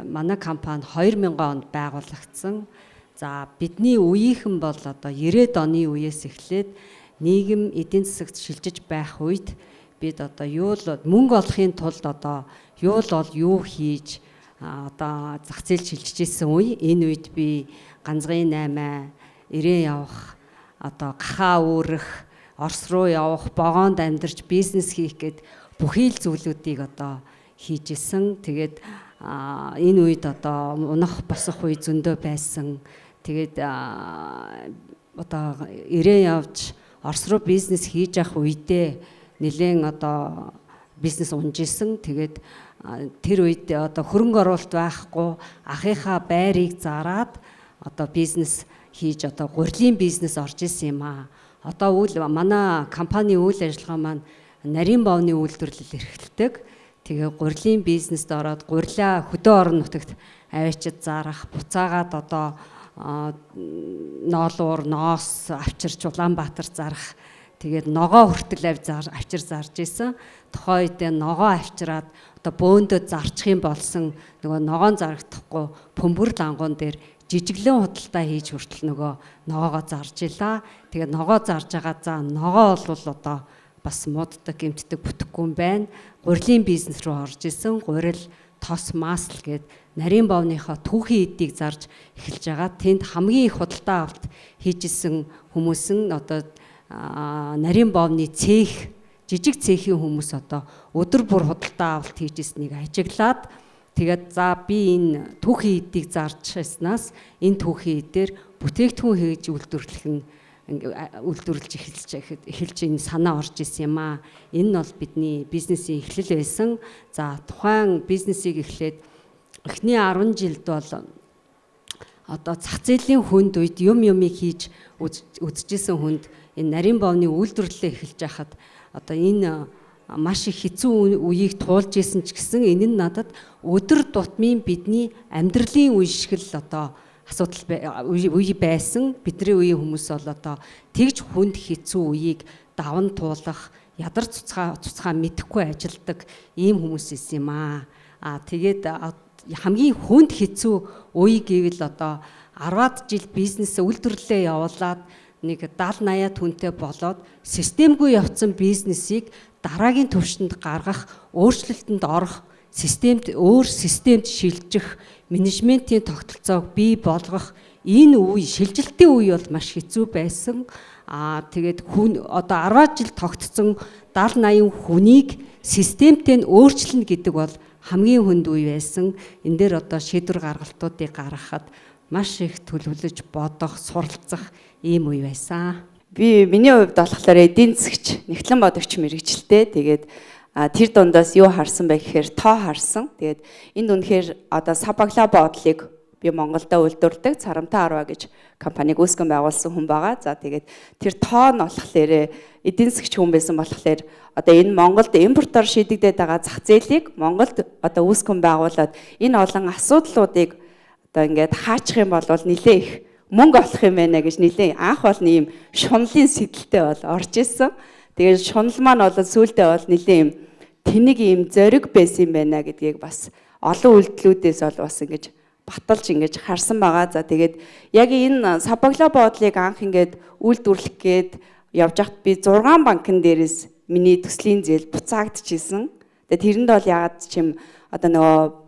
Манай компани 2000 онд байгуулагдсан. За бидний үеийнхэн бол одоо 90-ад оны үеэс эхлээд нийгэм эдийн засагт шилжиж байх үед бид одоо мөнгө олохын тулд одоо юу хийж одоо зах зээл шилжиж исэн үе. Энэ үед би ганцгын 8 ирээ явах одоо гахаа үүрэх Орос руу явах, богоонд амьдарч бизнес хийх гэд бүхий л зүйлүүдийг одоо хийж исэн. Тэгээд энэ үед одоо унах босох үе зөндөө байсан. Тэгээд одоо ирээ явж Орос руу бизнес хийж явах үедээ нэлээд одоо бизнес унжижсэн. Тэгээд тэр үед одоо хөрөнгө оруулалт байхгүй ахыхаа байрыг зараад одоо бизнес хийж одоо гурилын бизнес орж исэн юм аа. Одоо манай компани үйл ажиллагаа маань нарийн боовны үйлдвэрлэл эрхэлдэг. Тэгээ гурилын бизнест ороод гурилаа хөдөө орон нутагт авчид зарах, буцаагаад одоо ноолуур, ноос авчирч Улаанбаатар зарах. Тэгээд ногоо хүртэл авчир зарж исэн. Тухайн үед ногоо авчираад одоо бөөндөө зарчих юм болсон нөгөө ногоон зарагдахгүй бөмбөр лангуун дээр жижиглэн худалдаа хийж хүртэл нөгөө ногоогоо зарж илаа. Тэгээд ногоо зарж байгаа за ногоо бол одоо бас мууддаг, гэмтдэг бүтэхгүй юм байна. Гурилын бизнес руу орж исэн. Гурил, тос, масл гээд нарийн боовныхоо түүхийн эдийг зарж эхэлж байгаа. Тэнд хамгийн их худалдаа авалт хийжсэн хүмүүс нь одоо нарийн боовны цех, жижиг цехийн хүмүүс одоо өдөр бүр худалдаа авалт хийжсэнийг ажиглаад тэгээд за би энэ түүхийн эдийг зарж байснаас энэ түүхийн эдээр бүтээгдэхүүн хийж үйлдвэрлэж эхэлж энэ санаа орж исэн юм аа. Энэ нь бол бидний бизнесийн эхлэл байсан. За тухайн бизнесийг эхлээд эхний 10 жилд бол одоо зах зээлийн хүнд үед юмыг хийж үзэжсэн хүнд энэ нарийн боовны үйлдвэрлэлээ эхэлж байхад одоо энэ маш их хэцүү үеийг туулж исэн ч гэсэн энэ нь надад өдөр тутмын бидний амьдралын үе шиг л одоо асуудал үе байсан. Бидний үеийн хүмүүс бол одоо тэгж хүнд хэцүү үеийг даван туулах, ядар цуцгаа мэдэхгүй ажилдаг ийм хүмүүс исэн юм аа. Тэгээд хамгийн хүнд хэцүү үе гэвэл одоо 10-аад жил бизнес үйлдвэрлэлээ явуулаад нэг 70-80 хүнтэй болоод системгүй явцсан бизнесийг дараагийн түвшинд гаргах, өөрчлөлтөнд орох, өөр системд шилжих, менежментийн тогтолцоог бий болгох энэ үе, шилжилтийн үе бол маш хэцүү байсан. Тэгээд одоо 10 жил тогтцсон 70-80 хүнийг системтэй нь өөрчлөнө гэдэг бол хамгийн хүнд үе байсан. Энэ дээр одоо шийдвэр гаргалтуудыг гаргахад маш их төлөвлөж бодох, суралцах ийм үе байсан. Миний хувьд болохоор эдийн засгч, нэгтлэн бодогч мэрэгчлээ. Тэгээд тэр дундаас юу харсан бэ гэхээр тоо харсан. Тэгээд энд үнэхээр одоо Сабаглаа бодлыг би Монголда үйлдвэрлэдэг Царамтай 10 гэж компаниг үүсгэн байгуулсан хүн байгаа. За тэгээд тэр тоо нь болохоор эдийн засгч хүн байсан болохоор одоо энэ Монголд импортоор шийдэгдээд байгаа зах зээлийг Монголд одоо үүсгэн байгуулад энэ олон асуудлуудыг одоо ингээд хаачих юм бол нэлээ их мөнгө олох юм байна гэж нэлээ анх бол ийм шунлын сэдэлтэй бол орж исэн. Тэгээд шунал маань бол сүүлдээ бол нэлээ ийм тэнэг ийм зориг байсан юм байна гэдгийг бас олон үйлдэлүүдээс бол бас ингэж баталж ингэж харсан байгаа. За тэгээд яг энэ Сабаглаа бодлыг анх ингээд үйлдвэрлэх гээд явж хат би 6 банкн дээрээс миний төслийн зээл буцаагдчихсэн. Тэгээд тэрэнд бол яагаад ч юм одоо нөгөө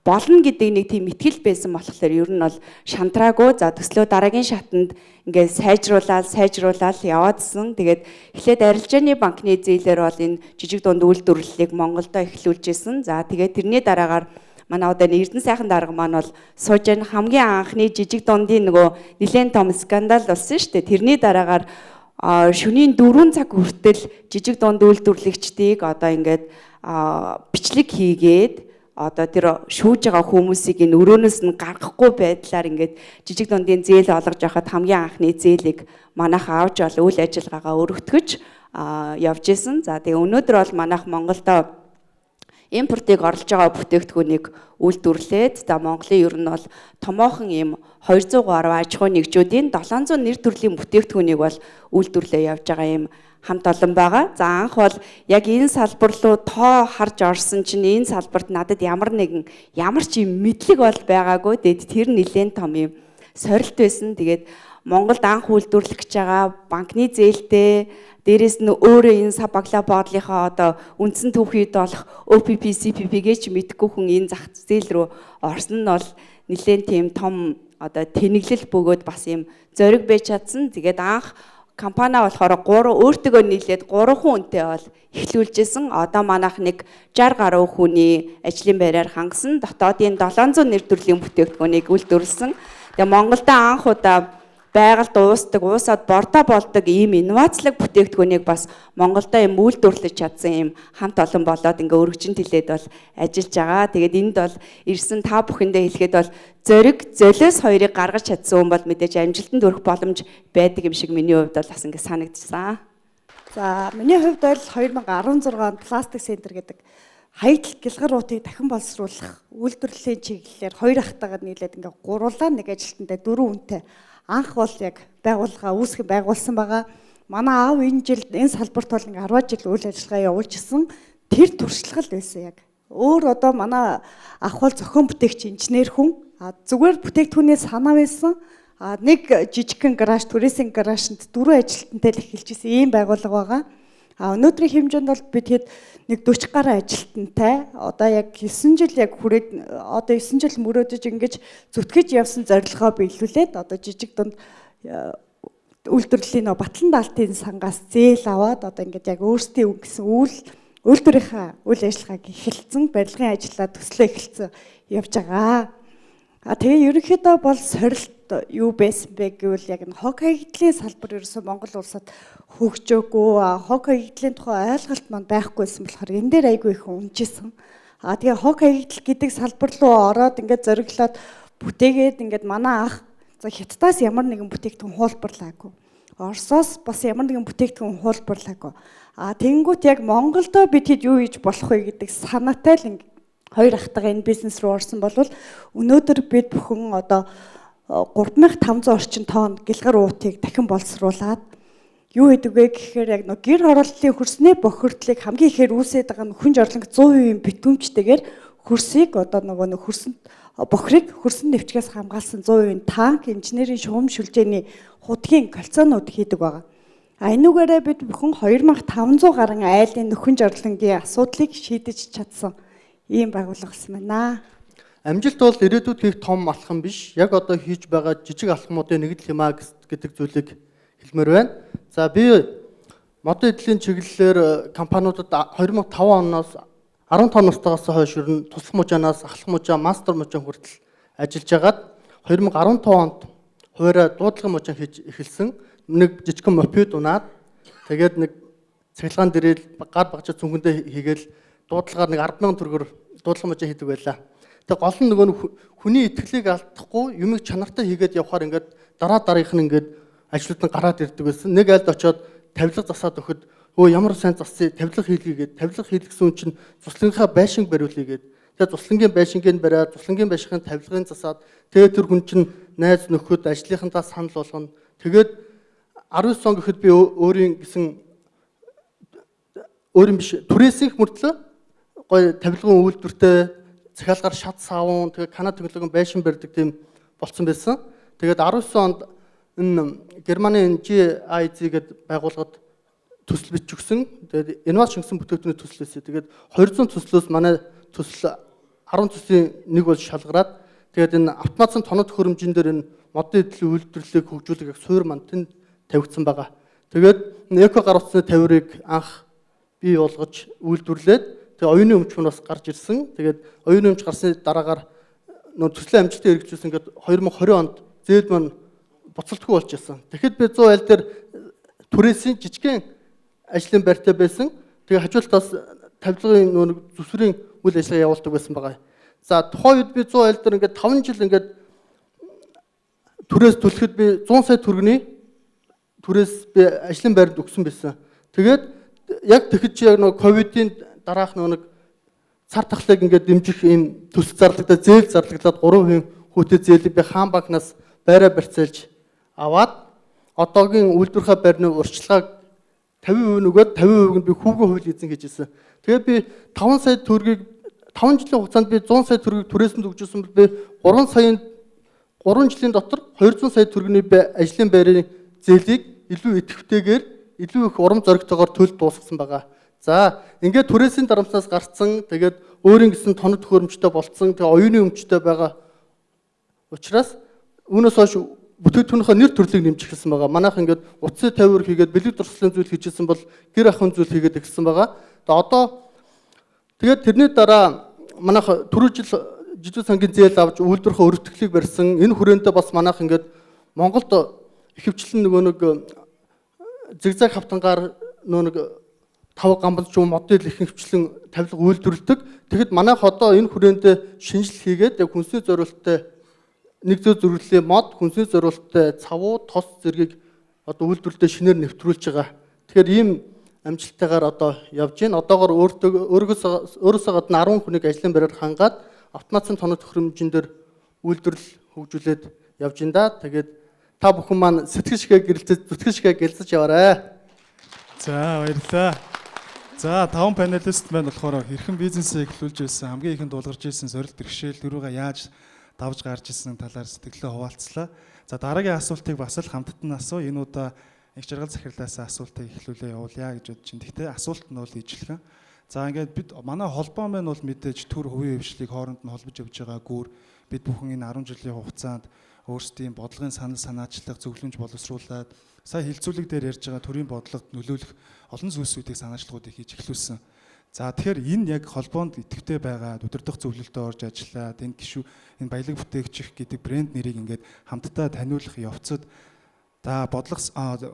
болно гэдэг нэг тийм итгэл байсан болохоор ер нь бол шантраагүй. За төслөө дараагийн шатанд ингээд сайжруулаад яваадсэн. Тэгээд эхлээд арилжааны банкны зээлээр бол энэ жижиг дунд үйлдвэрлэлийг Монголдо эхлүүлжсэн. За тэгээд тэрний дараагаар манай одоо Эрдэнэ сайхан дарга маань бол сууж ийн хамгийн анхны жижиг дундын нөгөө нэлээд том скандал болсон шүү дээ. Тэрний дараагаар шөнийн 4 цаг хүртэл жижиг дунд үйлдвэрлэгчдийг одоо ингээд бичлэг хийгээд одоо тэр шүүж байгаа хүмүүсийг энэ өрөөнөөс нь гаргахгүй байдлаар ингээд жижиг дундын зээл олгож явахад хамгийн анхны зээлийг манайх авч бол үйл ажиллагаагаа өргөтгөж явж исэн. За тэгээ өнөөдөр бол манайх Монголдо импортыг орлож байгаа бүтээгдэхүүнийг үйлдвэрлээд за Монголын ер нь бол томоохон ийм 200 гаруй аж ахуйн нэгжүүдийн 700 нэр төрлийн бүтээгдэхүүнийг бол үйлдвэрлээ явж байгаа ийм хамт олон байгаа. За анх бол яг энэ салбар руу тоо харж орсон чинь энэ салбарт надад ямар ч юм мэдлэг бол байгаагүй. Тэгэд тэр нэлээд том юм сорилт байсан. Тэгээд Монголд анх үйлдвэрлэх гэж байгаа банкны зээлтэй дээрээс нь өөрөө энэ Сабаглаа бодлынхаа одоо үндсэн түүхийд болох OPP, CPP гэж мэдгүй хүн энэ зах зээл рүү орсон нь бол нэлээд тийм том одоо тэнэглэл бөгөөд бас юм зориг байж чадсан. Тэгээд анх компани болохоор өөртөө нийлээд 3 хүнтэй бол эхлүүлжсэн. Одоо манайх нэг 60 гаруй хүний ажлын байраар хангасан дотоодын 700 нэр төрлийн бүтээгдэхүүнийг үйлдвэрлэсэн. Тэгээ Монголд анх удаа байгальд уусдаг, уусаад бордоо болдог ийм инновацлог бүтээгдэхүүнийг бас Монголдо юм үйлдвэрлэж чадсан юм хамт олон болоод ингээ өргөжин тэлээд бол ажиллаж байгаа. Тэгээд энд бол ирсэн та бүхэндээ хэлэхэд бол золиос хоёрыг гаргаж чадсан хүн бол мэдээж амжилтанд хүрэх боломж байдаг юм шиг миний хувьд бол бас ингээ санагдсан. За миний хувьд бол 2016 онд Пластик Центр гэдэг хаягдл гэлгаруудыг дахин боловсруулах үйлдвэрлэлийн чиглэлээр 2 ахтайгаар нийлээд ингээ гурлаа нэг ажилтнтай 4 хүнтэй анх бол яг байгууллага үүсгэн байгуулсан байгаа. Манай аав энэ жил энэ салбарт бол 10 жил үйл ажиллагаа явуулжсэн. Тэр туршлага байсан яг. Өөр одоо манай ах бол зохион бүтээгч инженер хүн. Зүгээр бүтээгдэхүүнээ санаа байсан. Нэг жижигхэн гараж, түрээсийн гаражинд 4 ажилтнтай л эхэлжсэн ийм байгууллага байгаа. Өнөөдрийн хэмжээнд бол бид хэд нэг 40 гаруй ажилтнтай одоо яг 9 жил яг хүрээд одоо 9 жил мөрөөдөж ингэж зүтгэж явсан зорилгоо биелүүлээд одоо жижиг дунд үйлдвэрлэлийн батлан даалтын сангаас зээл аваад одоо ингэж яг өөрсдийн гэсэн үйлдвэрийнхаа үйл ажиллагааг эхэлсэн, барилгын ажлаа төслөө эхэлсэн явж байгаа. Тэгээ ерөнхийдөө бол сорилт юу байсан бэ гэвэл яг энэ хог хаягдлын салбар ерөөсөө Монгол улсад хөгжөөгүй, хог хаягдлын тухай ойлголт маань байхгүйсэн болохоор энэ дээр айгүй их унжсэн. Тэгээ хог хаягдл гэдэг салбар руу ороод ингээд зориглоод бүтээгээд ингээд манай ах за Хятадаас ямар нэгэн бүтээгдэхүүн хуулбарлаагүй. Оросоос бас ямар нэгэн бүтээгдэхүүн хуулбарлаагүй. Тэнгүүт яг Монголдо бид хэд юу хийж болох вэ гэдэг санаатай л ингээд 2 ахтайгаа энэ бизнес руу орсон бол өнөөдөр бид бүхэн одоо 3500 орчим тонн гэлгар уутыг дахин боловсруулад юу хийдэг вэ гэхээр яг нэг гэр хорооллын хөрсний бохирдлыг хамгийн ихээр үүсээд байгаа нь хүнж орлонг 100% битүүмжтэйгээр хөрсийг одоо нөгөө хөрсөнд бохирыг хөрсөн нэвчгээс хамгаалсан 100% танк инженерийн шугам шүлжээний худгийн кальцонууд хийдэг байгаа. Энүүгээрээ бид бүхэн 2500 гаруй айлын нөхөнж орлонгийн асуудлыг шийдэж чадсан ийм байгууллага болсон байна. Амжилт бол ирээдүйд хийх том алхам биш. Яг одоо хийж байгаа жижиг алхмуудын нэг л юм аа гэдэг зүйлийг хэлмээр байна. За би модон эдлийн чиглэлээр компаниудад 2005 оноос 15 настайгаас хойш ер нь туслах мужаанаас ахлах мужаа, мастер мужаан хүртэл ажиллаж агаад 2015 онд хуваараа дуудлагын мужаан хийж эхэлсэн. нэг жижигхэн мопед унаад тэгээд нэг цахилгаан дээрэл гар багжаа цүнхэндээ хийгээл дуудлагаар нэг 10,000 төгрөгөөр дуудлага мужаа хийдэг байлаа. Тэгээд гол нь нөгөө хүний итгэлийг алдахгүй юмыг чанартай хийгээд явхаар ингээд дараагийнх нь ингээд ажлууд нь гараад ирдэг байсан. Нэг айлд очоод тавилга засаад өгөхөд өө ямар сайн засъя тавилга хийлгээд тавилга хийлгсэн хүн чинь цуслангийнхаа байшинг бариулъя гээд тэгээд цуслангийн байшингийг бариад цуслангийн байшингийн тавилгын засаад тэгээд тэр хүн чинь найз нөхөд ажлынхантаа санал болгоно. Тэгээд 19 он гэхэд би өөрийн биш түрээсийнх мөртлөө гоё тавилгын үйлдвэртэй захиалгаар шат савун тэгээд Канада технологийн байшин барьдаг тийм болцсон байсан. Тэгээд 19 онд энэ Германы GIZ гэдэг байгууллагад төсөл бичиж өгсөн. Тэгээд инновац шингэсэн бүтээгдэхүүний төсөл байсан. Тэгээд 200 төслөөс манай төсөл 10 төслийн нэг бол шалгараад тэгээд энэ автоматсан тоног хөрөмжийн дээр энэ модын эдлийн үйлдвэрлэлийг хөгжүүлэх суурь мантанд тавигдсан байгаа. Тэгээд эко гар утасны тавирыг анх бий болгож үйлдвэрлээд тэгээд оюуны өмч нь бас гарч ирсэн. Тэгээд оюуны өмч гарсны дараагаар нөө төслийн амжилтыг хэрэгжүүлсэн. Ингээд 2020 онд зээл маань буцалтгүй болж ирсэн. Тэгэхэд би 100 айл дээр түрээсийн жижигхэн ажлын байртай байсан. Тэгээ хажуултаас тавилгын нөө зүсрийн үйл ажиллагаа явуулдаг байсан байгаа. За тухайн үед би 100 айл дээр ингээд 5 жил ингээд түрээс төлөхөд би 100 сая төгрөгийн түрээс би ажлын байранд өгсөн байсан. Тэгээд яг тэгэхэд чи яг нөө ковидын дараах нэг цар тахлыг ингээд дэмжих ийм төсөл зарлагдаад зээл зарлагдлаад 3% хүүтэй зээлийг би хаан банкнаас байраа барьцаалж аваад одоогийн үйлдвэрхэ байрны урьдчилгааг 50% нөгөөд 50% нь би хүүгийн хууль эзэн хийжсэн. Тэгээд би 5 сая төгрөгийг 5 жилийн хугацаанд би 100 сая төгрөгийг түрээсэнд өгчөөсөн бол би 3 жилийн дотор 200 сая төгрөгийн би ажлын байрын зээлийг илүү идэвхтэйгээр илүү их урам зоригтойгоор төлж дуусгасан байгаа. За ингээд түрээсийн дарамтнаас гарцсан тэгээд өөрийн гэсэн тоног төхөөрөмжтэй болцсон тэгээд оюуны өмчтэй байгаа учраас үүнээс хойш бүтээгдэхүүнийхээ нэр төрлийг нэмж эхэлсэн байгаа. Манайх ингээд утасны тавир хийгээд бэлэг дурслын зүйл хийжсэн бол гэр ахын зүйл хийгээд эхэлсэн байгаа. Тэгээд тэрний дараа манайх түрүү жил жижиг сангийн зээл авч үйлдвэрхээ өргөтгөлийг барьсан. Энэ хүрээндээ бас манайх ингээд Монголд ихэвчлэн нөгөө нэг зигзаг хавтангаар нөгөө нэг тав гамбалж юм модын ихэвчлэн тавилга үйлдвэрлэдэг. Тэгэхэд манайх одоо энэ хүрээндээ шинжил хийгээд яг хүнсний зориулттай нэг зөө зөрвлийн мод хүнсний зориулттай цавуу тос зэргийг одоо үйлдвэрлэлдээ шинээр нэвтрүүлж байгаа. Тэгэхээр ийм амжилттайгаар одоо явж байна. Одоогоор өөрөөсөө гадна 10 хүнийг ажлын байраар хангаад автоматсын тоног төхөөрөмжийн дээр үйлдвэрлэл хөгжүүлээд явж байна да. Тэгээд та бүхэн маань сэтгэл шигээ гэрэлцэж зүтгэл шигээ гэлцэж яваарай. За баярлалаа. За 5 панелист маань болохоор хэрхэн бизнесээ эхлүүлж байсан, хамгийн ихэнд дуулгарч ирсэн сорилт бэрхшээл дөрвөөгөө яаж давж гарч ирсэн талаар сэтгэлээ хуваалцлаа. За дараагийн асуултыг бас л хамтд нь асуу. Энэ удаа их жаргал захирлаас асуултыг эхлүүлээ явуулъя гэж бодож байна. Гэхдээ асуулт нь бол ижилхэн. За ингээд бид манай холбоо маань бол мэдээж төр хувийн хвшлийг хооронд нь холбож явж байгаа гүр бид бүхэн энэ 10 жилийн хугацаанд өөрсдийн бодлогын санал санаачлах зөвлөмж боловсруулад сая хилцүүлэг дээр ярьж байгаа төрийн бодлогод нөлөөлөх олон зүйлсүүдийг санаачлагуудыг хийж эхлүүлсэн. За тэгэхээр энэ яг холбоонд идэвхтэй байгаа удирдах зөвлөлтөд орж ажиллаад энэ гişүү энэ баялаг бүтээгчих гэдэг брэнд нэрийг ингээд хамтдаа таниулах явцад та бодлого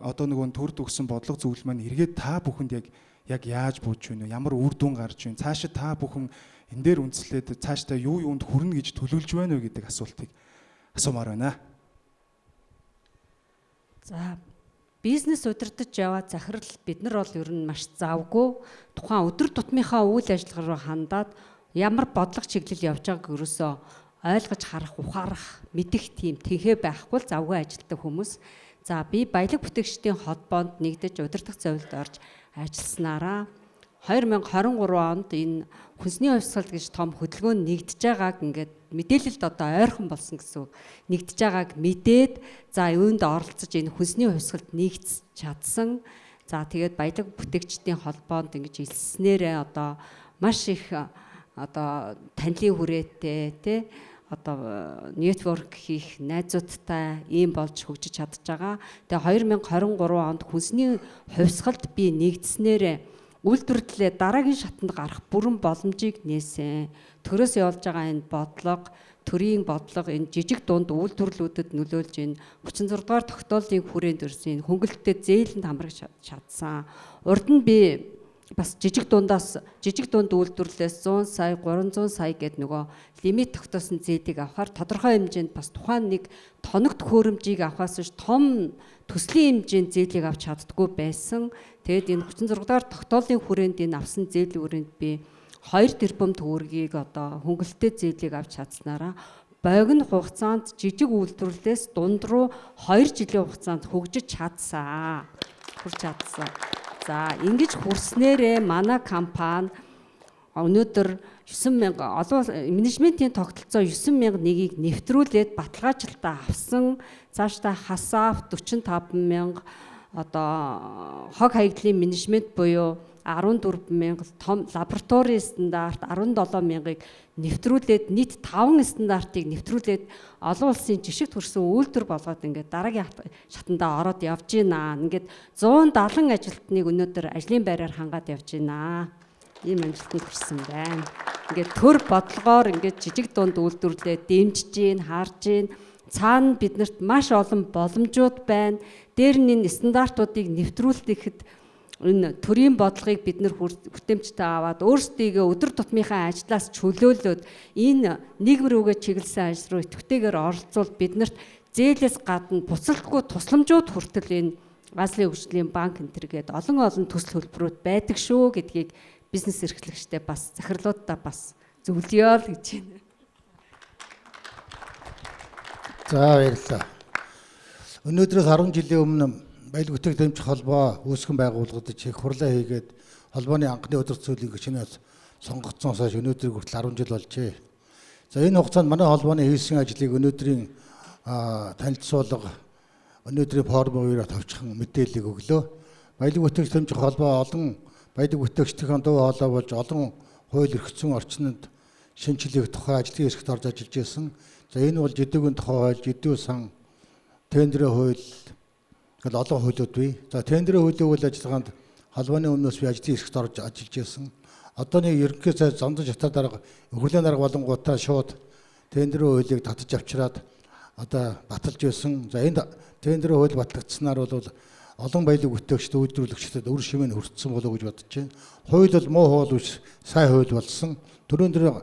одоо нөгөө төрд өгсөн бодлого зөвлөл маань эргээд та бүхэнд яг яаж бууж байна вэ? Ямар үр дүн гарч байна? Цаашид та бүхэн энэ дээр үндэслээд цаашдаа юу юунд хүрнэ гэж төлөвлөж байна вэ гэдэг асуултыг асуумаар байна. За бизнес удирдах яваад захирал бид нар бол ер нь маш завгүй тухайн өдөр тутмынхаа үйл ажиллагаа руу хандаад ямар бодлого чиглэл явж байгааг ерөөсөө ойлгож харах, ухаарах, мэдэх тийм тэнхээ байхгүй л завгүй ажилтдаг хүмүүс. За би баялаг бүтээгчдийн холбоонд нэгдэж удирдах зөвлөлд орж ажилласнараа 2023 онд энэ хүнсний хувьсгал гэж том хөдөлгөөн нэгдэж байгааг ингээд мэдээлэлд одоо ойрхон болсон гэсэн үг. Нэгдэж байгааг мэдээд за юунд оролцож энэ хүнсний хувьсгалд нэгдэж чадсан. За тэгээд баялаг бүтээгчдийн холбоонд ингэж илснээрээ одоо маш их одоо танилын хүрээтэй тий одоо нэтворк хийх найзуудтай ийм болж хөгжиж чадж байгаа. Тэгээ 2023 онд хүнсний хувьсгалд би нэгдснээрээ үйлдвэрлэлээ дараагийн шатанд гарах бүрэн боломжийг нээсэн. Төрөөс явуулж байгаа энэ бодлого, төрийн бодлого энэ жижиг дунд үйлдвэрлэлүүдэд нөлөөлж энэ 36 дугаар тогтоолын хүрээнд ирсэн хөнгөлөлтөд зээлэнд хамрах чадсан. Урд нь би бас жижиг дунд үйлдвэрлэлээс 100 сая 300 сая гэд нөгөө лимит тогтоосон зээлийг авахар тодорхой хэмжээнд бас тухайн нэг тоног төхөөрөмжийг авахаас биш том төслийн хэмжээнд зээлийг авч чаддгүй байсан. Тэгэд энэ 36 дахь тогтоолын хүрээнд энэ авсан зээлийн хүрээнд би 2 тэрбум төгрөгийг одоо хөнгөлөлтөд зээлийг авч чадсанараа богино хугацаанд жижиг үйлдвэрлэлээс дунд руу 2 жилийн хугацаанд хөгжиж чадсан. Хүрч чадсан. За ингэж хүрснээрээ манай компани өнөөдөр 9000 олон менежментийн тогтолцоо 9001-ийг нэвтрүүлээд баталгаажлалтаа авсан. Цаашдаа хасаав 45000 одоо хог хаягдлын менежмент буюу 14000 том лаборатори стандарт 17000-ыг нэвтрүүлээд нийт 5 стандартыг нэвтрүүлээд олон улсын жишг төрсөн үйлдвэр болгоод ингээд дараагийн шатандаа ороод явж байна. Ингээд 170 ажилтныг өнөөдөр ажлын байраар хангаад явж байна. Ийм амжилтанд хүрсэн байна. Ингээд төр бодлогоор ингээд жижиг дунд үйлдвэрлэлээ дэмжиж гин, харж гин. Цаана биднэрт маш олон боломжууд байна. Дээр нь энэ стандартуудыг нэвтрүүлэхэд энэ төрийн бодлогыг бид нэр хүртээмжтэй аваад өөрсдийгөө өдөр тутмынхаа ажлаас чөлөөлөөд энэ нийгэм рүүгээ чиглэсэн ажил руу идэвхтэйгээр оролцуул биднэрт зээлээс гадна буцалтгүй тусламжууд хүртэл энэ Азийн хөгжлийн банк энтергээд олон төсөл хөлбөрүүд байдаг шүү гэдгийг бизнес эрхлэгчтэй бас захирлуудаа бас зөвлөё л гэж байна. За баярлалаа. Өнөөдрөөс 10 жилийн өмнө Баялаг бүтээх дэмжих холбоо үүсгэн байгуулагдаж их хурлаа хийгээд холбооны анхны өдөр зүйлийг чинээс сонгогдсоноос хойш өнөөдөр хүртэл 10 жил болжээ. За энэ хугацаанд манай холбооны хийсэн ажлыг өнөөдрийн танилцуулга өнөөдрийн форумээр товчхон мэдээлэл өглөө. Баялаг бүтээх дэмжих холбоо олон баялаг бүтээгчдийн дуу хоолой болж олон хууль эрх зүйн орчинд шинжилгээх тухай ажлын хэсэгт орж ажиллаж байсан. За энэ бол жидүүгийн тухай хууль, жидүү сан, тендерийн хууль гэл олон хуулиуд бий. За тендерийн хуулийн үйл ажиллагаанд холбооны өмнөөс би ажлын хэсэгт орж ажиллаж байсан. Одооны ерөнхий сайд Зондог шатаа дарга өхөрлийн дарга болонгуудаа шууд тендерийн хуулийг татаж авчираад одоо баталж байсан. За энэ тендерийн хууль батлагдсанаар бол олон баялаг бүтээгчд үйлдвэрлэгчдэд өр шимээ хүртсэн болов уу гэж бодож байна. Хууль бол муу хууль биш, сайн хууль болсон. Түрүүн дээр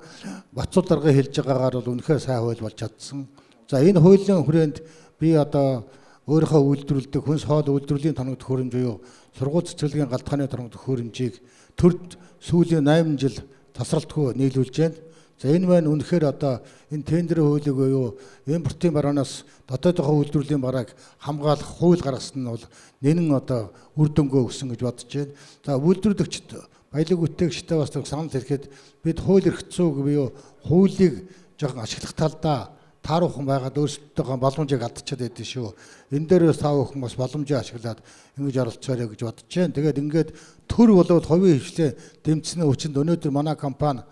Бацуу дарга хэлж байгаагаар бол үнэхээр сайн хууль болж чадсан. За энэ хуулийн хүрээнд би одоо өөрийнхөө үйлдвэрлэдэг хүнс хоол үйлдвэрлэлийн тоног төхөөрөмж буюу сургууль цэцэрлэгийн галтгааны тоног төхөөрөмжийг төрд сүүлийн 8 жил тасралтгүй нийлүүлж байна. За энэ маань үнэхээр одоо энэ тендерийн хуулийг буюу импортын бараанаас дотоодынхоо үйлдвэрлэлийн барааг хамгаалах хууль гаргасан нь бол нэнэн одоо үр дүнгөө өгсөн гэж бодож байна. За үйлдвэрлэгчд баялаг бүтээгчтэй бас санал хэлэхэд бид хууль эрх зүйг буюу хуулийг жоохон ашиглах талдаа тааруухан байгаад өөрсдөө боломжийг алдчихад байдсан шүү. Энэ дээр бас таа бүхэн бас боломжийг ашиглаад ингэж оролцоорой гэж бодож байна. Тэгээд ингээд төр болоод хувийн хвшлээ дэмжсэний хүчинд өнөөдөр манай компани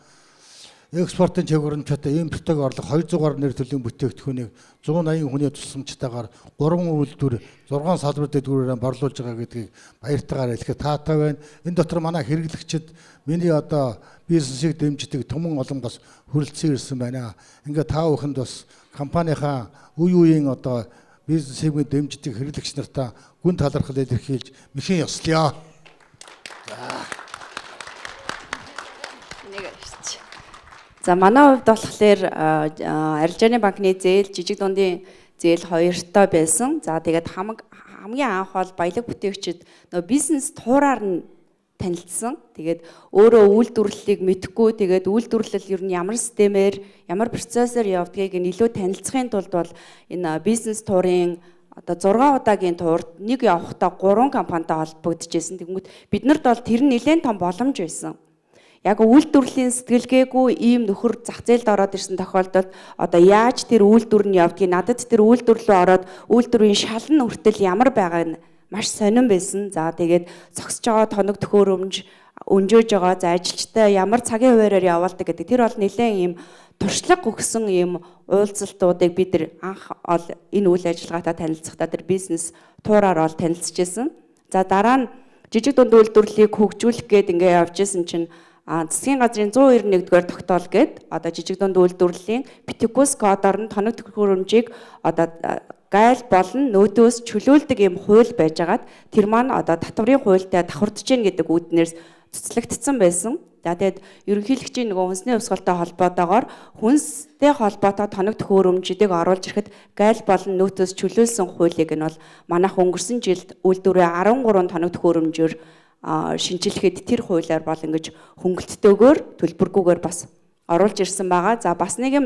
экспортын чиглэлчтэй импортыг орлох 200 гаруй нэр төрлийн бүтээгдэхүүнийг 180 хүний тусламжтайгаар 3 үйлдвэр 6 салбар дэдгүүрээр борлуулж байгаа гэдгийг баяртайгаар хэлэхэд таатай байна. Энэ дотор манай хэрэглэгчид миний одоо бизнесийг дэмждэг түмэн олон бас хүрэлцэн ирсэн байна. Ингээд таа бүхэнд бас компанийнхаа үеийн одоо бизнесийг дэмждэг хэрэглэгч нартаа гүн талархал илэрхийлж мэхийн ёслоё. За манай хувьд болохоор арилжааны банкны зээл, жижиг дундын зээл хоёртой байсан. За тэгээд хамгийн анх бол баялаг бүтээгчид нөө бизнес туураар нь танилцсан. Тэгээд өөрөө үйлдвэрлэлийг мэдэхгүй, тэгээд үйлдвэрлэл ер нь ямар системээр, ямар процессор явдгийг нь илүү танилцахын тулд бол энэ бизнес туурын одоо 6 удаагийн туурд нэг явахдаа 3 компанитай холбогдчихсэн. Тэгмүүд биднэрт бол тэр нь нэлээд том боломж байсан. Яг үйлдвэрлэлийн сэтгэлгээгүй ийм нөхөр зах зээлд ороод ирсэн тохиолдолд одоо яаж тэр үйлдвэр нь явдгийг надад тэр үйлдвэр рүү ороод үйлдвэрийн шалан хүртэл ямар байгааг нь маш сонирн байсан. За тэгээд зогсож байгаа тоног төхөөрөмж өнжөөж байгаа за ажилчтай ямар цагийн хуваараар явуулдаг гэдэг тэр бол нэлээд ийм туршлага өгсөн ийм уулзалтуудыг бид нар анх энэ үйл ажиллагаатай танилцахдаа тэр бизнес туураар ол танилцчихсэн. За дараа нь жижиг дунд үйлдвэрлэлийг хөгжүүлэх гээд ингээ явж исэн чинь засгийн газрын 191-р тогтоол гээд одоо жижиг дунд үйлдвэрлэлийн Битикус кодоор нь тоног төхөөрөмжийг одоо гайл болон нөөдөөс чөлөөлдөг юм хууль байжгаад тэр маань одоо татврын хуультай давхардж гин гэдэг үүднээс цэцлэгдсэн байсан. За тэгээд ерөнхийлөгчийн нөгөө хүнсний хувьсгалтай холбоотойгоор хүнстэй холбоотой тоног төхөөрөмжүүдийг оруулж ирэхэд гайл болон нөөдөөс чөлөөлсөн хуулийг нь бол манайх өнгөрсөн жилд үйлдвэрээ 13 тоног төхөөрөмжөөр шинжилгээд тэр хуулиар бол ингэж хөнгөлөлтөөгөөр төлбөргүйгээр бас оруулж ирсэн байгаа. За бас нэг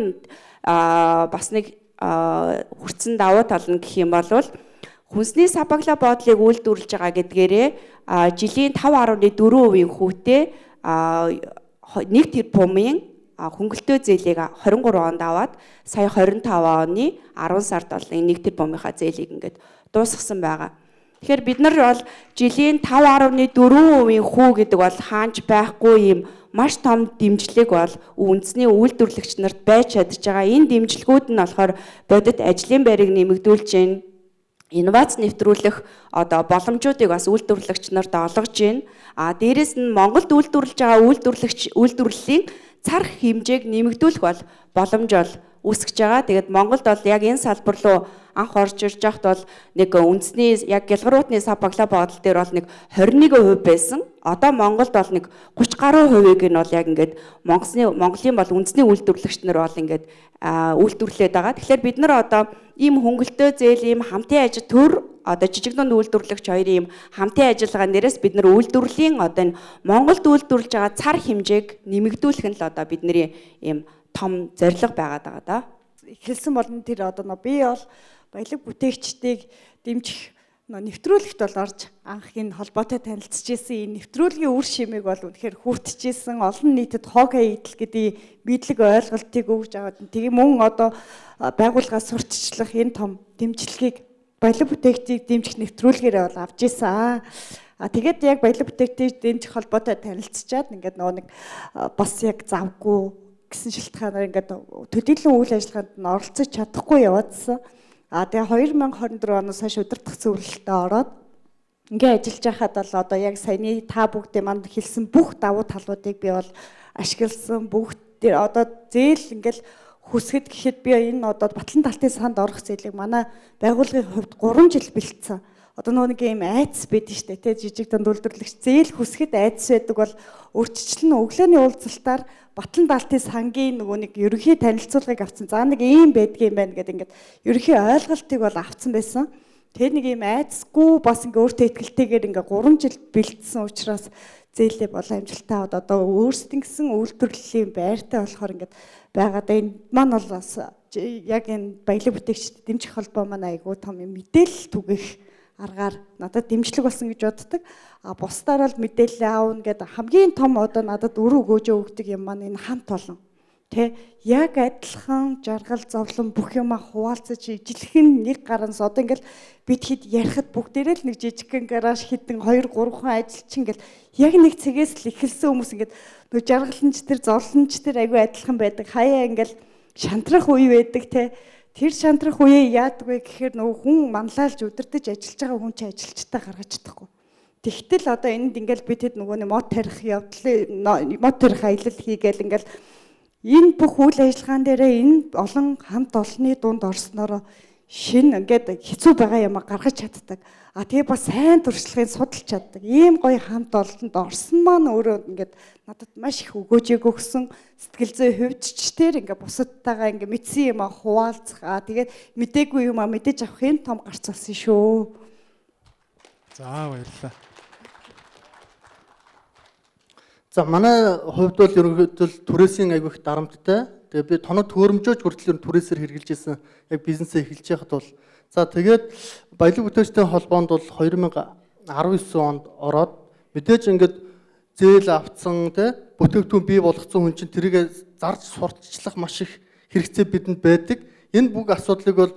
хүрцэн давуу тал нь гэх юм бол хүнсний сапагла боодлыг үйлдвэрлэж байгаа гэдгээрээ жилийн 5.4% хүүтэй 1 тэрбумын хөнгөлтөө зээлийг 23 онд аваад сая 25 оны 10 сард бол 1 тэрбумынхаа зээлийг ингээд дуусгасан байгаа. Тэгэхээр бид нар бол жилийн 5.4% хүү гэдэг бол хаанч байхгүй юм маш том дэмжлэг бол үндэсний үйлдвэрлэгч нарт байж чадж байгаа. Энэ дэмжлэгүүд нь болохоор бодит ажлын байрыг нэмэгдүүлж байна. Инновац нэвтрүүлэх одоо боломжуудыг бас үйлдвэрлэгч нарт олгож байна. Дээрэс нь Монголд үйлдвэрлэж байгаа үйлдвэрлэлийн царх хэмжээг нэмэгдүүлэх бол боломж бол үүсгэж байгаа. Тэгээд Монголд бол яг энэ салбар руу анх орж ирж байхад бол нэг үндэсний яг гялгаруутны сапагла бодол дээр бол нэг 21% байсан. Одоо Монголд бол нэг 30 гаруй хувийг нь бол яг ингээд Монголын бол үндэсний үйлдвэрлэгч нар бол ингээд үйлдвэрлээд байгаа. Тэгэхээр бид нар одоо ийм хөнгөлтөө зээл, ийм хамтын ажил төр одоо жижиг дунд үйлдвэрлэгч хоёрын ийм хамтын ажиллагаа нэрээс бид нар үйлдвэрлэлийн одоо энэ Монголд үйлдвэрлэж байгаа цар хэмжээг нэмэгдүүлэх нь л одоо бидний ийм том зорилго байгаад байгаа да. Эхэлсэн болон тэр одоо би бол баялаг бүтээгчдийг дэмжих нэвтрүүлэгт бол орж анх энэ холбоотой танилцж ирсэн. Энэ нэвтрүүлгийн үр шимийг бол үнэхээр хүртэж ирсэн. Олон нийтэд хог идэл гэдэг мэдлэг ойлголтыг өгж аваад тэгээ мөн одоо байгууллагаас сурталчлах энэ том дэмжлэгийг баялаг бүтээгчдийг дэмжих нэвтрүүлгээр бол авч ирсэн. Тэгээд яг баялаг бүтээгчдийг дэмжих холбоотой танилцчаад ингээд нэг бас яг завгүй гэсэн шалтгаанаар ингээд төдийлөн үйл ажиллагаанд нь оролцож чадахгүй яваадсан. Тэгээ 2024 оноос хойш удирдах зөвлөлтөд ороод ингээд ажиллаж байхад бол одоо яг саяны та бүгдээ манд хэлсэн бүх давуу талуудыг би бол ашигласан. Бүгд тэр одоо зээл ингээд хүсгэд гэхэд би энэ одоо батлан талтын санд орох зээлийг манай байгууллагын хувьд 3 жил бэлдсэн. Одоо нэг юм айдас байдаг шүү дээ. Жижиг дунд үйлдвэрлэгч зээл хүсгэд айдас байдаг бол өөрчлөлт өглөөний уулзалтаар батлан даалтын сангийн нэг ерөнхий танилцуулгыг авсан. За нэг ийм байдгийн байна гэдэг ингээд ерөнхий ойлголтыг бол авсан байсан. Тэр нэг ийм айдасгүй бас ингээд өөртөө ихтэйгээр ингээд 3 жил бэлдсэн учраас зээлээ бол амжилттай одоо өөрсдийн гэсэн үйлдвэрлэлийн байртай болохоор ингээд байгаад энэ маань бол бас яг энэ баялаг бүтээгчдэд дэмжих холбоо маань айгүй том мэдээлэл түгэх аргаар надад дэмжлэг болсон гэж боддог. Бусдаар бол мэдээлэл аавна гэдэг хамгийн том одоо надад өрөө өгөөж өгдөг юм маань энэ хамт олон. Тэ яг адилхан жаргал зовлон бүх юма хуваалцаж ижилхэн нэг гаранс одоо ингээл бид хэд ярихад бүгдээрээ л нэг жижигхэн гараж хитэн 2 3 хүн ажилчин ингээл яг нэг цэгээс л эхэлсэн хүмүүс ингээд нөө жаргаланч тэр зовлонч тэр айгүй адилхан байдаг. Хаяа ингээл шантрах үе байдаг те. Тэр шантрах үеэ яадаг вэ гэхээр нөгөө хүн манлайлж удирдах ажиллаж байгаа хүн чинь ажилчтай гаргаж чадахгүй. Тэгтэл одоо энд ингээл бид хэд нөгөө мод тарих мод тарих аялал хийгээл ингээл энэ бүх үйл ажиллагаан дээрээ энэ олон хамт олонны дунд орснороо шин ингээд хэцүү байгаа юм гаргаж чаддаг. Тэгээ бас сайн туршлагын судалж чаддаг. Ийм гоё хамт олонд орсон маань өөрөө ингээд надад маш их өгөөжийг өгсөн. Сэтгэл зүй хөвдчтэй ингээд бусадтайгаа ингээд мэдсэн юм хуваалцах. Тэгээд мдээгүй юм мэдээж авах энэ том гарц болсон шүү. За баярлалаа. За манай хувьд бол ерөнхийдөө түрээсийн айгүйх дарамттай. Тэгээ би тоног төхөөрөмжөөж хүртэл түрээсээр хэрэгжилж исэн яг бизнесээ эхэлж байхад бол за тэгээд баялаг бүтээгчдийн холбоонд бол 2019 онд ороод мэдээж ингээд зээл авцсан тий бүтээгдэхүүн бий болгоцсон хүн чинь тэрийг зарж сурталчлах маш их хэрэгцээ бидэнд байдаг. Энэ бүх асуудлыг бол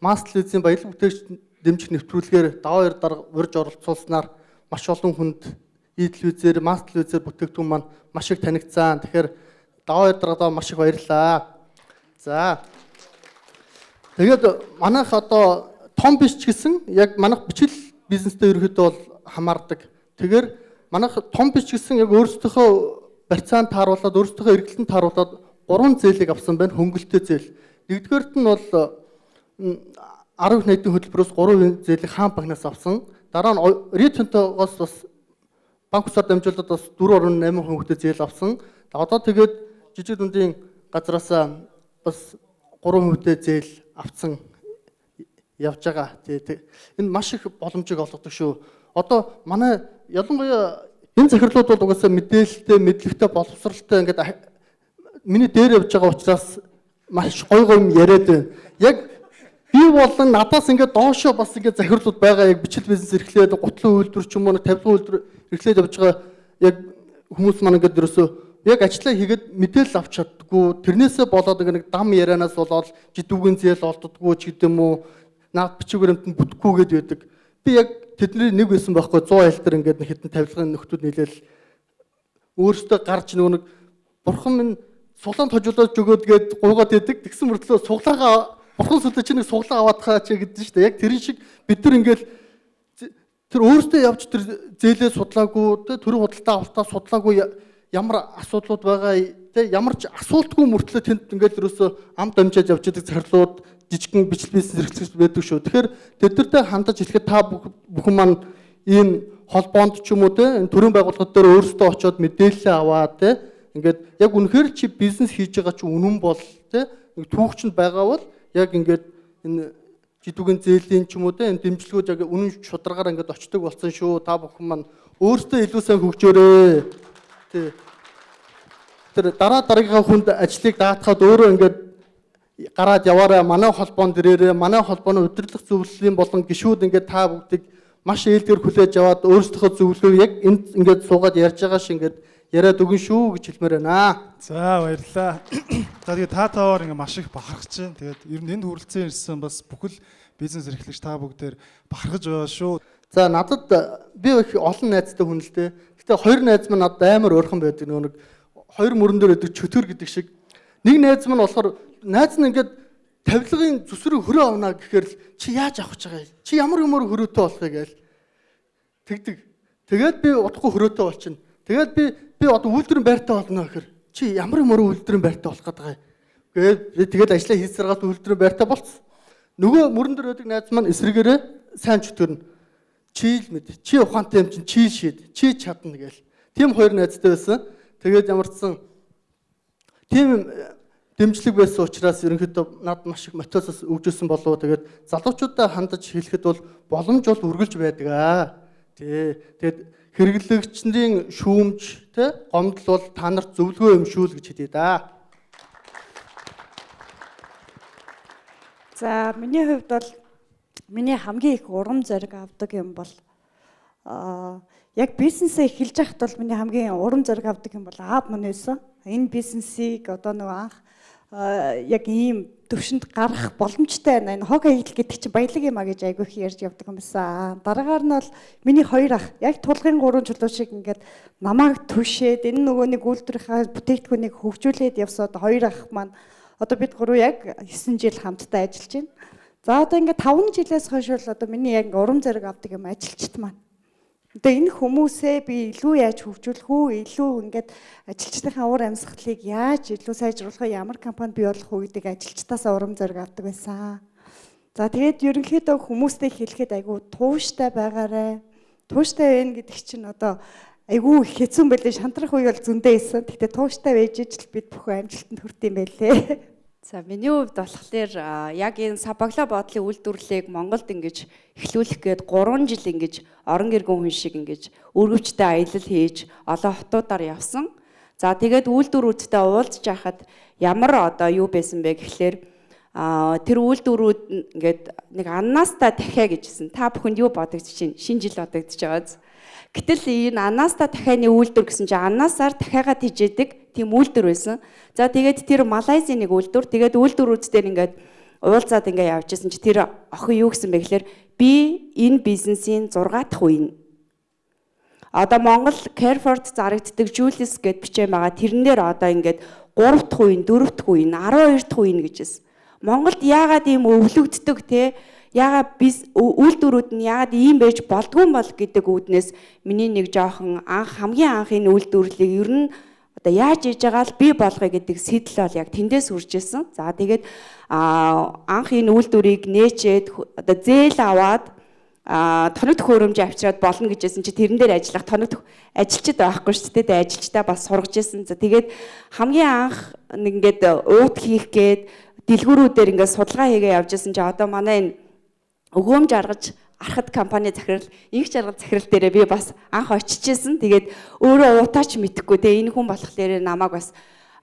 Мастлизийн баялаг бүтээгч дэмжих нэвтрүүлгээр даваа хоёр дарга урьж оролцуулснаар маш олон хүнд Идлвизээр, Мастлвизээр бүтээгдэхүүн маань маш их танигдсан. Тэгэхээр даваа хоёр даргадаа маш их баярлалаа. За. Тэгээд манайх одоо том биш ч гэсэн яг манайх бичил бизнестэй ерөөдөө бол хамаардаг. Тэгэхээр манайх том бичгсэн яг өөрсдийнхөө барьцаанд тааруулаад өөрсдийнхөө эргэлтэнд тааруулаад 3 зээлийг авсан байна. Хөнгөлтэй зээл. Нэгдүгээрт нь бол 10 их найдын хөтөлбөрөөс 3 зээлийг хаан банкнаас авсан. Дараа нь Ритентоогоос бас банк усаар дамжуулаад бас 4.8 хөнгөлтэй зээл авсан. Одоо тэгээд жижиг дундын газраас бас 3% зээл авсан явж байгаа. Энэ маш их боломжийг олгодог шүү. Одоо манай ялангуяа энэ захирлууд бол угаасаа мэдээлэлтэй, мэдлэгтэй, боловсралтай ингээд миний дээр явж байгаа учраас маш гой юм яриад байна. Яг би болон надаас ингээд доошоо бас ингээд захирлууд байгаа яг бичил бизнес эрхлээд гутлын үйлдвэр ч юм уу тавилгын үйлдвэр эрхлээд явж байгаа яг хүмүүс маань ингээд ерөөсөө яг ажиллаа хийгээд мэдээлэл авч чаддгүй. Тэрнээсээ болоод нэг дам ярианаас болоод жидүүгийн зээл олддоггүй ч гэдэм үү. Наад бичиг баримтанд бүтэхгүйгээд байдаг. Би яг тэдний нэг байсан байхгүй 100 айлтар ингээд хэдэн тавилгын нөхдүүд нийлээл өөртөө гарч нэг бурхан минь суглаанд хожуулаад өгөөд гээд гуйгаад байдаг. Тэгсэн мөртлөө суглаагаа бурхан сүлдэ чи нэг суглаа аваад хаа чи гэдэг шүү дээ. Яг тэрэн шиг бид нар ингээд тэр өөртөө явж тэр зээлээ судлаагүй, тэ төрийн худалдаа авалтаа судлаагүй ямар асуудлууд байгаа, тэ ямар ч асуултгүй мөртлөө тэнд ингээд ерөөсөө ам дамжаад явж байгаа захирлууд жижигхэн бичил бизнес эрхлэгч байдаг шүү. Тэгэхээр тэднэртэй хандаж хэлэхэд та бүхэн маань ийм холбоонд ч юм уу те төрийн байгууллагууд дээр өөрсдөө очиод мэдээлэл аваад те ингээд яг үнэхээр чи бизнес хийж байгаа чи үнэн бол те нэг түүхчэнд байгаа бол яг ингээд энэ жидүүгийн зээлийн ч юм уу те энэ дэмжлэгүүд яг үнэн шударгаар ингээд очдог болсон шүү. Та бүхэн маань өөрсдөө илүү сайн хөгжөөрэй. Тэ тэр дараагийнхаа хүнд ажлыг даатгаад өөрөө ингээд гараад яваарай, манай холбоонд ирээрэй, манай холбооны удирдлага зөвлөлийн болон гишүүд ингээд та бүгдийг маш ээлдгэр хүлээж аваад өөрсдийнхөө зөвлөгөөг яг энд ингээд суугаад ярьж байгаа шиг ингээд яриад өгөн шүү гэж хэлмээр байна. За баярлалаа. За тэгээд та таваар ингээд маш их бахархаж байна. Тэгээд ер нь энд хүрэлцэн ирсэн бас бүхэл бизнес эрхлэгч та бүгдээр бахархаж байгаа шүү. За надад би их олон найзтай хүн л дээ. Гэтэ хоёр найз маань надад амар ойрхон байдаг. Нэг хоёр мөрөн дээр өдөр чөтгөр гэдэг шиг. Нэг найз маань болохоор найз нь ингээд тавилгын зүсрийг хөрөө авна гэхээр чи яаж авах гэж байгаа юм? Чи ямар юмор хөрөөтэй болохыг гээл. Тэгдэг. Тэгээд би удахгүй хөрөөтэй болчихно. Тэгээд би одоо үйлдвэрийн байртай болно гэхээр чи ямар юмор үйлдвэрийн байртай болох гэдэг юм. Тэгээд ажиллаа хийсээр гал үйлдвэрийн байртай болцсон. Нөгөө мөрөн дээр байдаг найз маань эсрэгээрээ сайн чөтгөрнө. Чи л мэд. Чи ухаантай юм чинь чи шийд. Чи чадна гээл. Тим хоёр найзтай байсан. Тэгээд ямарчсан тийм дэмжлэг байсан учраас ерөнхийдөө над маш их мотивац өгжсэн болов. Тэгээд залуучуудаа хандаж хэлэхэд бол боломж бол үргэлж байдаг аа. Тэгээд хэрэглэгчдийн шүүмж тэ гомдол бол та нарт зөвлөгөө юм шүү л гэж хэлээ да. За миний хувьд бол миний хамгийн их урам зориг авдаг юм бол яг бизнесээ эхэлж байхад бол миний хамгийн урам зориг авдаг юм бол аав маань байсан. Энэ бизнесийг одоо нөгөө анх яг ийм төвшөнд гарах боломжтой байна. Энэ хог хаягдл гэдэг чинь баялаг юм а гэж айгүй их ярьж явдаг юм байна. Дараагаар нь бол миний хоёр ах яг тулгын 3 чулуу шиг ингээд намайг түшээд энэ нөгөө нэг үйлдвэрийнхаа бүтээгдэхүүнийг хөгжүүлээд явсаад хоёр ах маань одоо бид гурав яг 9 жил хамтдаа ажиллаж байна. За одоо ингээд 5 жилээс хойш бол одоо миний яг урам зориг авдаг юм ажилчт маань. Одоо энэ хүмүүсээ би илүү яаж хөгжүүлэх үү? Илүү ингээд ажилчдынхаа уур амьсгалыг яаж илүү сайжруулах вэ? Ямар компани бий болох вэ гэдэг ажилчдаас урам зориг авдаг байсан. За тэгээд ерөнхийдөө хүмүүстэй хэлэхэд айгүй тууштай байгаарэ. Тууштай байна гэдэг чинь одоо айгүй хэцүү байлээ. Шантрах үе бол зөндөө исэн. Гэхдээ тууштай байж ижил бид бүхэн амжилтанд хүрдэм байлээ. За миний хувьд болохоор яг энэ Сабаглаа боотлын үйлдвэрлэлийг Монголд ингэж эхлүүлэх гээд 3 жил ингэж орон гэргэн хүн шиг ингэж өргөвчтэй аялал хийж олон хотуудаар явсан. За тэгээд үйлдвэрүүдтэй уулзж байхад ямар одоо юу байсан бэ гэхлээр тэр үйлдвэрүүд ингээд нэг аннаастаа дахиа гэжсэн. Та бүхэнд юу бодогдож чинь шинэ жил бодогдож байгааз. Гэтэл энэ аннаастаа дахианы үйлдвэр гэсэн чинь аннаасаар дахиагаад хижээдэг тийм үйлдвэр байсан. За тэгээд тэр Малайзийн нэг үйлдвэр. Тэгээд үйлдвэрүүдээр ингээд уулзаад ингээд явжсэн чи тэр охин юу гэсэн бэ гэхээр би энэ бизнесийн 6 дахь үе. Одоо Монгол Carrefour зарагддаг Julius гэд бичээн байгаа. Тэрэн дээр одоо ингээд 3 дахь үе, 4 дахь үе, 12 дахь үе гэжсэн. Монголд яагаад ийм өвлөгддөг те яагаад үйлдвэрүүд нь яагаад ийм байж болдгүй бол гэдэг үүднээс миний нэг жоохон хамгийн анх энэ үйлдвэрлэлийг ер нь одоо яаж хийж байгаа л бий болгоё гэдэг сэтэл бол яг тэндээс үрж ирсэн. За тэгээд анх энэ үйлдвэрийг нээчээд одоо зээл аваад тоног төхөөрөмж авчираад болно гэжсэн чи тэрэн дээр ажиллах тоног ажилчид байхгүй шүү дээ. Тэгээд ажилчдаа бас сургаж ирсэн. За тэгээд хамгийн анх нэг ингээд уут хийх гээд дэлгүүрүүдээр ингээд судалгаа хийгээ явж ирсэн чи одоо манай энэ өгөөмж аргаж архад компани захирал инх жаргал захирал дээрээ би бас анх очижсэн. Тэгээд өөрөө уутаач мэдэхгүй те энэ хүн болохоор намайг бас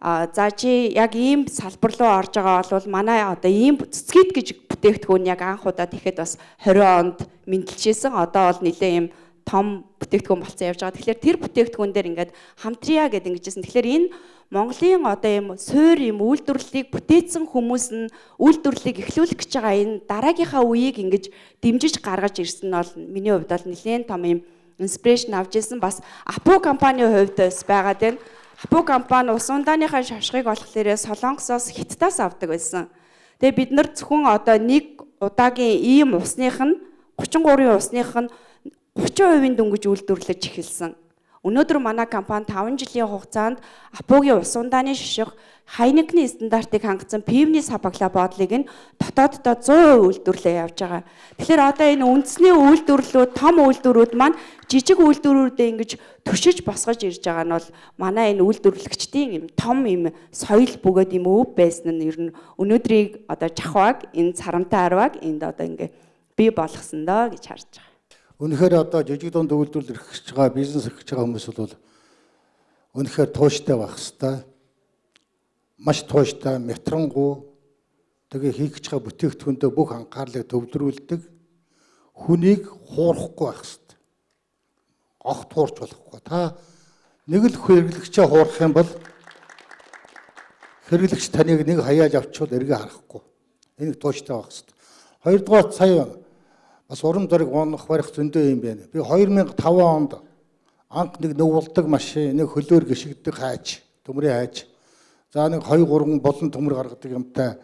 за чи яг ийм салбар руу орж байгаа бол манай одоо ийм цэцгийд гэж бүтээгдэхүүн яг анх удаа тэгэхэд бас 20 онд мэдлжсэн. Одоо бол нэлээ ийм том бүтээгдэхүүн болсон явж байгаа. Тэгэхээр тэр бүтээгдэхүүн дээр ингээд хамтрия гэдэг ингэжсэн. Тэгэхээр энэ Монголын одоо ийм суур ийм үйлдвэрлэлийг бүтээсэн хүмүүс нь үйлдвэрлэлийг эхлүүлэх гэж байгаа энэ дараагийнхаа үеийг ингэж дэмжиж гаргаж ирсэн нь бол миний хувьд бол нэлээд том ийм инспирэшн авч ирсэн. Бас Апу компанийн хувьд байгаад байна. Апу компани ус ундааныхаа шавшгыг болохоор Солонгосоос Хятадаас авдаг байсан. Тэгээ бид нар зөвхөн одоо нэг удаагийн ийм усных нь 33-ын усных нь 30% дөнгөж үйлдвэрлэж эхэлсэн. Өнөөдөр манай компани 5 жилийн хугацаанд Апугийн ус ундааны шишиг Хайнекны стандартыг хангасан пивний сапагла боодлыг нь дотооддоо 100% үйлдвэрлээ явж байгаа. Тэгэхээр одоо энэ үндэсний үйлдвэрлэлүүд, том үйлдвэрүүд маань жижиг үйлдвэрүүдэд ингэж төшиж босгож ирж байгаа нь бол манай энэ үйлдвэрлэгчдийн юм том юм соёл бөгөөд юм өв байсан нь ер нь өнөөдрийг одоо жахваг энэ царамтай арваг энд одоо ингэ бий болгосон доо гэж харж байгаа. Үнэхээр одоо жижиг дунд үйлдвэрлэл эрхэж байгаа, бизнес эрхэж байгаа хүмүүс бол үнэхээр тууштай байх хэвээр. Маш тууштай, метронгуу тэгээ хийх гэж байгаа бүтээгдэхүүндээ бүх анхаарлыг төвлөрүүлдэг. Хүнийг хуурахгүй байх хэвээр. Огт хуурч болохгүй. Та нэг л хэрэглэгчээ хуурах юм бол хэрэглэгч таныг нэг хаяаж авчвал эргээ харахгүй. Энийг тууштай байх хэвээр. Хоёрдугаар сая бас уран зориг унах барих зөндөө юм байна. Би 2005 онд анх нэг нөвөлдөг машин, нэг хөлөөр гიშгдэг хайж, төмрийн хайж. За нэг 2 3 болон төмөр гаргадаг юмтай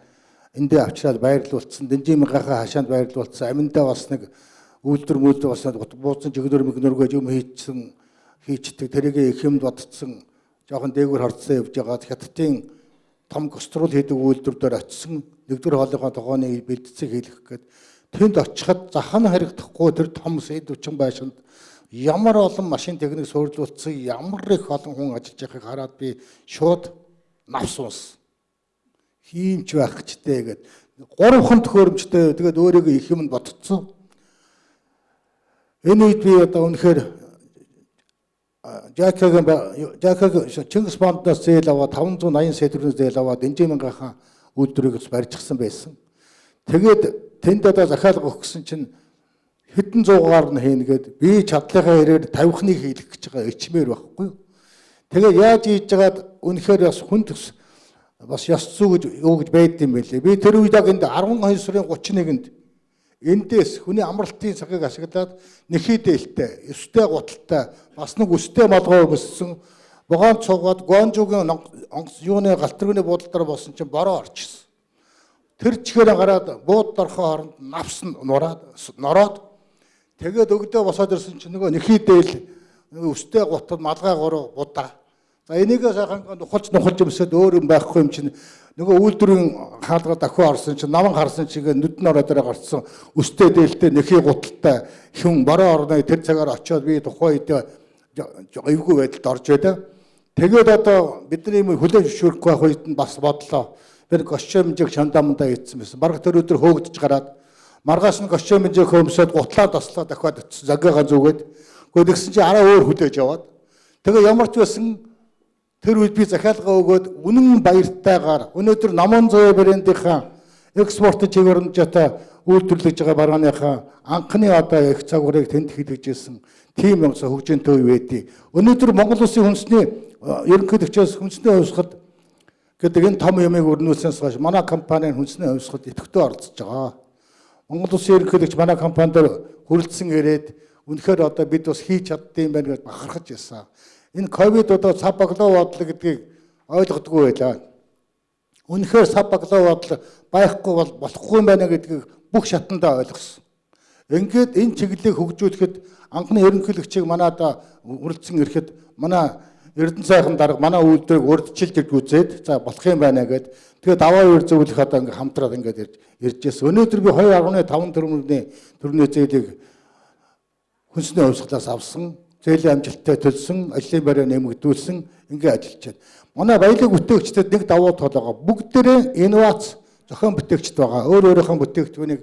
эндээ авчираад байрлуулсан. Дэнжимгийнхаа хашаанд байрлуулсан. Аминдаа бас нэг үйлдвэр бас бууцсан чиглэр мэгнөргөө юм хийчдэг. Тэрийгээ их юмд бодцсон. Жохон дээгүүр харцсан явж байгаа. Хятадын том гострол хийдэг үйлдвэрээр очисон. Нэгдүгээр хоолойгоо тогооны бэлтцэг хийлгэх гээд тэнд очиход захын харагдахгүй тэр том C40 байшинд ямар олон машин техник суурилуулсан, ямар их олон хүн ажиллаж байгааг хараад би шууд навс унс. Хиймч байх гэжтэй гээд 3хан төхөөрөмжтэй тэгээд өөрийгөө их юмд бодцсон. Энэ үед би одоо үнэхээр Жакагийн Чингис Бандаас зээл аваад 580 сая төгрөгийн зээл аваад Дэнжимгийнхаа үйлдвэрийг барьчихсан байсан. Тэгээд тэнд одоо захиалга өгсөн чинь хэдэн зуугаар нь хийнэ гээд би чадлынхаа хэрээр 50-ыг хийлгэх гэж байгаа ичмээр байхгүй юу. Тэгээд яаж хийж байгаад үнэхээр бас хүнд бас ёс зүй гэж юу гэж байд юм байлээ. Би тэр үед яг энд 12 сарын 31-нд эндээс хүний амралтын цагийг ашиглаад нэхий дээлтэй, өстэй гуталтай, бас нэг өстэй малгай өмссөн богоон цугаад Гуанжуугийн юуны галтрууны буудлын дээр болсон чинь бороо орчихсон. Тэр чихээр гараад бууд дорхоо хооронд навс нороод тэгээд өгдөө босоод ирсэн чинь нөгөө нэхий дээл өстэй гутал малгай 3 будаа. За энийгээ сайхан нухалж өмсөд өөр юм байхгүй юм чинь нөгөө үйлдвэрийн хаалга дахиу орсон чинь наман харсан чигээ нүдэн ороо дээр гарцсан өстэй дээлтэй нэхий гуталтай хүн бороо орны тэр цагаар очиод би тухайн үед эвгүй байдалд орж байлаа. Тэгээд одоо бидний юм хүлээж зөвшөөрөхгүй байх үед нь бас бодлоо. Тэр гошчомжиг шандамдаа ийдсэн байсан. Бараг тэр өдөр хөөгдөж гараад маргааш нь гошчомжиг хөмсөд гутлаа тослоо дахиад загаагаа зүгээд гоо тэгсэн чи араа өөр хүлээж яваад тэгээ ямар ч байсан тэр үед би захиалга өгөөд үнэн баяртайгаар өнөөдөр Намон Зөө брэндийнхаа экспорт чиглэлтэй үйлдвэрлэж байгаа барааныхаа анхны одоо их цагуурыг тэнд хийлгэжсэн тийм юм хөгжинтэй үе байдیں۔ Өнөөдөр Монгол Улсын хүнсний ерөнхийлөгчөөс хүнсний хувьсгал гэдэг энэ том юмыг өрнүүлснээс хойш манай компанийн хүнсний хувьсгалд идэвхтэй оролцож байгаа. Монгол Улсын ерөнхийлөгч манай компанид хүрэлцэн ирээд үнэхээр одоо бид бас хийж чаддсан юм байна гэж бахархаж байсан. Энэ ковид одоо цав баглаа бодлоо гэдгийг ойлгодгүй байлаа. Үнэхээр цав баглаа бодлоо байхгүй болохгүй юм байна гэдгийг бүх шатандаа ойлгосон. Ингээд энэ чиглэлийг хөгжүүлэхэд анхны ерөнхийлөгчийг манайда үргэлжлэн ирэхэд манай Эрдэнэ сайхан дарга манай үйлдвэрийг урдчилж үзээд за болох юм байна гэд тэгээд даваа үер зөвлөх одоо ингээд хамтраад ингээд ирж байсан. Өнөөдөр би 2.5 төгрөгийн зээлийг хүнсний хувьсгалаас авсан, зээлийн амжилттай төлсөн, ажлын байраа нэмэгдүүлсэн ингээд ажиллаж байна. Манай баялаг бүтээгчдэд нэг давуу тал байгаа. Бүгдээрээ инновац зохион бүтээгчд байгаа. Өөрийнхөө бүтээгдэхүүнийг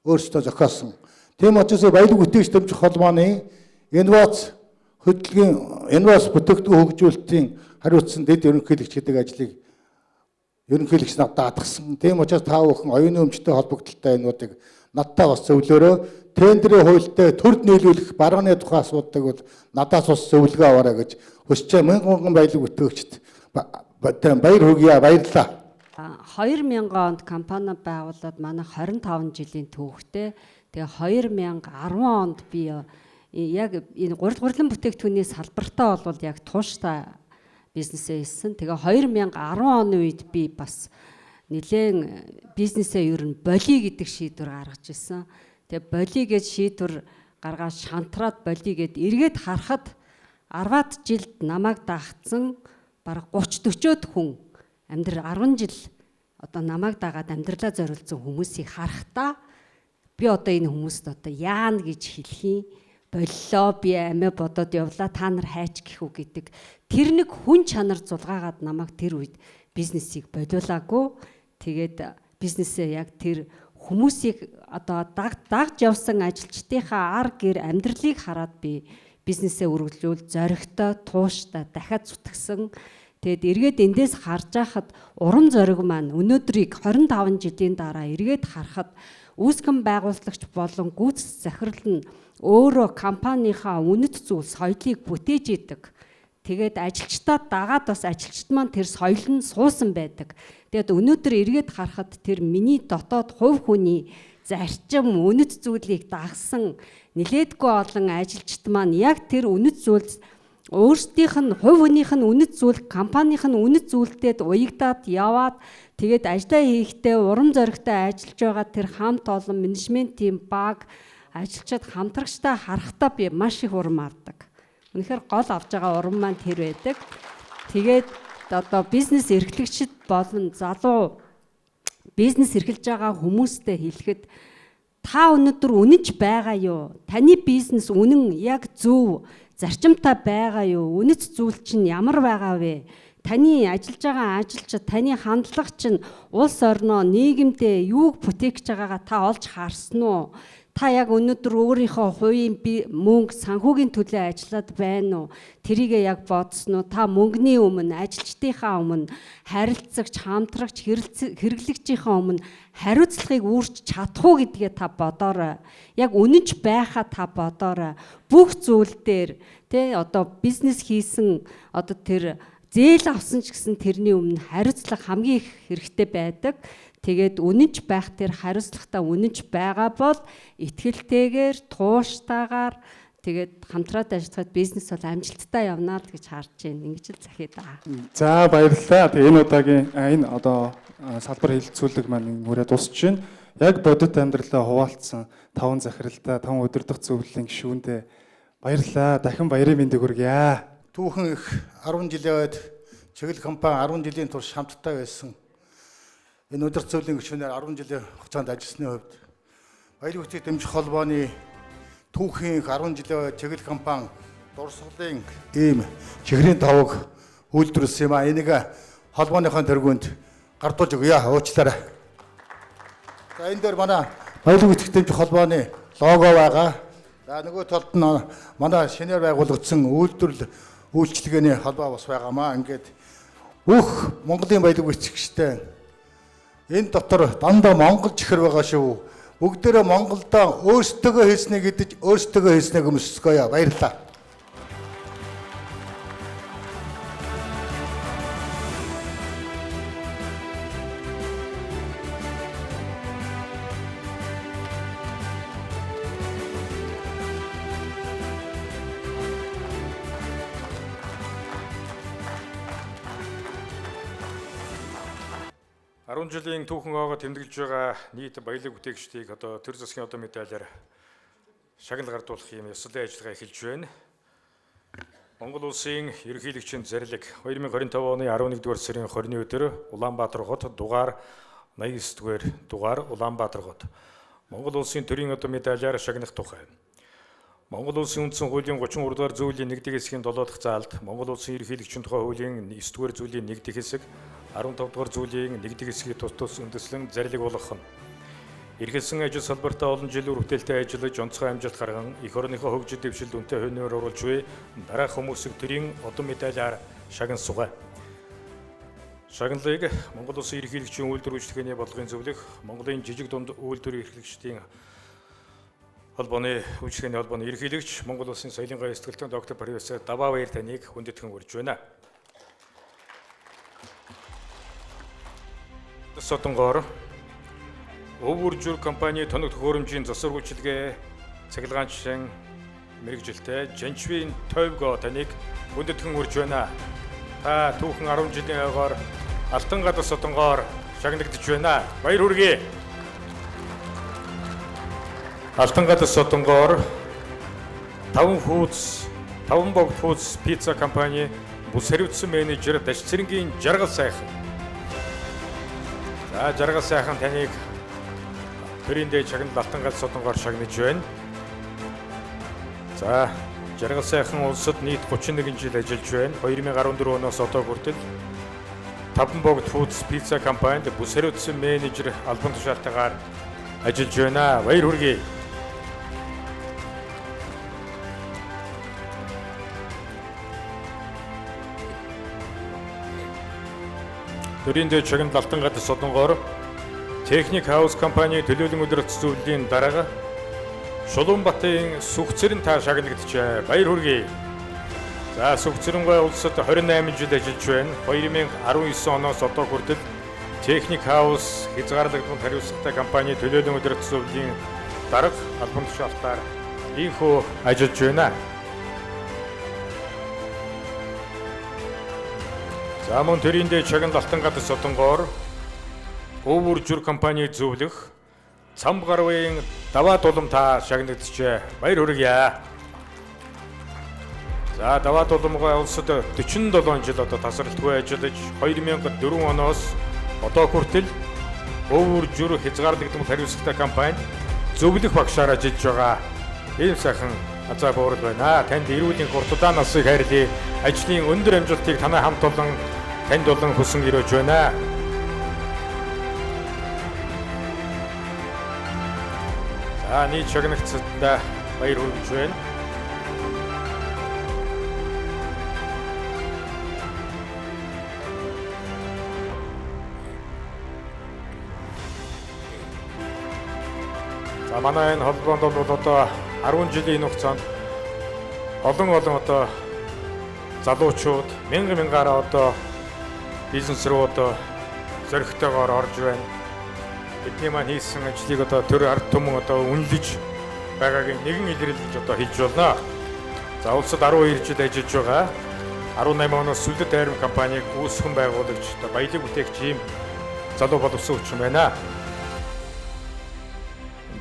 өөрсдөө зохиосон. Тийм учраас баялаг бүтээгч дамжих холбооны инновац хөдөлгөөний инновац бүтээгдэхүүн хөгжүүлэлтийн хариуцсан дэд ерөнхийлөгч гэдэг ажлыг ерөнхийлөгч надад даатгсан. Тийм учраас та бүхэн оюуны өмчтэй холбогдлолтой энүүдийг надтай бас зөвлөөрөө тендерийн хуультай төрд нийлүүлэх барганы тухай асуудаг бол надаас бас зөвлөгөө аваарай гэж хүсэж мянган баялаг бүтээгчд баяр хүргье, баярлалаа. 2000 онд компани байгуулад манай 25 жилийн түүхтэй. Тэгээ 2010 онд би яг энэ гурилан бүтээгдэхүүний салбартаа бол яг тууштай бизнесээ хийсэн. Тэгээ 2010 оны үед би бас нэлээд бизнесээ ер нь боли гэдэг шийдвэр гаргаж ирсэн. Тэгээ боли гэж шийдвэр гаргаад шантраад боли гэд эргээд харахад 10-аад жилд намайг дагцсан бараг 30-40 хүн амьдрал 10 жил одоо намайг дагаад амьдралаа зориулсан хүмүүсийг харахтаа би одоо энэ хүмүүст одоо яана гэж хэлэх юм. Боллоо би амиа бодоод явлаа та нар хайч гэх үг гэдэг. Тэр нэг хүн чанар зулгаагаад намайг тэр үед бизнесийг болиулаагүй. Тэгээд бизнесээ яг тэр хүмүүсийг одоо дагж явсан ажилчдынхаа ар гэр амьдралыг хараад би бизнесээ үргэлжлүүл зоригтой, тууштай дахиад зүтгэсэн. Тэгэд эргээд эндээс харж байхад урам зориг маань өнөөдрийг 25 жилийн дараа эргээд харахад үүсгэн байгуулагч болон гүйцэтгэх захирал нь өөрөө компанийнхаа үнэт зүйл соёлыг бүтээж идэг. Тэгээд ажилчдаа дагаад бас ажилчид маань тэр соёл нь суусан байдаг. Тэгээд өнөөдөр эргээд харахад тэр миний дотоод хувь хүний зарчим үнэт зүйлийг дагсан нилээдгүй олон ажилчид маань яг тэр үнэт зүйлс өөрсдийнх нь хувь хүнийх нь үнэт зүйл компанийн нь үнэт зүйлтэд уягдаад яваад тэгээд ажиллаа хийхдээ урам зоригтой ажиллаж байгаа тэр хамт олон менежмент тим баг ажилчид хамтрагчтай харахтаа би маш их урам авдаг. Үнэхээр гол авж байгаа урам маань тэр байдаг. Тэгээд одоо бизнес эрхлэгчид болон залуу бизнес эрхэлж байгаа хүмүүстэй хэлэхэд та өнөөдөр үнэнч байгаа юу? Таны бизнес үнэн яг зөв зарчимтай байгаа юу? Үнэт зүйл чинь ямар байгаа вэ? Таны ажиллаж байгаа ажилчид, таны хандлага чинь улс орноо нийгэмдээ юуг бүтээгч байгаагаа та олж харсан уу? Та яг өнөөдөр өөрийнхөө хувийн мөнгө санхүүгийн төлөө ажиллаад байна уу? Тэрийгээ яг бодсон уу? Та мөнгөний өмнө, ажилчдынхаа өмнө, харилцагч, хамтрагч, хэрэглэгчийнхаа өмнө хариуцлагыг үүрч чадах уу гэдгээ та бодоорой. Яг үнэнч байхаа та бодоорой. Бүх зүйл дээр тэ одоо бизнес хийсэн одоо тэр зээл авсан ч гэсэн тэрний өмнө хариуцлага хамгийн их хэрэгтэй байдаг. Тэгээд үнэнч байх тэр хариуцлагатай үнэнч байгаа бол итгэлтэйгээр тууштайгаар тэгээд хамтраад ажиллахад бизнес бол амжилттай явнаа л гэж харж байна. Ингэж л захий даа. За баярлалаа. Тэгээ энэ удаагийн энэ одоо салбар хэлэлцүүлэг маань үрээ дуусч байна. Яг бодит амьдралаа хуваалцсан 5 захиралтай 5 удирдах зөвлөлийн гишүүндээ баярлалаа. Дахин баярын мэндийг хүргье. Түүхэн их 10 жилийн үед чиглэл компани 10 жилийн турш хамттай байсан. Энэ удирдах зөвлөлийн гишүүнээр 10 жилийн хугацаанд ажилласны хувьд баялаг бүтээгдэхүүн дэмжих холбооны түүхийн 10 жилийн чиглэл компани дурсгалын ийм чихрийн тавг үйлдвэрлэсэн юм а. Энийг холбооныхон тэргуунд гардуулж өгье. Уучлаарай. За энэ дээр манай баялаг бүтээгдэхүүн дэмжих холбооны лого байгаа. За нөгөө талд нь манай шинээр байгуулагдсан үйлчлэгээний холбоо бас байгаамаа. Ингээд бүх Монголын баялаг бүтээгчтэй энэ дотор дандаа Монгол чихэр байгаа шүү. Бүгдээрээ Монголдоо өөрсдөө хийснэ гэдэж өөрсдөө хийснэг өмсгөөе. Баярлалаа. 10 жилийн түүхэн оогоо тэмдэглэж байгаа нийт баялаг бүтээгчдийг одоо төр засгийн одоо медалиар шагнал гардуулах юм ёслолын ажиллагаа эхэлж байна. Монгол улсын ерөнхийлөгчийн зарлиг 2025 оны 11-р сарын 20-ны өдөр Улаанбаатар хот дугаар 89-р дугаар Улаанбаатар хот Монгол улсын төрийн одоо медалиар шагнах тухай. Монгол улсын үндсэн хуулийн 33-р зүйлийн 1-р хэсгийн 7-р заалд Монгол улсын ерөнхийлөгчийн тухай хуулийн 9-р зүйлийн 1-р хэсэг 15-р зүйлийн 1-р хэсгийг тус үндэслэн зарлиг болгох нь. Иргэсэн ажил салбартаа олон жил үргэлжлэлтэй ажиллаж онцгой амжилт гарган эх орныхоо хөгжил дэвшилд үнэтэй хөнөөр оруулж буй дараах хүмүүсийг төрийн одоо медалиар шагнан сугай. Шагналыг Монгол улсын ерөнхийлөгчийн үйлдвэр үйлчлэгээний бодлогын зөвлөх, Монголын жижиг дунд үйлдвэр эрхлэгчдийн холбооны үйлчлэгээний холбооны ерөнхийлөгч, Монгол улсын соёлын гай сэтгэлтэн доктор профессор Даваабаяр таныг хүндэтгэн урьж байна. Сотонгоор Өвөржүр компани тоног төхөөрөмжийн засвар үйлчилгээ цахилгаанчин мэрэгжилтэй Жанчвийн Тойвго таныг хүндэтгэн урьж байна. Та түүхэн 10 жилийн ойгоор Алтан гадар Сотонгоор шагнагдж байна. Баяр хүргэе. Алтан гадар Сотонгоор 5 богд фудс пицца компани бүс хариуцсан менежер Даш Цэрэнгийн Жаргал сайхан. За Жаргал сайхан таныг төрийн дэд шагнал Алтан гадар Сотонгоор шагнаж байна. За Жаргал сайхан улсад нийт 31 жил ажиллаж байна. 2014 оноос одоо хүртэл 5 богд фудс пицца компанид бүс хариуцсан менежер албан тушаалтайгаар ажиллаж байна. Баяр хүргэе. Төрийн дэд шагнал Алтан гадар Сотонгоор Техник хаус компани төлөөлөн удирдах зөвлөлийн дарга Шулуунбатын Сүхцэрэн та шагнагдчихэ. Баяр хүргэе. За Сүхцэрэнгой улсад 28 жил ажиллаж байна. 2019 оноос одоо хүртэл Техник хаус хязгаарлагдмал хариуцлагатай компани төлөөлөн удирдах зөвлөлийн дарга албан тушаалтаар ийхүү ажиллаж байна. За мөн төрийн дэд шагнал Алтан гадар Сотонгоор Өвөржүр компани зөвлөх Цамгарвын Даваа Дулам та шагнагдчихэ. Баяр хүргэе. За Даваа Дулмгой улсад 47 жил одоо тасралтгүй ажиллаж 2004 оноос одоо хүртэл Өвөржүр хязгаарлагдмал хариуцлагатай компанид зөвлөх багшаар ажиллаж байгаа. Ийм сайхан азаа буурал байна. Танд эрүүлийн хурдтай насыг хайрлая. Ажлын өндөр амжилтыг танай хамт олон танд болон хүсэн өрөөж байна. За нийт шагнагчдаа баяр хүргэж байна. За манай энэ холбоонд бол одоо 10 жилийн хугацаанд олон одоо залуучууд мянгаараа одоо бизнес руу одоо зоригтойгоор орж байна. Бидний маань хийсэн ажлыг одоо төр ард түмэн одоо үнэлж байгаагийн нэгэн илэрлэж одоо хийж байна. За улсад 12 жил ажиллаж байгаа. 18 оноос сүлдэт дайрам компаниг үүсгэн байгуулагч одоо баялаг бүтээгч ийм залуу боловсон хүчин байна.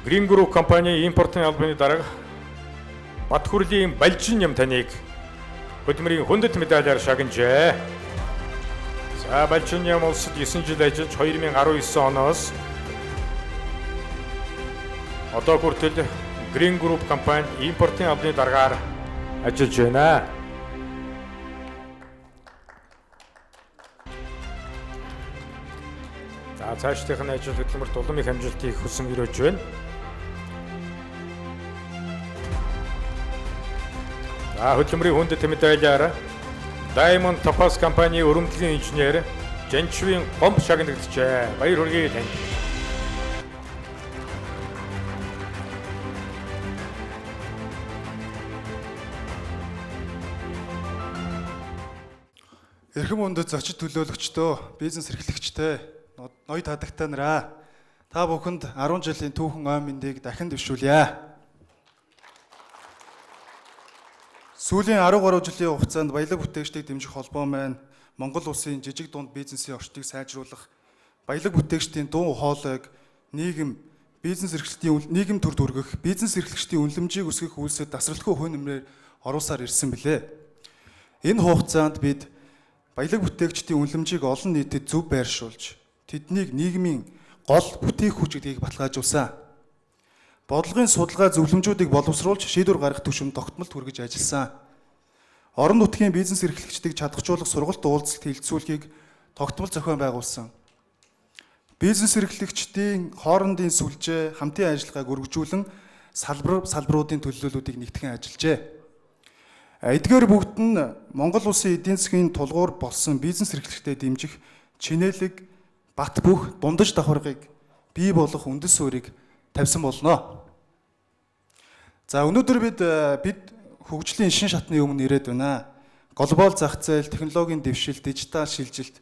Green Group компани импортын албаны дарга Батхүрлийн Балжин юм таныг хөдөлмөрийн хүндэт медалиар шагнажээ. За Балжин юм улсад 9 жил ажиллаж 2019 оноос одоо хүртэл Green Group компани импортын албаны даргаар ажиллаж байна. За цаашдынх нь ажил хөдөлмөрт улам их амжилтыг хүсэн өрөөж байна. За хөдөлмөрийн хүндэт медалиар Diamond Topaz компани өрөмтлийн инженер Жанчвийн гомб шагнагдчихэ. Баяр хүргэе танд. Эрхэм хүндэт зочид төлөөлөгчдөө, бизнес эрхлэгчтэй, ноёд хадагтай нараа та бүхэнд 10 жилийн түүхэн ой мэндийг дахин дэвшүүлье. Сүүлийн 13 жилийн хугацаанд баялаг бүтээгчдийг дэмжих холбоо маань Монгол улсын жижиг дунд бизнесийн орчныг сайжруулах, баялаг бүтээгчдийн дуу хоолойг нийгэм бизнес эрхлэгчдийн нийгэм төр дүргэх, бизнес эрхлэгчдийн үнэлэмжийг өсгөх үйлсэд тасралтгүй хувь нэмрээр оруулсаар ирсэн билээ. Энэ хугацаанд бид баялаг бүтээгчдийн үнэлэмжийг олон нийтэд зөв байршуулж, тэднийг нийгмийн гол бүтээх хүч гэдгийг баталгаажуулсан. Бодлогын судалгаа зөвлөмжүүдийг боловсруулж шийдвэр гаргах түвшинд тогтмолд хүргэж ажилласан. Орон нутгийн бизнес эрхлэгчдийг чадахжуулах сургалт уулзалт хилцүүлэхийг тогтмол зохион байгуулсан. Бизнес эрхлэгчдийн хоорондын сүлжээ, хамтын ажиллагааг өргөжүүлэн салбаруудын төлөөллүүдийг нэгтгэн ажиллажээ. Эдгээр бүгд нь Монгол улсын эдийн засгийн тулгуур болсон бизнес эрхлэгчдэд дэмжих чинээлэг, бат бөх дундаж давхаргыг бий болгох үндэс суурийг тавьсан болно. За өнөөдөр бид хөгжлийн шин шатны өмнө ирээд байна. Глобал зах зээл, технологийн дэвшил, дижитал шилжилт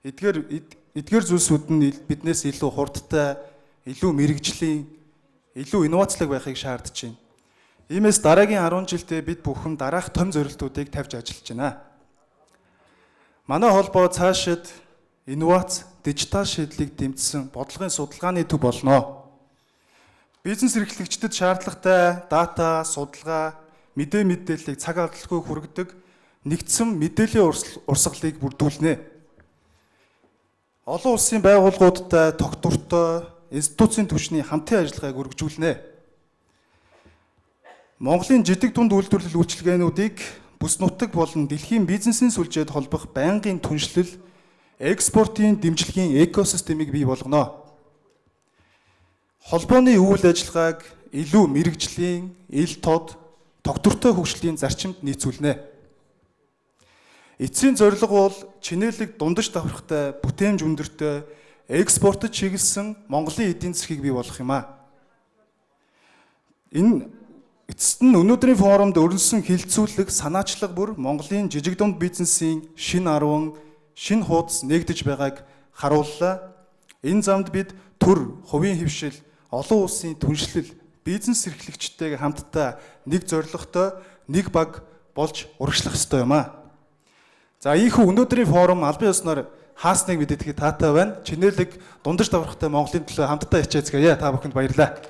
эдгээр зүйлсүүд нь биднээс илүү хурдтай, илүү мэрэгжлийн, илүү инновацлог байхыг шаардж байна. Иймээс дараагийн 10 жилдээ бид бүхэн дараах том зорилтуудыг тавьж ажиллаж байна. Манай холбоо цаашид инновац, дижитал шийдлийг дэмжсэн бодлогын судалгааны төв болно. Бизнес эрхлэгчдэд шаардлагатай дата, судалгаа, мэдээллийг цаг алдалгүй хүргэдэг нэгдсэн мэдээллийн урсгалыг бүрдүүлнэ. Олон улсын байгууллагуудтай тогтвортой институцийн түвшний хамтын ажиллагааг өргөжүүлнэ. Монголын жижиг дунд үйлдвэрлэл үйлчилгээнүүдийг бүс нутаг болон дэлхийн бизнесийн сүлжээд холбох байнгын түншлэл, экспортын дэмжлэгийн экосистемийг бий болгоно. Холбооны үйл ажиллагааг илүү мэрэгжлийн, ил тод, тогтвортой хөгжлийн зарчимд нийцүүлнэ. Эцсийн зорилго бол чинээлэг дундаж давхархтай, бүтээмж өндөртэй, экспортод чиглэсэн Монголын эдийн засгийг бий болгох юм а. Энэ эцэст нь өнөөдрийн форумд өрнөсөн хилцүүлэг, санаачлаг бүр Монголын жижиг дунд бизнесийн шинэ 10, шинэ хуудас нэгдэж байгааг харууллаа. Энэ замд бид төр, хувийн хэвшил, олон улсын түншлэл, бизнес эрхлэгчтэйгээ хамтдаа нэг зорилготой, нэг баг болж урагшлах ёстой юм а. За ийхүү өнөөдрийн форум албан ёсноор хаасныг мэдээдгээ таатай байна. Чинээлэг дундаж давхархтай Монголын төлөө хамтдаа хичээцгээе. Та бүхэнд баярлалаа.